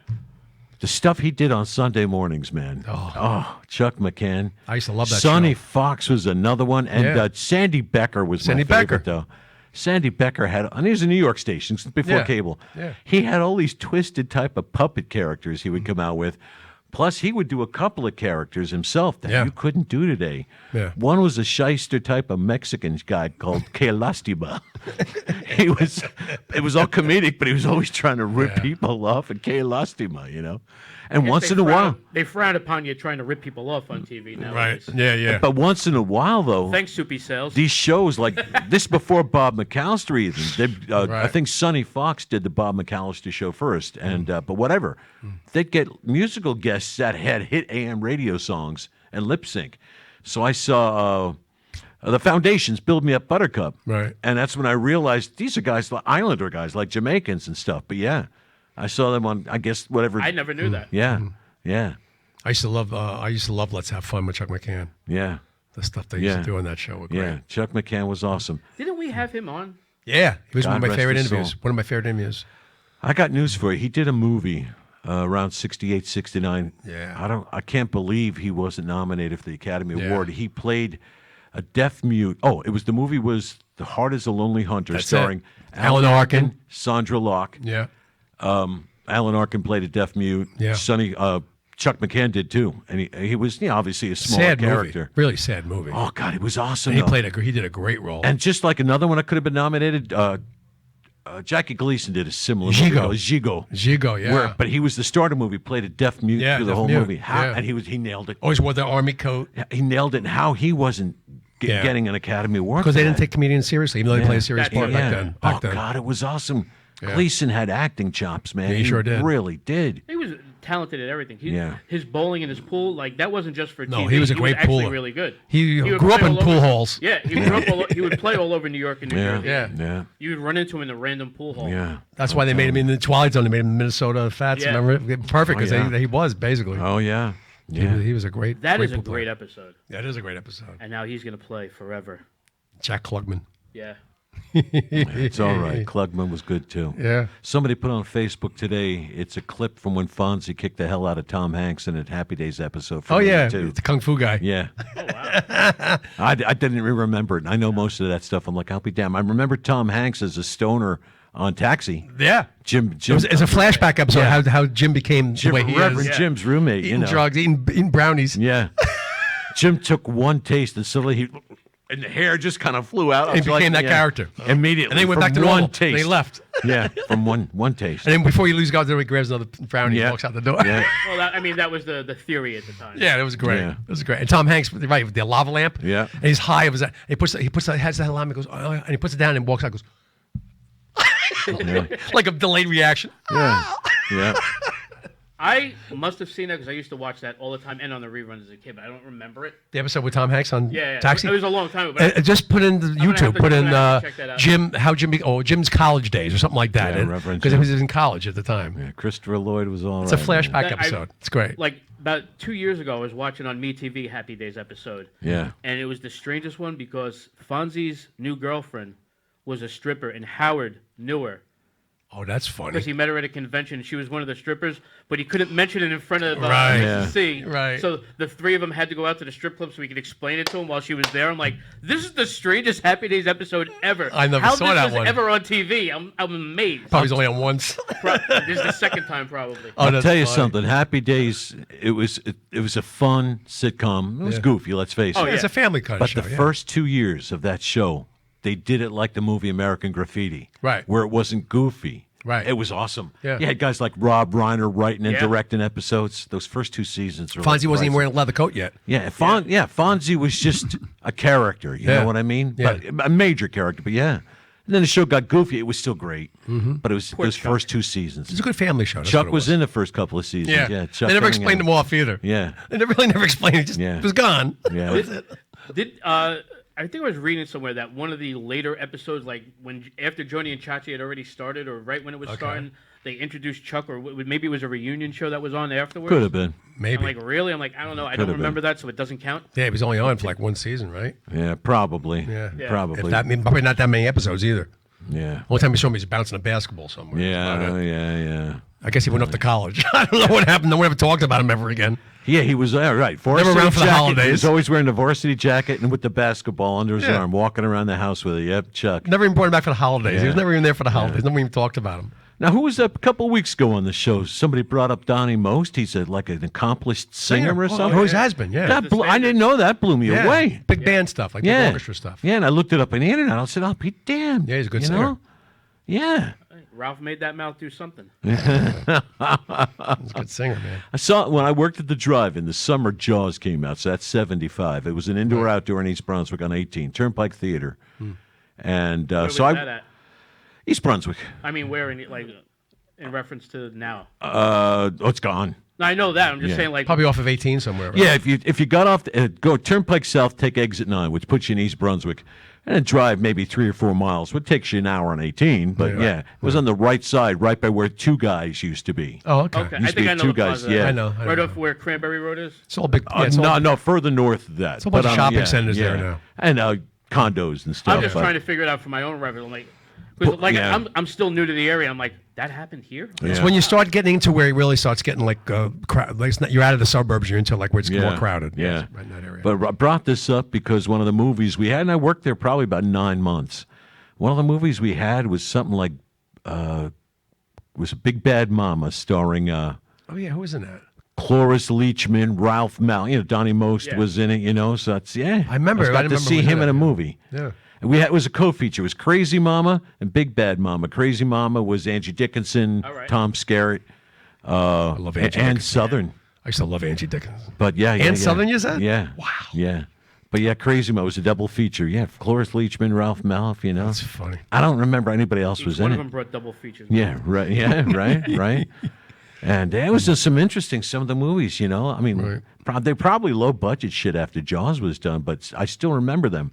The stuff he did on Sunday mornings, man. Oh, Chuck McCann. I used to love that Sonny show. Fox was another one, and Yeah. Sandy Becker was Sandy my favorite Becker. though. Sandy Becker had, and he was a New York station before Yeah. cable. Yeah. He had all these twisted type of puppet characters he would come out with. Plus, he would do a couple of characters himself that Yeah. you couldn't do today. Yeah. One was a shyster type of Mexican guy called Kelastima. It was all comedic, but he was always trying to rip people off at Kelastima, And once in a while, They frown upon you trying to rip people off on TV now. Right. Yeah, yeah. but once in a while though, Thanks, Soupy Sales. these shows like this before Bob McAllister even. I Right. think Sonny Fox did the Bob McAllister show first, and but whatever, they'd get musical guests that had hit AM radio songs and lip sync. So I saw the Foundations, "Build Me Up, Buttercup," Right. and that's when I realized these are guys, Islander guys, like Jamaicans and stuff. But yeah, I saw them on, I guess, whatever. I never knew that. Yeah, yeah, I used to love Let's Have Fun with Chuck McCann. yeah, The stuff they used Yeah. to do on that show were great. yeah. Chuck McCann was awesome. Didn't we have him on? Yeah, he was one of God my rest favorite his interviews. soul. One of my favorite interviews. I got news for you. He did a movie around 68, 69. Yeah. I can't believe he wasn't nominated for the Academy Yeah. Award. He played a deaf mute. Oh, the movie was The Heart is a Lonely Hunter, That's starring it. Alan Arkin. Sandra Locke. Yeah. Alan Arkin played a deaf mute. Yeah. Chuck McCann did too. And he was obviously a small Sad character. movie. Really sad movie. Oh God, it was awesome. And though. he did a great role. And just like another one that could have been nominated, Jackie Gleason did a similar Gigo. movie. Gigo. Gigo, yeah. But he was the starter movie, played a deaf mute Yeah, through the deaf whole mute, movie. yeah. And he nailed it. Always wore the army coat He nailed it. And how he wasn't Yeah. getting an Academy Award because for they didn't that. take comedians seriously, even though they played a serious That's part it. back Yeah. then. Oh Back then. God, it was awesome. Yeah. Gleason had acting chops, man. Yeah, he sure did. Really did. He was talented at everything. Yeah. His bowling and his pool, like that wasn't just for No, TV. he was a great actually pooler. really good. He would grew up play in all pool over- halls. Yeah, he would play all over New York and New Yeah. Jersey. Yeah. Yeah. You would run into him in a random pool hall. Yeah. That's why they made him in the Twilight Zone. They made him Minnesota Fats. Yeah. Remember? Perfect, because Oh, yeah. he was, basically. Oh yeah. Yeah. He was a great That is a pool great player. episode. That is a great episode. And now he's going to play forever. Jack Klugman. Yeah. It's all right. Klugman was good too. Yeah. Somebody put on Facebook today. It's a clip from when Fonzie kicked the hell out of Tom Hanks in a Happy Days episode. From Oh, yeah. too. The Kung Fu guy. Yeah. Oh, wow. I didn't even remember it. I know most of that stuff. I'm like, I'll be damned. I remember Tom Hanks as a stoner on Taxi. Yeah. Jim. It's a flashback episode Yeah. how Jim became the way he Reverend is. Jim's roommate. Eating drugs, eating brownies. Yeah. Jim took one taste and suddenly and the hair just kind of flew out. I He was like, became that yeah, character. immediately. And they went from back to one normal. taste. They left. Yeah, from one taste. And then before he leaves, goes there, he grabs another brownie Yeah. and walks out the door. Yeah. Well, that was the theory at the time. Yeah, it was great. Yeah. It was great. And Tom Hanks, right, with the lava lamp. Yeah. And he's high. He puts has that lamp and goes, oh, and he puts it down and walks out. Goes, like a delayed reaction. Yeah. Yeah. I must have seen that because I used to watch that all the time and on the reruns as a kid, but I don't remember it. The episode with Tom Hanks on Yeah. Taxi. It was a long time ago. But Just put in the gonna have YouTube. to- Put I'm in gonna have to check that out. Jim's college days or something like that. Yeah, Reverend Because Jim. he was in college at the time. Yeah, Christopher Lloyd was all It's right. a flashback That- episode. It's great. like about 2 years ago, I was watching on MeTV Happy Days episode. Yeah. And it was the strangest one because Fonzie's new girlfriend was a stripper, and Howard knew her. Oh, that's funny. Because he met her at a convention. She was one of the strippers, but he couldn't mention it in front of Right. SEC. Right. So the three of them had to go out to the strip club so we could explain it to him while she was there. I'm like, this is the strangest Happy Days episode ever. I never How saw this that was one. ever on TV. I'm amazed. Probably was only on once. This is the second time probably. Oh, I'll that's tell you funny. something. Happy Days. It was a fun sitcom. It was Yeah. goofy. Let's face it. Oh, It's yeah. a family kind But of show. the yeah. first 2 years of that show, they did it like the movie American Graffiti, Right. Where it wasn't goofy. Right. It was awesome. Yeah. You had guys like Rob Reiner writing and Yeah. directing episodes. Those first 2 seasons were Fonzie like wasn't even priceless. wearing a leather coat yet. Yeah, Fonzie was just a character. You Yeah. know what I mean? Yeah. But a major character. But yeah. And then the show got goofy. It was still great. But it was those Chuck. first 2 seasons. It's a good family show. That's Chuck what it was in the first couple of seasons. Yeah. Chuck They never Cunningham. explained him off either. Yeah. They really never explained it. Just Yeah. it was gone. Yeah. Did I think I was reading somewhere that one of the later episodes, like when after Joni and Chachi had already started, or right when it was starting, they introduced Chuck, or maybe it was a reunion show that was on afterwards. Could have been. Maybe. I'm like, really? I'm like, I don't know. I Could don't have remember that, so it doesn't count. Yeah, he was only on for like one season, right? Yeah, probably. Yeah. Yeah. Probably. If that, probably not that many episodes either. Yeah. Only time he showed me is bouncing a basketball somewhere. That's about it. Yeah. I guess he went off to college. I don't know what happened. No one ever talked about him ever again. Yeah, he was right. Varsity around for the jacket. holidays. He was always wearing the varsity jacket and with the basketball under his Yeah. arm, walking around the house with it. Yep, Chuck. Never even brought him back for the holidays. He was Yeah. never even there for the holidays. No one even talked about him. Now, who was up a couple of weeks ago on the show? Somebody brought up Donnie Most. He's like an accomplished singer or something. Oh, always has been, yeah. That I didn't know that. Blew me Yeah. away. Big band stuff, like big Yeah. orchestra stuff. Yeah, and I looked it up on the internet. I said, I'll be damned. Yeah, he's a good you singer. know? Yeah. Ralph made that mouth do something. He's a good singer, man. I saw when I worked at the drive-in, the summer Jaws came out, so that's 75. It was an indoor-outdoor in East Brunswick on 18, Turnpike Theater. And Where so was I, that at? East Brunswick. I mean, where in reference to now? It's gone. No, I know that. I'm just Yeah. saying, like, Probably off of 18 somewhere, right? Yeah, if you got off, go Turnpike South, take exit 9, which puts you in East Brunswick, and then drive maybe 3 or 4 miles, which takes you an hour on 18. But yeah, it was on the right side, right by where Two Guys used to be. Oh, okay. okay, Used I to think be I know Two the Guys. plaza. Yeah, I know. Right off where Cranberry Road is. It's all big. Yeah, it's all, no, further north of that. It's a bunch of But, shopping yeah, centers there yeah. now. and condos and stuff. I'm just but- trying to figure it out for my own reference. I'm like, 'cause, like yeah. I'm still new to the area. I'm like, that happened here? It's Yeah. when you start getting into where it really starts getting like, like it's not, you're out of the suburbs. You're into like where it's more crowded. Yeah, It's right in that area. But I brought this up because one of the movies we had, and I worked there probably about 9 months. One of the movies we had was something like, was Big Bad Mama, starring oh yeah, who was in that? Cloris Leachman, Ralph Mal. Donnie Most Yeah. was in it. So that's I remember. I I got didn't to remember see who was him in in a it. movie. Yeah. And it was a co-feature. It was Crazy Mama and Big Bad Mama. Crazy Mama was Angie Dickinson, All right. Tom Skerritt, love Angie and Dickinson. Southern. I used to love Angie Dickinson. But yeah, And Southern, you said? Yeah. Wow. Yeah. But yeah, Crazy Mama was a double feature. Yeah, Cloris Leachman, Ralph Malph. That's funny. I don't remember anybody else was One in of it. them brought double features. Yeah, right. Yeah, right. And it was just some interesting some of the movies. I mean, they're probably low budget shit after Jaws was done, but I still remember them.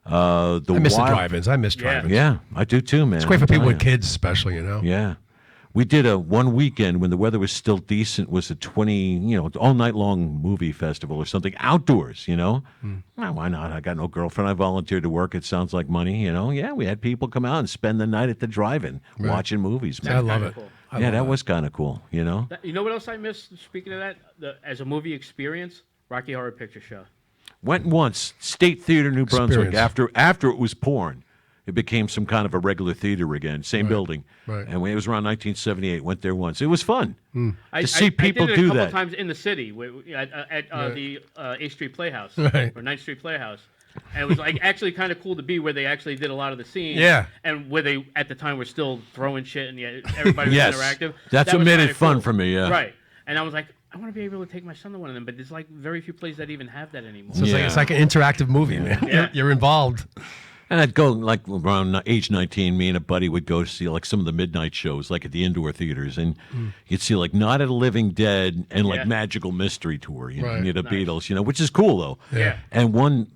I miss the drive-ins. I miss Yeah. drive-ins. Yeah, I do too, man. It's great for people with kids, especially. Yeah. We did a one weekend when the weather was still decent, was a 20, all night long movie festival or something outdoors, Well, why not? I got no girlfriend. I volunteered to work. It sounds like money, Yeah, we had people come out and spend the night at the drive-in watching movies, man. I love kinda it. cool. Yeah, that was kind of cool, You know what else I miss? Speaking of that, as a movie experience, Rocky Horror Picture Show. Went once, State Theater, New Brunswick. Experience. After it was porn, it became some kind of a regular theater again, same building. Right. And it was around 1978. Went there once. It was fun to see I people did it do a couple that. times in the city at the 8th Street Playhouse Right. or 9th Street Playhouse. And it was like actually kind of cool to be where they actually did a lot of the scenes. Yeah. And where they at the time were still throwing shit and yet everybody was Yes. interactive. That's That what was made it kinda fun cool. for me, yeah. Right. And I was like, I want to be able to take my son to one of them, but there's like very few places that even have that anymore. So it's like an interactive movie, man. Yeah. You're involved. And I'd go, like, around age 19, me and a buddy would go to see, like, some of the midnight shows, like, at the indoor theaters. And you'd see, like, Night of the Living Dead and, like, Yeah. Magical Mystery Tour, Right. the Beatles, which is cool, though. Yeah. And one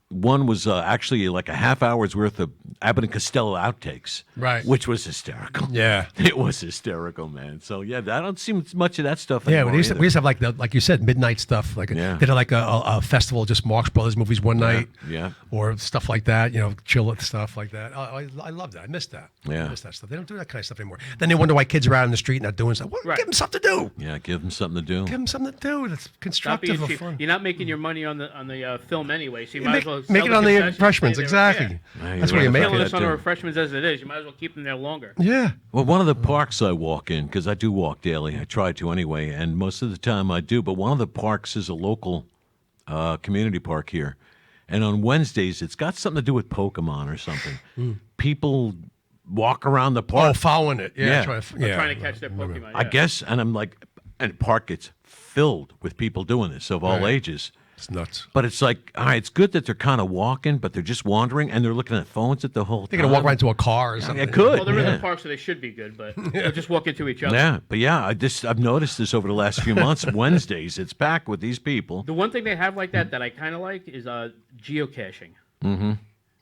one was actually like a half hour's worth of Abbott and Costello outtakes, Right. Which was hysterical. Yeah. It was hysterical, man. So yeah, I don't see much of that stuff Yeah, anymore. we used to have like you said, midnight stuff. Like Yeah. they did like a festival, just Marx Brothers movies one night, yeah. or stuff like that. Chill it stuff like that. I love that. I miss that. Yeah. I miss that stuff. They don't do that kind of stuff anymore. Then they wonder why kids are out on the street not doing stuff. Well, Right. give them something to do. Yeah, give them something to do. Give them something to do. That's Stop constructive being or cheap. fun. You're not making your money on the film anyway, so you might Make, as well make sell it on the concessions, refreshments, stay there. exactly. Yeah, That's you're where you right. make Killing it. us on the too. refreshments as it is. You might as well keep them there longer. Yeah. Well, one of the parks I walk in, because I do walk daily, I try to anyway, and most of the time I do, but one of the parks is a local community park here. And on Wednesdays, it's got something to do with Pokemon or something. People walk around the Oh, park. following it. Yeah. Yeah. Trying to catch their Pokemon. I yeah. guess, and I'm like, and the park gets filled with people doing this of all Right. ages. It's nuts. But it's like, all right, it's good that they're kind of walking, but they're just wandering and they're looking at phones at the whole They're time. gonna walk right into a car or something. It could. Well, they're in yeah. the park, so they should be good, but they'll just walk into each other. Yeah, but yeah, I've noticed this over the last few months. Wednesdays, it's packed with these people. The one thing they have like that I kind of like is geocaching. Mm-hmm.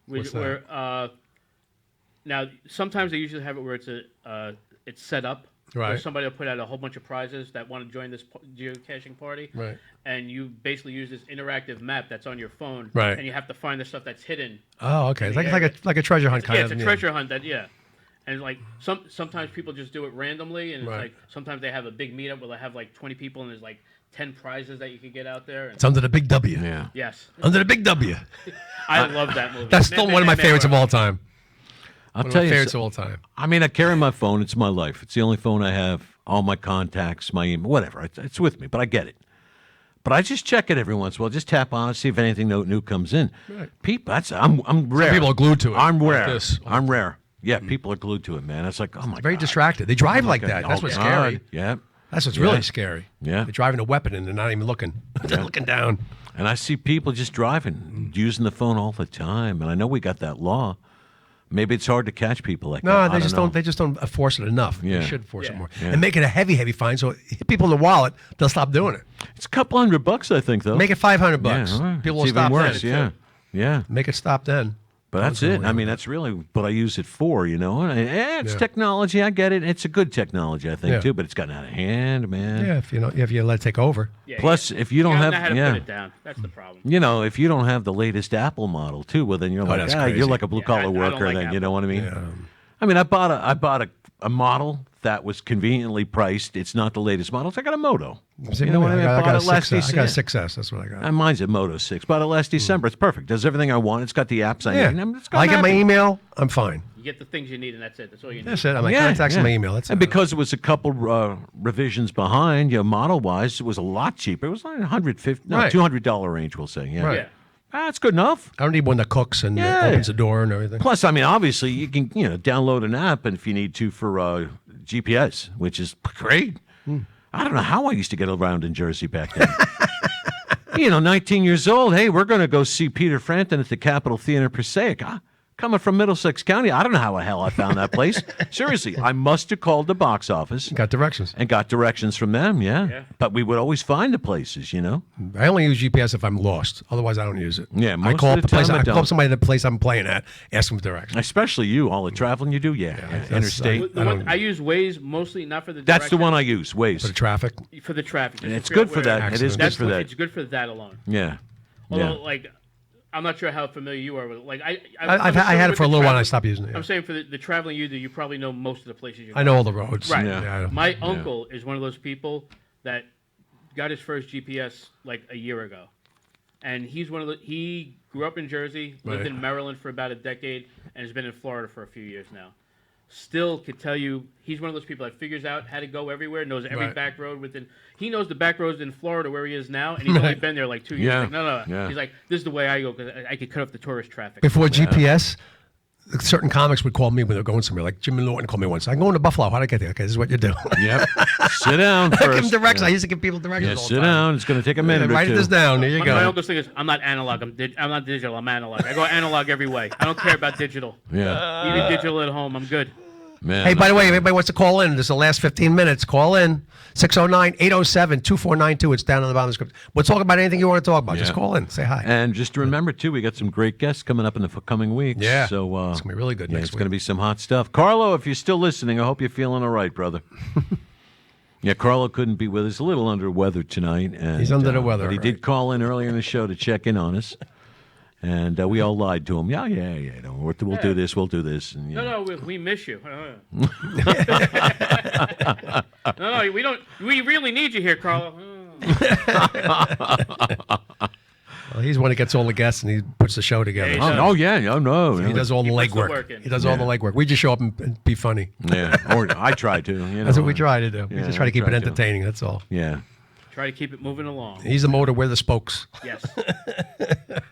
What's that? Where now sometimes they usually have it where it's set up. Where Right. somebody will put out a whole bunch of prizes that want to join this geocaching party. Right. And you basically use this interactive map that's on your phone. Right. And you have to find the stuff that's hidden. Oh, okay. It's Yeah. like a treasure hunt kind Yeah, of. it's a treasure hunt. And like sometimes people just do it randomly, and it's Right. like sometimes they have a big meetup where they have like 20 people, and there's like 10 prizes that you could get out there. And, It's under the big W. Yeah. yes, Under the big W. I love that movie. That's still one of my favorites of all time. I'll One of tell my you. favorites of all time. I mean, I carry my phone. It's my life. It's the only phone I have. All my contacts, my email, whatever. It's with me, but I get it. But I just check it every once in a while. Just tap on it, see if anything new comes in. Right. People, I'm rare. people are glued to it, I'm like rare. this. I'm rare. Yeah, people are glued to it, man. It's like, oh my Very god. distracted. They drive like Okay. that. That's Oh, what's God. scary. Yeah. That's what's Yeah. really scary. Yeah. They're driving a weapon and they're not even looking. They're looking down. And I see people just driving, using the phone all the time. And I know we got that law. Maybe it's hard to catch people like that. No, I they just know. don't. They just don't force it enough. Yeah. They should force it Yeah. more Yeah. and make it a heavy fine. So hit people in the wallet, they'll stop doing it. It's a couple $100, I think, though. Make it $500. Yeah, all right. People will It's even stop worse. then. Yeah, yeah. Make it stop then. But that's it. I mean, that's really what I use it for, you know. And it's Yeah. technology. I get it. It's a good technology, I think, Yeah. too. But it's gotten out of hand, man. Yeah, if you let it take over. Yeah, Plus, if you don't gotta have, know how to yeah, put it down. That's the problem. you know, if you don't have the latest Apple model, too, well, then you're like, that's you're crazy. like a blue I collar don't worker. like Then you Apple. know what I mean? Yeah. I mean, I bought a model that was conveniently priced. It's not the latest model. I got a Moto. See, You know what I mean? I bought got it a last 6S. I got a December. 6S. That's what I got. Mine's a Moto 6. Bought it last December. It's perfect. Does everything I want. It's got the apps I Yeah. need. I'm just I get my happy. email. I'm fine. You get the things you need, and that's it. That's all you need. That's it. I'm like contacts and my email. That's and it. because it was a couple revisions behind, you know, model wise, it was a lot cheaper. It was like Right. $200 range, we'll say. Yeah, Right. Yeah. That's good enough. I don't need one that cooks and Yeah. opens the door and everything. Plus, I mean, obviously, you can download an app, and if you need to for GPS, which is great. I don't know how I used to get around in Jersey back then. 19 years old. Hey, we're going to go see Peter Frampton at the Capitol Theater in Passaic. Coming from Middlesex County, I don't know how the hell I found that place. Seriously, I must have called the box office Got directions. and got directions from them. Yeah. But we would always find the places. I only use GPS if I'm lost. Otherwise, I don't use it. Yeah, I most call of up the the place. time I I call don't. up somebody at the place I'm playing at. Ask them for directions. Especially you, all the traveling you do. Yeah, that's- interstate. I use Waze mostly not for the. That's the directions, one I use. For the Waze. traffic. for the traffic. just to It's figure good out for where- that. It is good That's for what- that. It's good for that alone. Yeah. Although, Yeah. like, I'm not sure how familiar you are with it. Like, I had it for a little while and I stopped using it. Yeah. I'm saying for the traveling you do, you probably know most of the places you go. I know all the roads. Right. Yeah. I know. My uncle is one of those people that got his first GPS like a year ago. And he grew up in Jersey, lived Right. in Maryland for about a decade, and has been in Florida for a few years now. Still could tell you, he's one of those people that figures out how to go everywhere, knows every Right. back road within. He knows the back roads in Florida where he is now, and he's only Right. been there like 2 years. Yeah. Like, no. Yeah. He's like, this is the way I go because I could cut off the tourist traffic. Before GPS, certain comics would call me when they're going somewhere. Like Jimmy Norton called me once. I'm going to Buffalo. How do I get there? Okay, this is what you do. Yep. Sit down I give them first. directions. Yeah. I used to give people directions. Yeah, all the sit time. down. It's going to take a minute or Write two. this down. There you My go. uncle's thing is, I'm not analog. I'm not digital. I'm analog. I go analog every way. I don't care about digital. Yeah. Even digital at home, I'm good. Man. Hey, by the way, if anybody wants to call in, this is the last 15 minutes. Call in 609-807-2492. It's down on the bottom of the script. We'll talk about anything you want to talk about. Yeah. Just call in. Say hi. And just remember, too, we got some great guests coming up in the coming weeks. Yeah. So, it's going to be really good next it's week. going to be some hot stuff. Carlo, if you're still listening, I hope you're feeling all right, brother. Yeah, Carlo couldn't be with us. A little under the weather tonight. And, He's under the weather, But he did call in earlier in the show to check in on us. And we all lied to him. Yeah. We'll do this. We'll do this. And, No, we miss you. No, we don't. We really need you here, Carlo. Well, he's the one that gets all the guests and he puts the show together. Yeah, He does all the puts the legwork. work in. He does all the legwork. We just show up and be funny. Yeah, or I try to. That's what we try to do. We Yeah, just try to keep try it to. entertaining. That's all. Yeah. Try to keep it moving along. He's the motor. We're the spokes. Yes.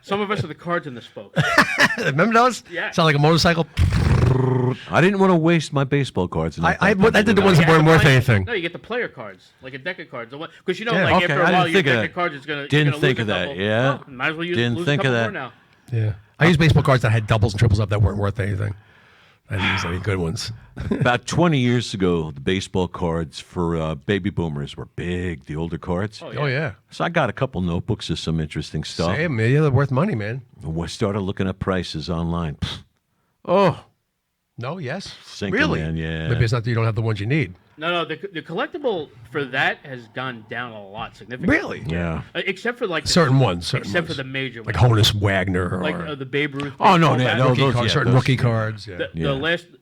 Some of us are the cards in the spokes. Remember those? Yeah. Sound like a motorcycle. I didn't want to waste my baseball cards. And I did the ones that weren't worth anything. No, you get the player cards, like a deck of cards. Because Yeah, like okay, after a I while, didn't your think of deck that. of cards is gonna. Didn't you're gonna think lose of a that, couple. yeah. Oh, might as well Didn't lose think a of couple that. more now. Yeah. I used baseball cards that had doubles and triples up that weren't worth anything. I didn't use any good ones. About 20 years ago, the baseball cards for baby boomers were big, the older cards. Oh, yeah. So I got a couple notebooks of some interesting stuff. Same. Yeah, they're worth money, man. We started looking at prices online. Oh, No, yes. Sinking, really? man, yeah. Maybe it's not that you don't have the ones you need. No, the collectible for that has gone down a lot significantly. Really? yeah. Except for like Certain ones. except for the major like ones. Honus Wagner. Like or the Babe Ruth. Oh, no, baseball yeah, bat. no, rookie those- cards, yeah, certain those- rookie cards. Yeah.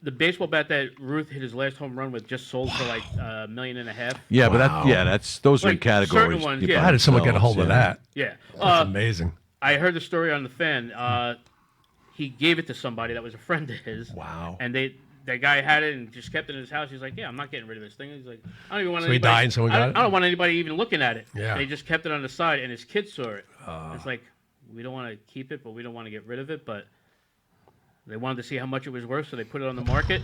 The baseball bat that Ruth hit his last home run with just sold for like $1.5 million. Yeah, but Wow. that's those are in Like, categories. certain ones, you yeah. buy How did someone get a hold themselves, of that? Yeah. That's amazing. I heard the story on the fan. He gave it to somebody that was a friend of his. Wow. And that guy had it and just kept it in his house. He's like, yeah, I'm not getting rid of this thing. He's like, I don't even want So he anybody. died and someone got it? I don't want anybody even looking at it. Yeah. They just kept it on the side, and his kids saw it. It's like, we don't want to keep it, but we don't want to get rid of it. But they wanted to see how much it was worth, so they put it on the market.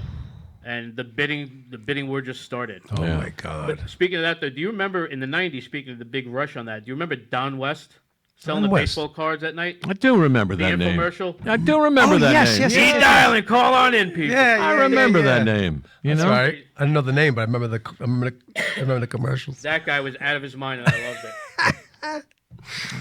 And the bidding war just started. Oh, Yeah. my God. But speaking of that, though, do you remember in the '90s? Speaking of the big rush on that, do you remember Don West selling Don the West. baseball cards at night? I do remember The that name. infomercial. I do remember that yes, name. yes, Need yes. dialing, call on in, people. Yeah, I remember that name. You That's know? right. I don't know the name, but I remember the commercials. That guy was out of his mind, and I loved it.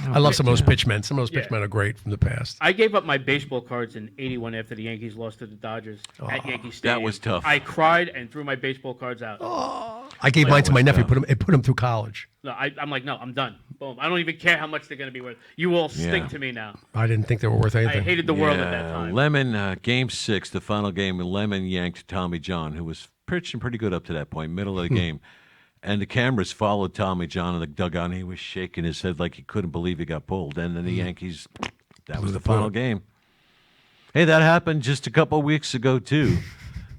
I love some of those pitchmen. Some of those Yeah. pitchmen are great from the past. I gave up my baseball cards in '81 after the Yankees lost to the Dodgers at Yankee Stadium. was tough. I cried and threw my baseball cards out. I gave mine to my was nephew. tough. Put him through college. No, I'm like, no, I'm done. Boom. I don't even care how much they're going to be worth. You all stink Yeah. to me now. I didn't think they were worth I anything. hated the world at that time. Lemon, Game 6, the final game, and Lemon yanked Tommy John, who was pitching pretty good up to that point, middle of the game. And the cameras followed Tommy John in the dugout, and he was shaking his head like he couldn't believe he got pulled. And then the Yankees, that was the final game. Hey, that happened just a couple of weeks ago, too.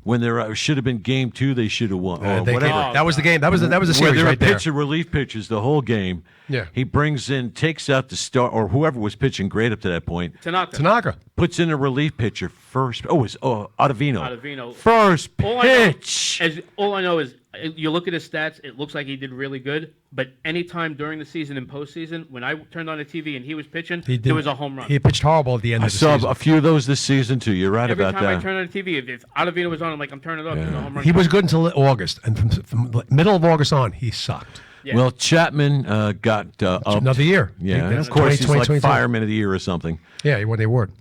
When there should have been Game 2, they should have won, or They whatever. gave- that was the game. That was the Where series there were right there. pitcher relief pitchers the whole game. Yeah. He brings in, takes out the star, or whoever was pitching great up to that point, Tanaka. puts in a relief pitcher first. Ottavino. Ottavino. First All pitch. all I know is you look at his stats, it looks like he did really good. But anytime during the season and postseason, when I turned on the TV and he was pitching, there was a home run. He pitched horrible at the end I of the saw season. a few of those this season, too. You're right Every about time I that. turn on the TV, if Ottavino was on, I'm like, I'm turning it off. There's a home run. He was good until August, and from the middle of August on, he sucked. Yeah. Well, Chapman got upped. Another year. Yeah, and That's of course, he's 20, like 20, fireman of the year or something. Yeah, he won the award.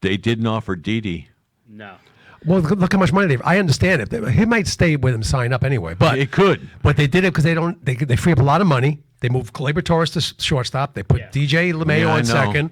They didn't offer Didi. No. Well, look how much money they. I understand it. He might stay with him, sign up anyway. But It could. But they did it because they don't. They free up a lot of money. They moved Gleyber Torres to shortstop. They put Yeah. DJ LeMayo Yeah, I on know. second,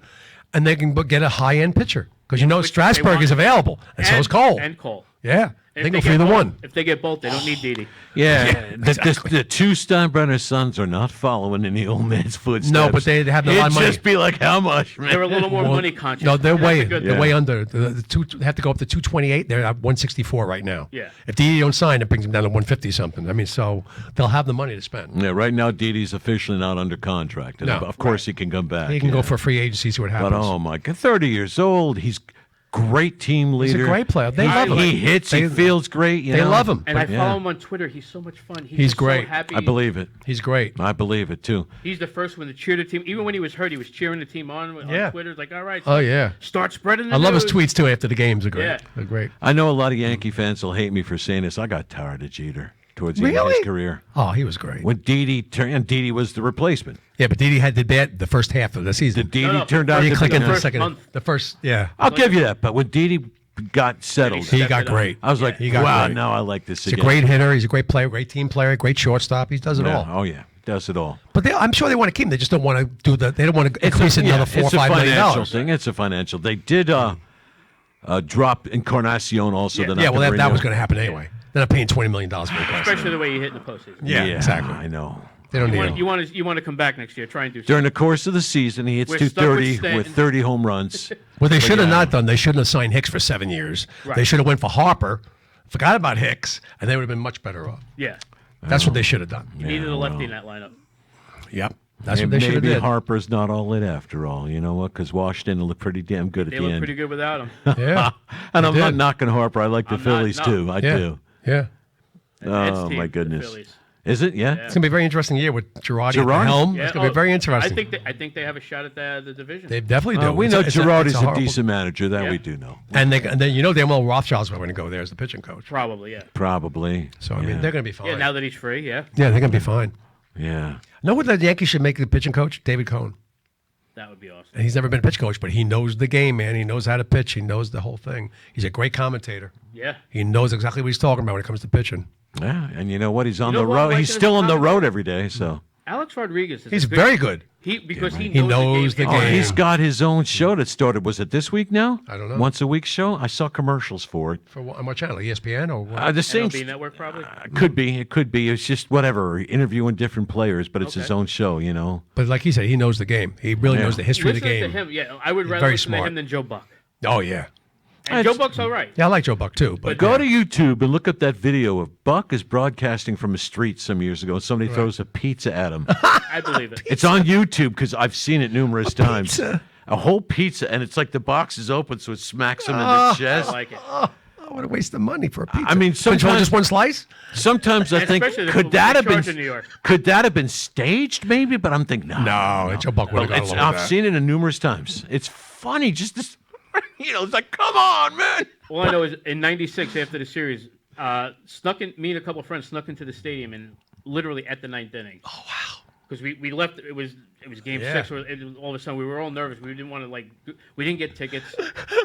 and they can get a high end pitcher because Which they Strasburg want. is available, and so is Cole. And Cole. Yeah, And they if go get for either both- one. If they get both, they don't need Didi. Yeah, the two Steinbrenner sons are not following in the old man's footsteps. No, but they have a lot It'd of money. just be like, how much, man? They're a little more Well, money conscious. No, they're That's way a good they're thing. way under. The two they have to go up to 228. They're at 164 right now. Yeah. If Didi don't sign, it brings them down to 150 something. I mean, so they'll have the money to spend. Yeah, right now Didi's officially not under contract. And No. of course he can come back. He can go yeah. for free agency, see what happens. But oh my God, 30 years old. great team leader. He's a great player. They love him. He hits. He feels great. They love him. And I follow him on Twitter. He's so much fun. He's just great. So happy. I believe it. He's great. I believe it too. He's the first one to cheer the team. Even when he was hurt, he was cheering the team on Twitter. It's like, all right. Oh yeah. Start spreading the I love his news. tweets too after the games. Are great. Yeah. They're great. I know a lot of Yankee fans will hate me for saying this. I got tired of Jeter towards the end of Really? his career. Oh, he was great. When Didi turned, and Didi was the replacement. Yeah, but Didi had the first half of the season. Didi turned out He to clicked be into the first second. month. The first, yeah. I'll give you that. But when Didi got settled, He got great. I was like, He got wow, great. now I like this He's again. a great hitter. He's a great player, great team player, great shortstop. He does it Yeah. all. Oh yeah, does it all. But I'm sure they want to keep him. They just don't want to do the. They don't want to increase it another $4 or $5 million. It's a financial thing. It's a financial. They did drop Encarnacion also. Yeah. They're not Yeah, well, gonna that renew. was going to happen anyway. They're not paying $20 million for Encarnacion. Especially the way he hit in the postseason. Yeah, exactly. I know. They don't need him. You want to come back next year? Try and do During something. the course of the season, he hits We're stuck with 230 Stanton. with 30 home runs. What they But should have yeah. not done, they shouldn't have signed Hicks for 7 years. Right. They should have went for Harper, forgot about Hicks, and they would have been much better off. Yeah. That's what they should have done. You needed a lefty in that lineup. Yep. That's what they should have Maybe did. Harper's not all it after all. You know what? Because Washington looked pretty damn good at They the look end. pretty good without him. Yeah. And They I'm not did. knocking Harper. I like the I'm not, Phillies no. too. I Yeah. do. Yeah. Ed's Oh team, my the goodness. Phillies. Is it? Yeah. It's going to be a very interesting year with Girardi at the Girardi? helm. Yeah, It's going to be very interesting. I think they have a shot at the division. They definitely do. We It's know it's Girardi's it's a horrible- decent manager. That Yeah. we do know. And then you know damn well Rothschild's going to go there as the pitching coach. Probably, yeah. Probably. So, I mean, they're going to be fine. Yeah, now that he's free, yeah. Yeah, they're going to be fine. Yeah. Know what the Yankees should make the pitching coach? David Cohn. That would be awesome. And he's never been a pitch coach, but he knows the game, man. He knows how to pitch. He knows the whole thing. He's a great commentator. Yeah. He knows exactly what he's talking about when it comes to pitching. Yeah. And you know what? He's on know the what I road. like He's in still his on the road comment? every day. So. Alex Rodriguez is He's a good, very good. Because he He knows knows the the game. game. He's got his own show that started. Was it this week now? I don't know. Once a week show. I saw commercials for it. On what channel? ESPN or what? The same. MLB Network, probably. Could be. It could be. It's just whatever. Interviewing different players, but it's his Okay. own show. You know. But like he said, he knows the game. He really Yeah. knows the history of the Listening game. to him, yeah, I would rather very listen to smart. him than Joe Buck. Oh, yeah. And Joe Buck's all right. Yeah, I like Joe Buck too. But Go to YouTube and look up that video of Buck is broadcasting from a street some years ago. Somebody throws a pizza at him. I believe it. It's on YouTube because I've seen it numerous times. pizza? A whole pizza, and it's like the box is open, so it smacks him in the I chest. like it. Oh, what a waste of money for a pizza. I mean, Couldn't you want sometimes- just one slice? Sometimes I think Especially the could people that they have been charge in New York. could that have been staged maybe? But I'm thinking no. Joe Buck would have Well, got along with I've that. seen it numerous times. It's funny, just this. It's like, come on, man. All I know is in '96, after the series, me and a couple of friends snuck into the stadium and literally at the ninth inning. Oh wow! Because we left. It was game Yeah. 6. All of a sudden, we were all nervous. We didn't want to we didn't get tickets,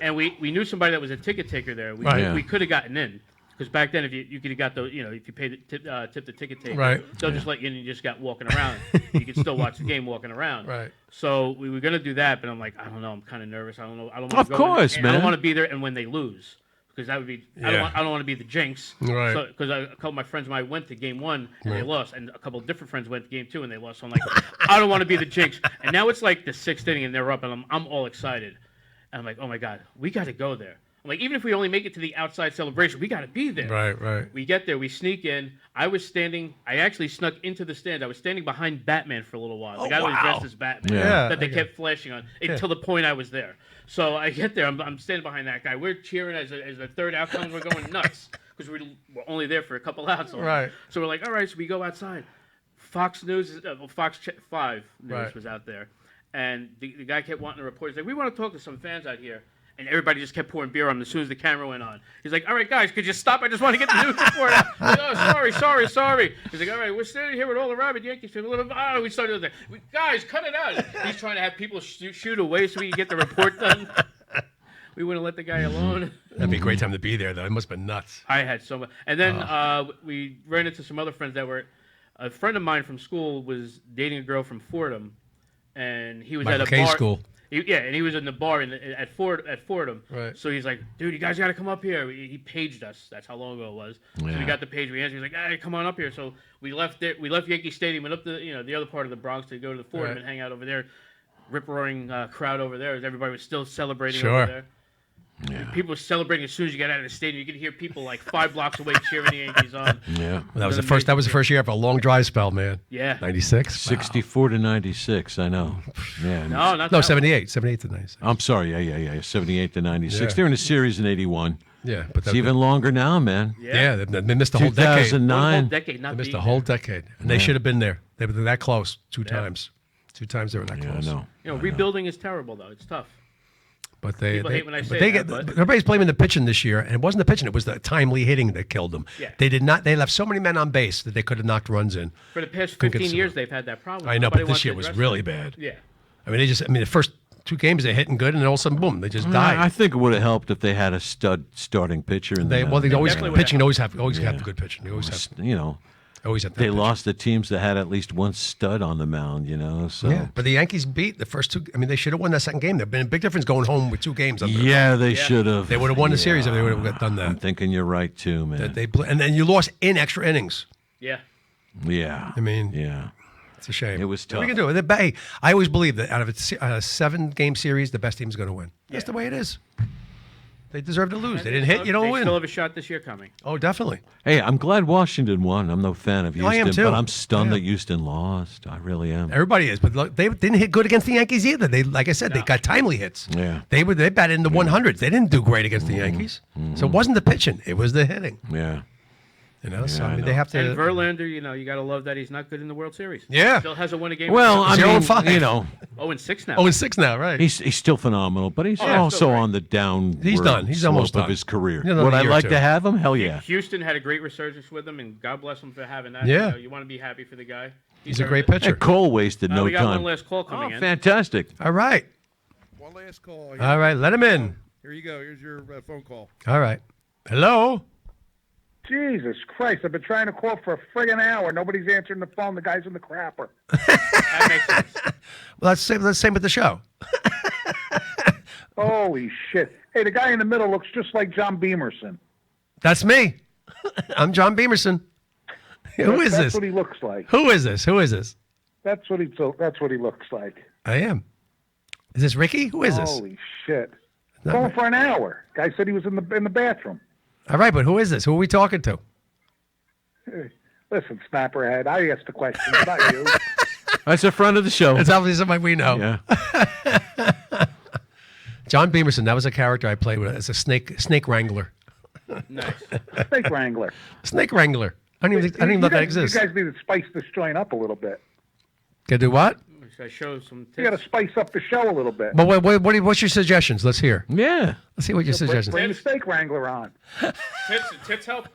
and we knew somebody that was a ticket taker there. Right. Yeah. We could have gotten in. Because back then, if you could have got the, if you paid tip the ticket taker, Right. they'll just let you in and you just got walking around. You could still watch the game walking around. Right. So we were gonna do that, but I'm like, I don't know, I'm kind of nervous. I don't know. I don't want Of to go course, and I man. don't want to be there, and when they lose, because that would be. I Yeah. don't want to be the jinx. Right. So because a couple of my friends and I went to game 1 and they lost, and a couple of different friends went to game 2 and they lost. So I'm like, I don't want to be the jinx. And now it's like the 6th inning and they're up, and I'm all excited, and I'm like, oh my god, we got to go there. I'm like, even if we only make it to the outside celebration, we got to be there. Right. We get there, we sneak in. I actually snuck into the stand. I was standing behind Batman for a little while. The guy that was dressed as Batman Yeah. that they kept flashing on until the point I was there. So I get there, I'm standing behind that guy. We're cheering as the third out comes. We're going nuts because we're only there for a couple outs. Right. So we're like, all right, so we go outside. Fox 5 News Right. was out there. And the guy kept wanting to report. He's like, we want to talk to some fans out here. And everybody just kept pouring beer on him as soon as the camera went on. He's like, all right, guys, could you stop? I just want to get the news report out. Like, oh, sorry. He's like, all right, we're standing here with all the rabid Yankees fans. We started with that. Guys, cut it out. He's trying to have people shoot away so we can get the report done. We wouldn't let the guy alone. That'd be a great time to be there, though. It must have been nuts. I had so much. And then we ran into some other friends that were. A friend of mine from school was dating a girl from Fordham. And he was Michael at a K's bar. school. And he was in the bar at Fordham. Right. So he's like, dude, you guys got to come up here. He paged us. That's how long ago it was. So we got the page. We answered. He's like, hey, come on up here. So we left there. We left Yankee Stadium and up the other part of the Bronx to go to the Fordham Right. and hang out over there. Rip roaring crowd over there as everybody was still celebrating Sure. over there. Yeah. People were celebrating as soon as you got out of the stadium. You could hear people like 5 blocks away cheering the Yankees on. Yeah. Well, that was the first. That was the first year after a long dry spell, man. Yeah. 96. 64 to 96. I know. Yeah. No, not No, that 78. 78 to 96. I'm sorry. Yeah. 78 to 96. Yeah. They're in a series in 81. Yeah, but It's even longer now, man. Yeah, they missed the whole decade. 2009. decade, not They missed being the whole there. decade, and they should have been there. They were that close 2 times. 2 times they were that Yeah, I close. know. You know, rebuilding is terrible though. It's tough. But they, People hate when I but say they that, get, but- everybody's blaming the pitching this year, and it wasn't the pitching; it was the timely hitting that killed them. Yeah. They did not. They left so many men on base that they could have knocked runs in. For the past Couldn't get 15 some- years, they've had that problem. I know, Nobody but wants this to year was address really it. bad. Yeah. I mean, the first 2 games they're hitting good, and then all of a sudden, boom, they just died. I think it would have helped if they had a stud starting pitcher. In They the always definitely would pitching. have. Always have Yeah. good pitching. They always have. You know, Always have. they good lost the teams that had at least one stud on the mound. You know, so pitching. Yeah, but the Yankees beat the first 2. I mean, they should have won that second game. There'd been a big difference going home with 2 games. Under yeah, they should have. They would have won the series if they would have done I'm that. thinking you're right too, man. And then you lost in extra innings. Yeah. Yeah, I mean, yeah. it's a shame. It was What are you tough. gonna do? Hey, I always believe that out of a 7-game series, the best team's going to win. That's the way it is. They deserve to lose. They didn't hit, you don't They win. still have a shot this year coming. Oh, definitely. Hey, I'm glad Washington won. I'm no fan of Houston, I am too. but I'm stunned I that am. Houston lost. I really am. Everybody is, but look, they didn't hit good against the Yankees either. They, like I said, they got timely hits. Yeah. They batted in the 100s. They didn't do great against the Yankees. So it wasn't the pitching; it was the hitting. Yeah. You know, so Yeah, I I mean, know. they have to. And Verlander, you know, you got to love that he's not good in the World Series. Yeah. Still hasn't won a game. Well, I 0-5. mean, you know, 0-6 now. 0-6 now, right? he's still phenomenal, but he's Yeah, also still great. on the down. He's done. He's almost of done. his career. Another Would I year or like 2. to have him? Hell yeah. Houston had a great resurgence with him, and God bless him for having that. Yeah. You know, you want to be happy for the guy. He's a earned great it. pitcher. And Cole wasted no We got time. one last call coming in. Fantastic. All right. One last call. All right. Let him in. Here you go. Here's your phone call. All right. Hello. Jesus Christ, I've been trying to call for a friggin' hour. Nobody's answering the phone. The guy's in the crapper. That makes sense. Well, that's the same with the show. Holy shit. Hey, the guy in the middle looks just like John Beamerson. That's me. I'm John Beamerson. Who is That's this? what he looks like. Who is this? Who is this? That's what he looks like. I am. Is this Ricky? Who is this? Holy shit. Not Calling me. for an hour. Guy said he was in the bathroom. All right, but who is this? Who are we talking to? Hey, listen, Snapperhead, I asked the question, not you. That's a friend of the show. It's obviously somebody we know. Yeah. John Beamerson. That was a character I played with as a snake wrangler. Nice. Snake Wrangler. Snake wrangler. I don't even know if that exists. You guys need to spice this joint up a little bit. Can do what? Should I show some You got to tips? spice up the show a little bit. But what's your suggestions? Let's hear. Yeah. Let's see what your suggestions. Bring the Snake Wrangler on. Tips help.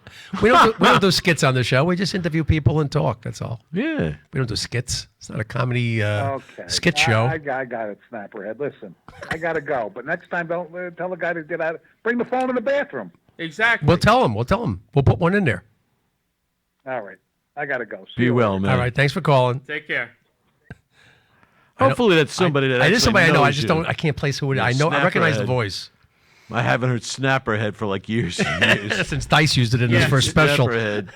We don't do skits on the show. We just interview people and talk. That's all. Yeah. We don't do skits. It's not a comedy Okay. skit show. I got it, Snapperhead. Listen, I got to go. But next time, don't tell the guy to get out. Bring the phone in the bathroom. Exactly. We'll tell him. We'll put one in there. All right. I got to go. See Be you well, later. man. All right. Thanks for calling. Take care. Hopefully that's somebody that I actually just somebody I know. I knows just you. don't. I can't place who it is. Yeah, I know. I recognize the Snapperhead. voice I haven't heard Snapperhead for like years and years. since Dice used it in his Yeah, first special. Snapperhead.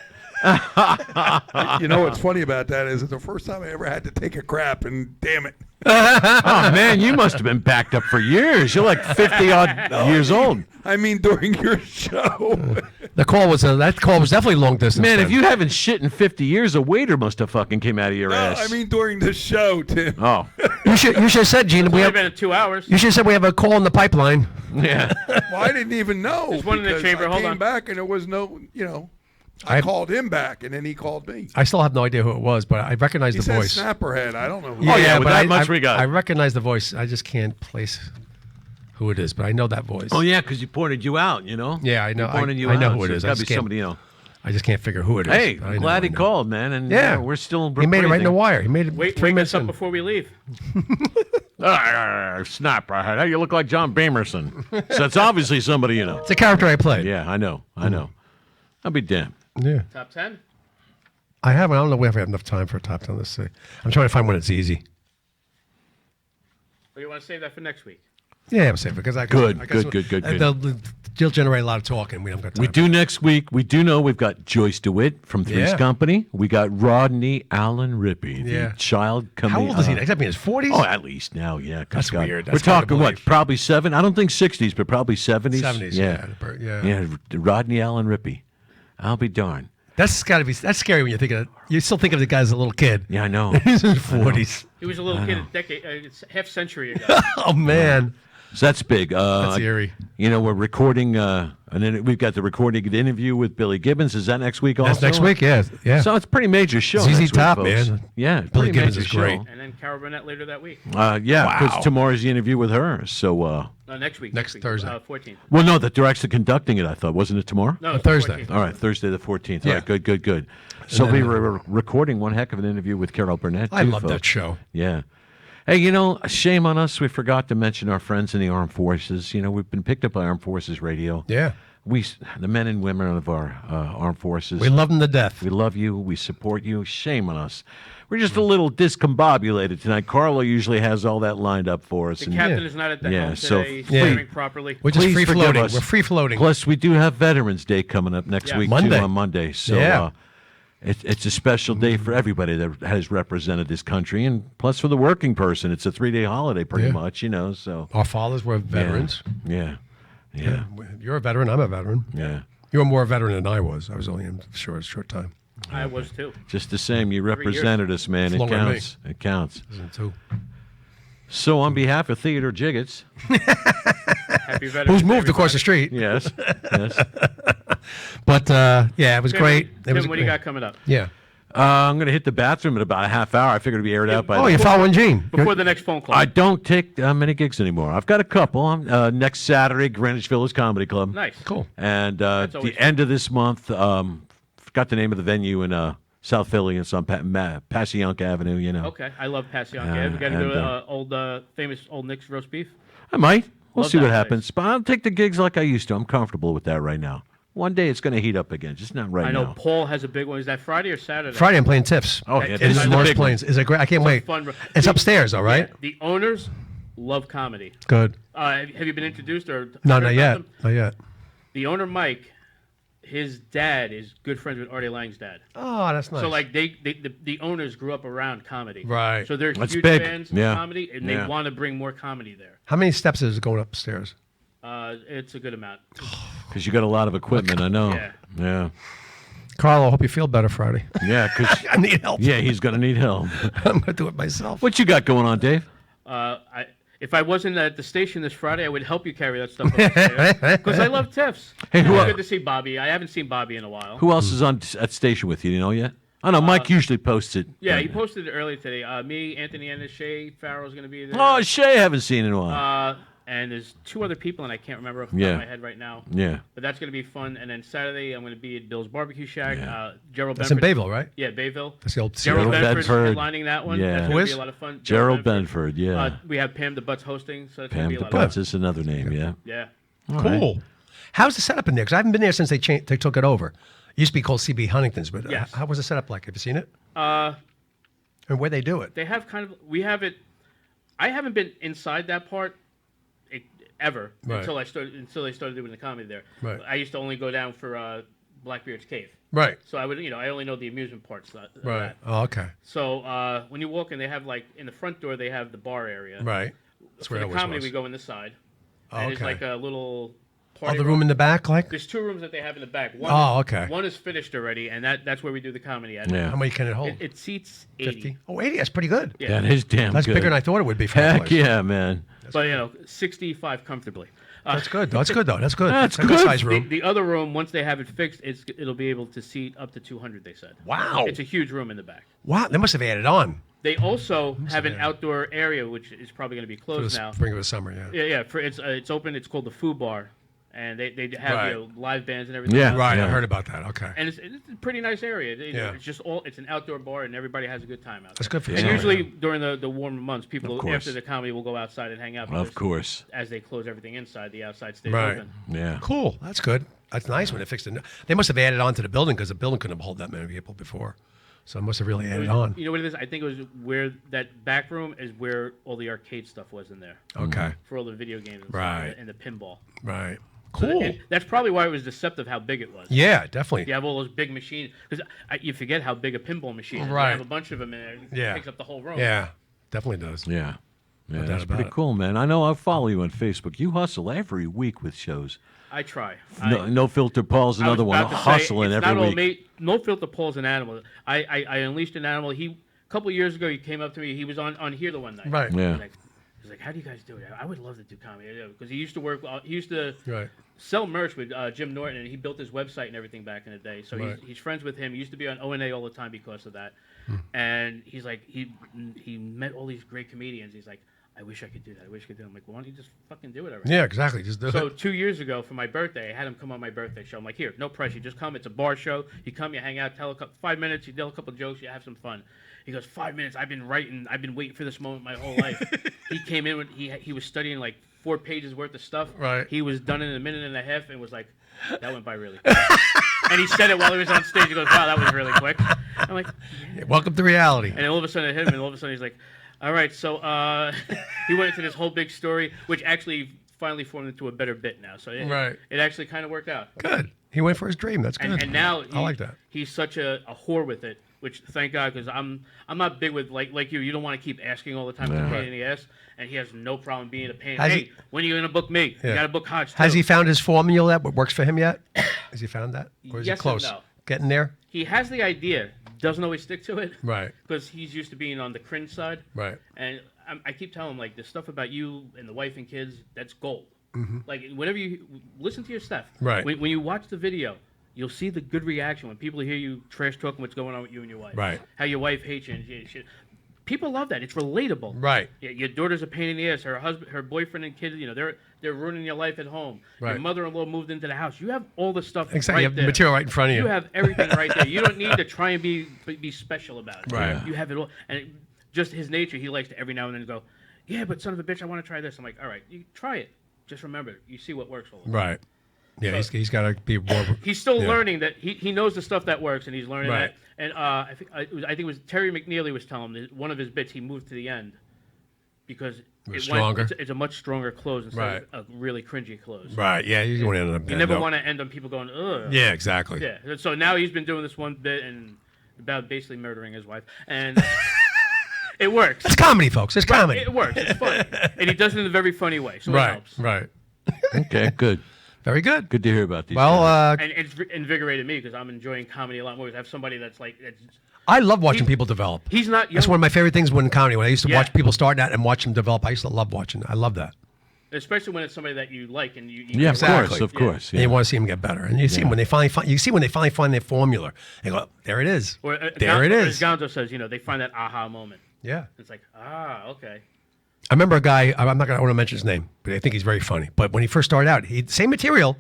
You know what's funny about that is it's the first time I ever had to take a crap, and damn it. Oh man, you must have been backed up for years. You're like 50 odd years old. I mean, during your show. The call was that call was definitely long distance. Man, then. if you haven't shit in 50 years, a waiter must have fucking came out of your No, ass. I mean during the show, Tim. oh, you should have said, Gene, we Only have. been in 2 hours. You should have said we have a call in the pipeline. yeah. Well, I didn't even know. There's one in the because chamber. I Hold came on. back and there was no, I called him back and then he called me. I still have no idea who it was, but I recognize He the said voice. Snapperhead. I don't know. Who Oh, yeah, with but that much we got. I recognize the voice. I just can't place who it is, but I know that voice. Oh yeah, because you pointed you out. You know. Yeah, I know. He pointed you I know out, who it so is. It's I got just to be can't- somebody. I just can't figure who it is. Hey, I I'm know, glad I he know. called, man. And Yeah, we're still. He made it right in the wire. He made it Wake 3 us minutes up in. before we leave. Snapperhead. You look like John Beamerson. So it's obviously somebody you know. It's a character I played. Yeah, I know. I'll be damned. Yeah. Top 10. I haven't. I don't know if we have enough time for a top 10. Let's see. I'm trying to find one that's easy. Or you want to save that for next week? Yeah, I'm safe because I Good, I good. The He'll generate a lot of talk, and we haven't got time. We do next week. We do know we've got Joyce DeWitt from Three's Yeah. Company. We got Rodney Allen Rippey, the Yeah. child How old is he? Except in his 40s? Oh, at least now, yeah. 'Cause That's God, weird. We're That's hard to talking, what, believe. probably 7? I don't think 60s, but probably 70s. 70s, Yeah. yeah. Rodney Allen Rippey. I'll be darned. That's scary when you think of it. You still think of the guy as a little kid. Yeah, I know. He's in his 40s. He was a little kid it's half century ago. Oh, man. So that's big. That's eerie. You know, we're recording, and then we've got the recording of the interview with Billy Gibbons. Is that next week also? That's next week, yeah. So it's a pretty major show. ZZ next week, Top, folks. man. Yeah, Billy pretty Gibbons major is great. show. And then Carol Burnett later that week. Yeah, because tomorrow's the interview with her. So, Next week. Next week, Thursday. 14th. well, no, that they're actually conducting it. I thought, wasn't it tomorrow? No, it's Thursday. 14th. All right, Thursday the 14th. Yeah. All right, good. So we were recording one heck of an interview with Carol Burnett. I too, love that folks. show. Yeah. Hey, you know, shame on us. We forgot to mention our friends in the armed forces. You know, we've been picked up by Armed Forces Radio. Yeah. The men and women of our armed forces. We love them to death. We love you. We support you. Shame on us. We're just a little discombobulated tonight. Carlo usually has all that lined up for us. The and- captain is not at the helm so today, Yeah. steering properly. We're just Please free forgive floating. us. We're free floating. Plus, we do have Veterans Day coming up next Yeah. week, Monday. too, on Monday. So Yeah. it's a special day for everybody that has represented this country. And plus, for the working person, it's a 3-day holiday pretty Yeah. much, you know. So Our fathers were veterans. Yeah. You're a veteran. I'm a veteran. Yeah. You're more a veteran than I was. I was only in a short time. I was too. Just the same, you years. represented us, man. It Longer than me. counts. It counts. Isn't too. So, on behalf of Theodore Jiggets, Happy Veterans Who's Day, moved across the everybody. street? yes, But yeah, it was Tim, great. Tim, It was what do you got coming up? Yeah. I'm going to hit the bathroom in about a half hour. I figured it'd be aired out by. Oh, then. you're following Gene. Before the next phone call. I don't take many gigs anymore. I've got a couple. Next Saturday, Greenwich Village Comedy Club. Nice. Cool. And That's always the fun. end of this month, forgot the name of the venue in South Philly. It's on Passyunk Avenue, you know. Okay. I love Passyunk. We got to and, do old famous Old Nick's roast beef. I might. We'll Love see that what place. happens. But I'll take the gigs like I used to. I'm comfortable with that right now. One day it's going to heat up again, just not right I know now. Paul has a big one. Is that Friday or Saturday? Friday, I'm playing Tiffs. Oh, yeah, It's this is in the Morris big one. Plains. Is it great? I can't wait. Fun. It's upstairs, all right? Yeah, the owners love comedy. Good. Have you been introduced or No, heard not about yet. them? Not yet. The owner Mike, his dad is good friends with Artie Lang's dad. Oh, that's nice. So like the owners grew up around comedy. Right. So they're That's huge big. fans Yeah. of comedy, and they Yeah. want to bring more comedy there. How many steps is it going upstairs? It's a good amount. Because you got a lot of equipment, I know. Yeah. Yeah. Carl, I hope you feel better Friday. Yeah, because I need help. yeah, he's going to need help. I'm going to do it myself. What you got going on, Dave? If I wasn't at the station this Friday, I would help you carry that stuff upstairs because I love tiffs. Hey, It's who- good to see Bobby. I haven't seen Bobby in a while. Who else is on at station with you? Do you know yet? I know Mike usually posts it. Yeah, he posted it earlier today. Me, Anthony Ennis, Shay Farrell's going to be there. Oh, Shay, I haven't seen in a while. And there's 2 other people, and I can't remember off the top Yeah. of my head right now. Yeah. But that's going to be fun. And then Saturday, I'm going to be at Bill's Barbecue Shack. Gerald That's in Benford- Bayville, right? Yeah, Bayville. That's the old Gerald Gerald Benford's Benford. headlining that one. Yeah. That's Who going to be is? a lot of fun. Gerald Benford, yeah. We have Pam the Butts hosting, so it's going Pam to be a the lot of Butts fun. is another name, yeah. Yeah. Cool. How's the setup in there? Because I haven't been there since they took it over. It used to be called CB Huntington's, but Yes. how was the setup like? Have you seen it? And where they do it? They have we have it. I haven't been inside that part ever Right. until they started doing the comedy there. Right. I used to only go down for Blackbeard's Cave. Right. So I would, I only know the amusement parts. Of Right. that. Oh, okay. So when you walk in, they have in the front door they have the bar area. Right. That's For where the it always comedy, was. we go in the side. Oh, And okay. there's like a little Oh, party the room in the back, like? There's 2 rooms that they have in the back. One, Oh, okay. One is finished already, and that's where we do the comedy at. Yeah. How many can it hold? It seats 80. 50? Oh, 80. That's pretty good. Yeah. That is damn That's good. bigger than I thought it would be for that Heck place. yeah, man. But 65 comfortably. That's good. That's good, though. That's good. That's a good good. size room. The other room, once they have it fixed, it'll be able to seat up to 200. They said. Wow. It's a huge room in the back. Wow. They must have added on They also have an outdoor area, which is probably going to be for closed the now. spring of the summer, yeah. Yeah. It's open. It's called the Foo Bar, and they have Right. live bands and everything. Yeah. Right. Yeah. I heard about that. Okay. And it's a pretty nice area. Yeah. It's just it's an outdoor bar, and everybody has a good time out That's there. good for And summer. usually during the warmer months, people Of course. after the comedy will go outside and hang out. Of because course. As they close everything inside, the outside stays Right. open. Yeah. Cool. That's good. That's nice when they fixed it. They must have added on to the building because the building couldn't hold that many people before. So it must have really added on. You know what it is? I think it was where that back room is where all the arcade stuff was in there Okay. for all the video games and, Right. and the pinball. Right. Cool. That's probably why it was deceptive how big it was. Yeah, definitely. You have all those big machines because you forget how big a pinball machine is. Right. You have a bunch of them in there. It takes up the whole room. Yeah, definitely does. Yeah. Yeah, doubt that's about pretty it. cool, man. I know I follow you on Facebook. You hustle every week with shows. I try. No Filter Paul's I was another one. about to say, Hustling it's every not all week. me. No Filter Paul's an animal. I unleashed an animal. A couple of years ago, he came up to me. He was on here the one night. Right. Yeah. He's like, how do you guys do it? I would love to do comedy because he used to work. He used to Right. sell merch with Jim Norton, and he built his website and everything back in the day. So Right. he's friends with him. He used to be on O&A all the time because of that. And he's like, he met all these great comedians. He's like, I wish I could do that. I wish I could do that. I'm like, why don't you just fucking do it already? Yeah, exactly. Just do So it. 2 years ago for my birthday, I had him come on my birthday show. I'm like, here, no pressure. You just come. It's a bar show. You come, you hang out, tell 5 minutes, you tell a couple jokes, you have some fun. He goes, 5 minutes. I've been waiting for this moment my whole life. He came in when he was studying like 4 pages worth of stuff. Right. He was done in a minute and a half and was like, that went by really quick. And he said it while he was on stage. He goes, wow, that was really quick. I'm like, yeah. Welcome to reality. And then all of a sudden it hit him, and all of a sudden he's like, all right, so he went into this whole big story, which actually finally formed into a better bit now. So it actually kind of worked out. Good. He went for his dream. That's good. And now I like that. He's such a whore with it, which thank God, because I'm not big with like you. You don't want to keep asking all the time. It's a pain in the ass, and he has no problem being a pain. Hey, when are you gonna book me? Yeah. You gotta book Hodge too. Has he found his formula that works for him yet? Has he found that? Or is Yes he close? and no. Getting there? He has the idea, doesn't always stick to it. Right. Because he's used to being on the cringe side. Right. And I keep telling him, like, the stuff about you and the wife and kids, that's gold. Mm-hmm. Like, whenever you listen to your stuff, Right. When you watch the video, you'll see the good reaction when people hear you trash talking what's going on with you and your wife. Right. How your wife hates you. And people love that. It's relatable. Right. Your daughter's a pain in the ass. Her husband, her boyfriend, and kids. They're ruining your life at home. Right. Your mother-in-law moved into the house. You have all the stuff Exactly. right You have there. material right in front of you. You have everything right there. You don't need to try and be special about it. Right. You have it all. And just his nature, he likes to every now and then go, yeah, but son of a bitch, I want to try this. I'm like, all right, you try it. Just remember, you see what works all the time. Right. Yeah, he's got to be more. He's still learning that he knows the stuff that works, and he's learning Right. that. And I think it was Terry McNeely was telling him that one of his bits he moved to the end because stronger. It's a much stronger close instead Right. of a really cringy close. Right. Yeah, you want to end up. You never want to end on people going, ugh. Yeah, exactly. Yeah. So now he's been doing this one bit and about basically murdering his wife, and it works. It's comedy, folks. It's comedy. It works. It's fun, and he does it in a very funny way, so it Right. helps. Right. Okay, good. Very good. Good to hear about these Well, guys. And it's invigorated me because I'm enjoying comedy a lot more. I have somebody that's like, I love watching people develop. he's not young. That's one of my favorite things when comedy. When I used to watch people start out and watch them develop, I used to love watching. I love that. Especially when it's somebody that you like and you Yeah, of Exactly. course, of course. And Yeah. you want to see them get better. And you see them when they finally find their formula. They go, there it is. Or, There it As is. Gonzo says, they find that aha moment. Yeah. It's like, okay. I remember a guy. I want to mention his name, but I think he's very funny. But when he first started out, he same material,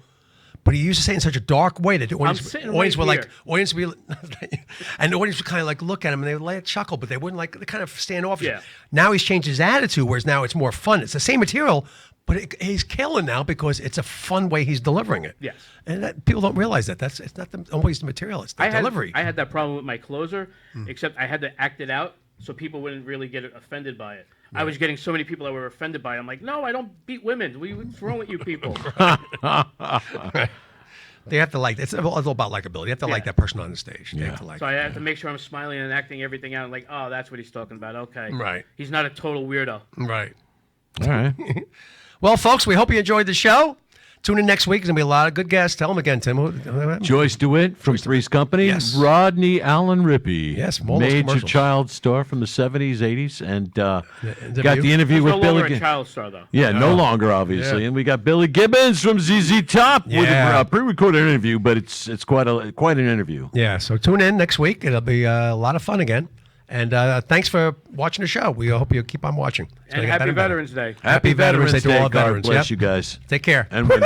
but he used to say it in such a dark way that the audience, sitting audience right were here. like, audience would be, and the audience would kind of like look at him and they would like chuckle, but they wouldn't like they kind of stand off. Yeah. Now he's changed his attitude, whereas now it's more fun. It's the same material, but he's killing now because it's a fun way he's delivering it. Yes. And people don't realize that. It's not always the material; it's the delivery. I had that problem with my closer, except I had to act it out so people wouldn't really get offended by it. I was getting so many people that were offended by it. I'm like, no, I don't beat women. What's wrong with you people? They have to like. It's all about likability. You have to like that person on the stage. They have to like. So I have to make sure I'm smiling and acting everything out. I'm like, oh, that's what he's talking about. Okay. Right. He's not a total weirdo. Right. All right. Well, folks, we hope you enjoyed the show. Tune in next week. There's going to be a lot of good guests. Tell them again, Tim. Joyce DeWitt from Three's Company. Yes. Rodney Allen Rippey. Yes, all those major commercials. child star from the 70s, 80s. And got interview. the interview He's with no Billy. longer a child star, though. Yeah, no longer, obviously. Yeah. And we got Billy Gibbons from ZZ Top with Yeah. a pre-recorded interview, but it's quite an interview. Yeah, so tune in next week. It'll be a lot of fun again. And thanks for watching the show. We hope you keep on watching. It's And gonna get happy better and better. Veterans Day. Happy Veterans Day to all God veterans. bless Yep. you guys. Take care. And we're